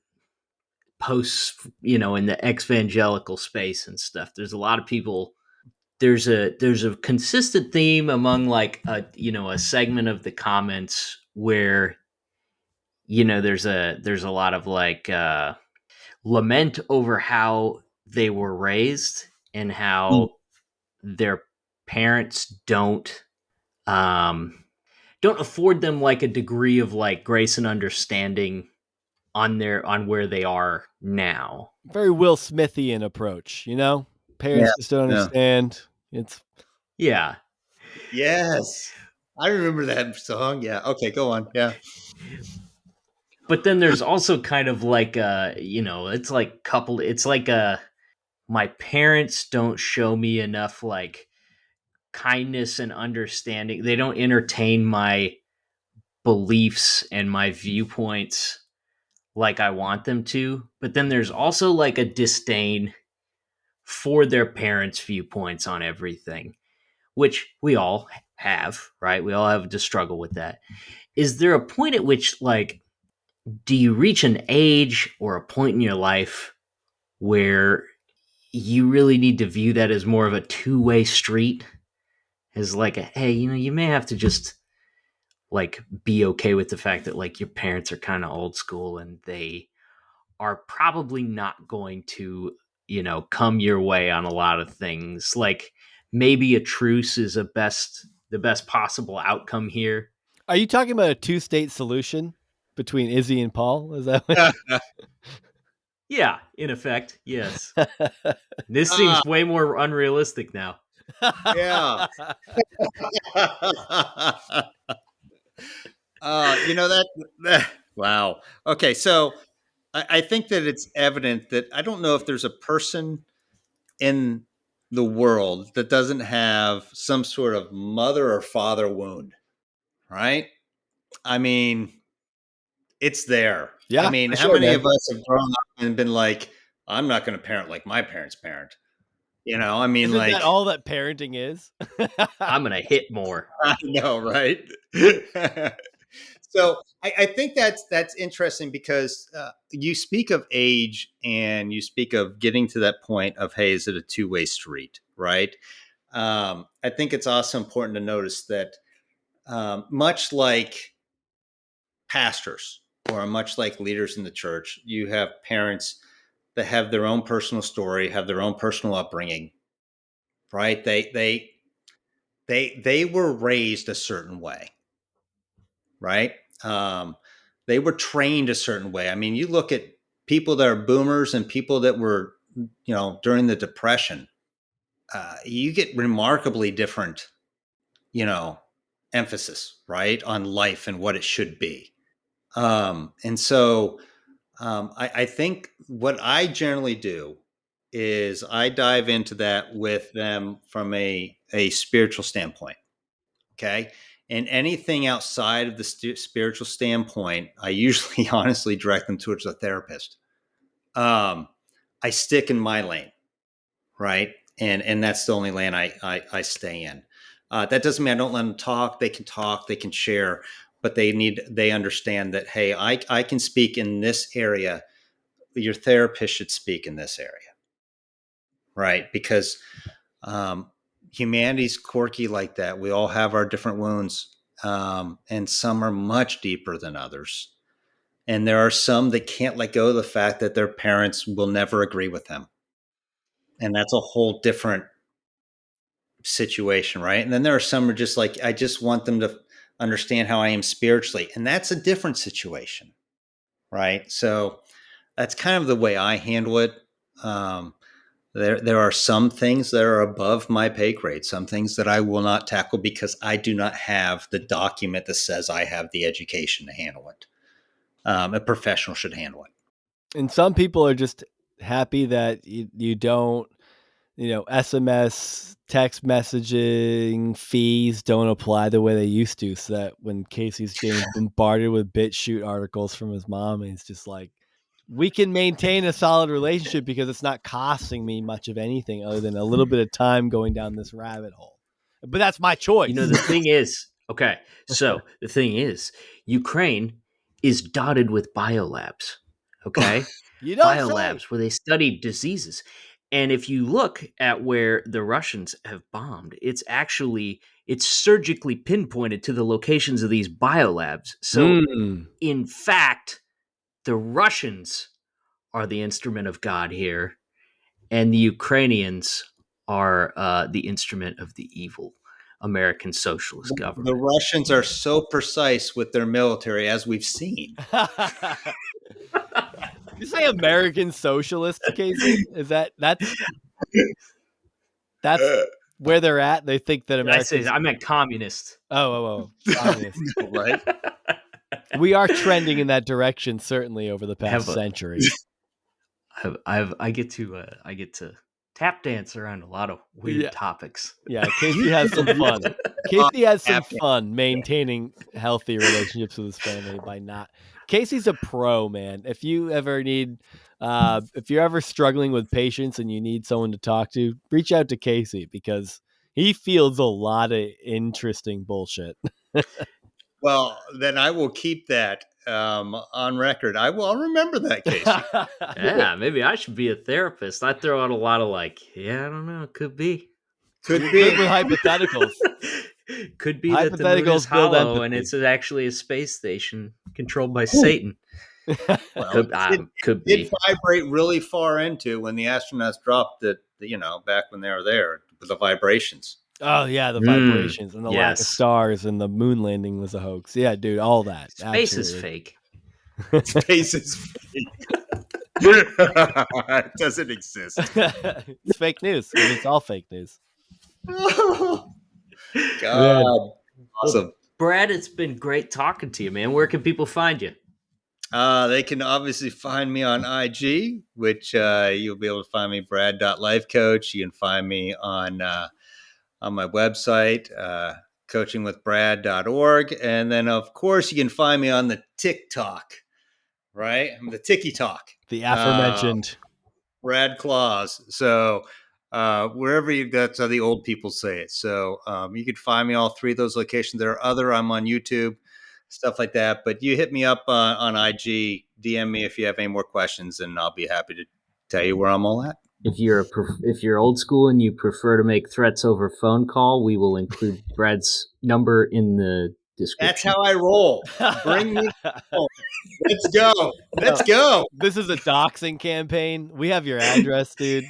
C: posts, in the evangelical space and stuff, there's a lot of people. There's a consistent theme among like a segment of the comments where there's a lot of like lament over how they were raised and
A: Mm.
C: how their parents don't afford them like a degree of like grace and understanding on where they are now.
B: Very Will Smithian approach,
A: Yeah.
B: Parents just don't
A: Yeah.
B: understand. It's
C: Yeah.
A: Yes. I remember that song. Yeah. Okay, go on. Yeah.
C: But then there's also kind of like it's like coupled it's like my parents don't show me enough like kindness and understanding. They don't entertain my beliefs and my viewpoints like I want them to. But then there's also like a disdain for their parents' viewpoints on everything, which we all have, right? We all have to struggle with that. Is there a point at which, like, do you reach an age or a point in your life where you really need to view that as more of a two-way street? As like, hey, you may have to just like be okay with the fact that like your parents are kind of old school and they are probably not going to, come your way on a lot of things. Like maybe a truce is the best possible outcome here.
B: Are you talking about a two-state solution between Izzy and Paul? Is that what?
C: Yeah, in effect, yes. This
A: Ah,
C: seems way more unrealistic now.
A: yeah. That wow. Okay, so I think that it's evident that I don't know if there's a person in the world that doesn't have some sort of mother or father wound, right? I mean, it's there. I
B: Yeah,
A: mean,
B: for
A: how
B: sure,
A: many
B: man.
A: of us have grown up and been like, I'm not going to parent like my parents parent? I mean,
B: Isn't that
A: like,
B: all that parenting is?
C: I'm gonna hit more.
A: I know, right? So I think that's interesting because you speak of age and you speak of getting to that point of, hey, is it a two-way street, right? I think it's also important to notice that much like pastors or much like leaders in the church, you have parents that have their own personal story, have their own personal upbringing, right? They were raised a certain way, right? Um, they were trained a certain way. I mean, you look at people that are boomers and people that were, during the Depression, you get remarkably different, you know, emphasis, right, on life and what it should be. And so I think what I generally do is I dive into that with them from a spiritual standpoint. Okay. And anything outside of the spiritual standpoint, I usually honestly direct them towards a therapist. Um, I stick in my lane, right? And that's the only lane I stay in. That doesn't mean I don't let them talk, they can share, but they understand that, hey, I can speak in this area. Your therapist should speak in this area, right? Because um, humanity's quirky like that. We all have our different wounds, and some are much deeper than others. And there are some that can't let go of the fact that their parents will never agree with them. And that's a whole different situation, right? And then there are some who are just like, I just want them to understand how I am spiritually. And that's a different situation, right? So that's kind of the way I handle it. There are some things that are above my pay grade, some things that I will not tackle because I do not have the document that says I have the education to handle it. A professional should handle it.
B: And some people are just happy that you don't, SMS, text messaging fees don't apply the way they used to. So that when Casey's getting bombarded with BitChute articles from his mom, he's just like, we can maintain a solid relationship because it's not costing me much of anything other than a little bit of time going down this rabbit hole. But that's my choice.
C: The thing is, okay, so the thing is, Ukraine is dotted with biolabs, okay?
B: You don't
C: biolabs
B: say.
C: where they study diseases. And if you look at where the Russians have bombed, it's surgically pinpointed to the locations of these biolabs. So, in fact, the Russians are the instrument of God here, and the Ukrainians are the instrument of the evil American socialist government.
A: The Russians are so precise with their military, as we've seen.
B: You say American socialists, Casey? Is that's where they're at? They think that Americans...
C: I meant communist.
B: Oh, communist.
A: Right?
B: We are trending in that direction, certainly over the past century.
C: I get to tap dance around a lot of weird topics.
B: Yeah, Casey has some fun. Casey has some fun maintaining healthy relationships with his family by not. Casey's a pro, man. If you ever need, if you're ever struggling with patience and you need someone to talk to, reach out to Casey because he fields a lot of interesting bullshit.
A: Well, then I will keep that on record. I'll remember that, Casey.
C: Yeah, maybe I should be a therapist. I throw out a lot of I don't know. It could be.
B: Could be with hypotheticals.
C: Could be that the moon is hollow and it's actually a space station controlled by Satan.
A: Well,
C: could be.
A: It vibrate really far into when the astronauts dropped it, back when they were there, with the vibrations.
B: Oh, yeah, the vibrations and the lack of stars and the moon landing was a hoax. Yeah, dude, all that.
C: Space is fake.
A: Space is fake. It doesn't exist.
B: It's fake news. It's all fake news.
A: God. Awesome.
C: Brad, it's been great talking to you, man. Where can people find you?
A: They can obviously find me on IG, which you'll be able to find me, brad.lifecoach. You can find me on my website, coachingwithbrad.org. And then, of course, you can find me on the TikTok, right? I'm the TikTok.
B: The aforementioned.
A: Brad Claus. So wherever that's how the old people say it. So you can find me all three of those locations. There are other. I'm on YouTube, stuff like that. But you hit me up on IG, DM me if you have any more questions, and I'll be happy to tell you where I'm all at.
C: If you're old school and you prefer to make threats over phone call, we will include Brad's number in the description.
A: That's how I roll. Bring me home. Let's go. Let's go.
B: This is a doxing campaign. We have your address, dude.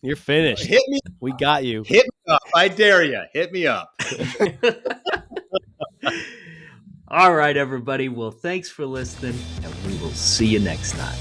B: You're finished.
A: Hit me.
B: We got you.
A: Hit me up. I dare you. Hit me up.
C: All right, everybody. Well, thanks for listening, and we will see you next time.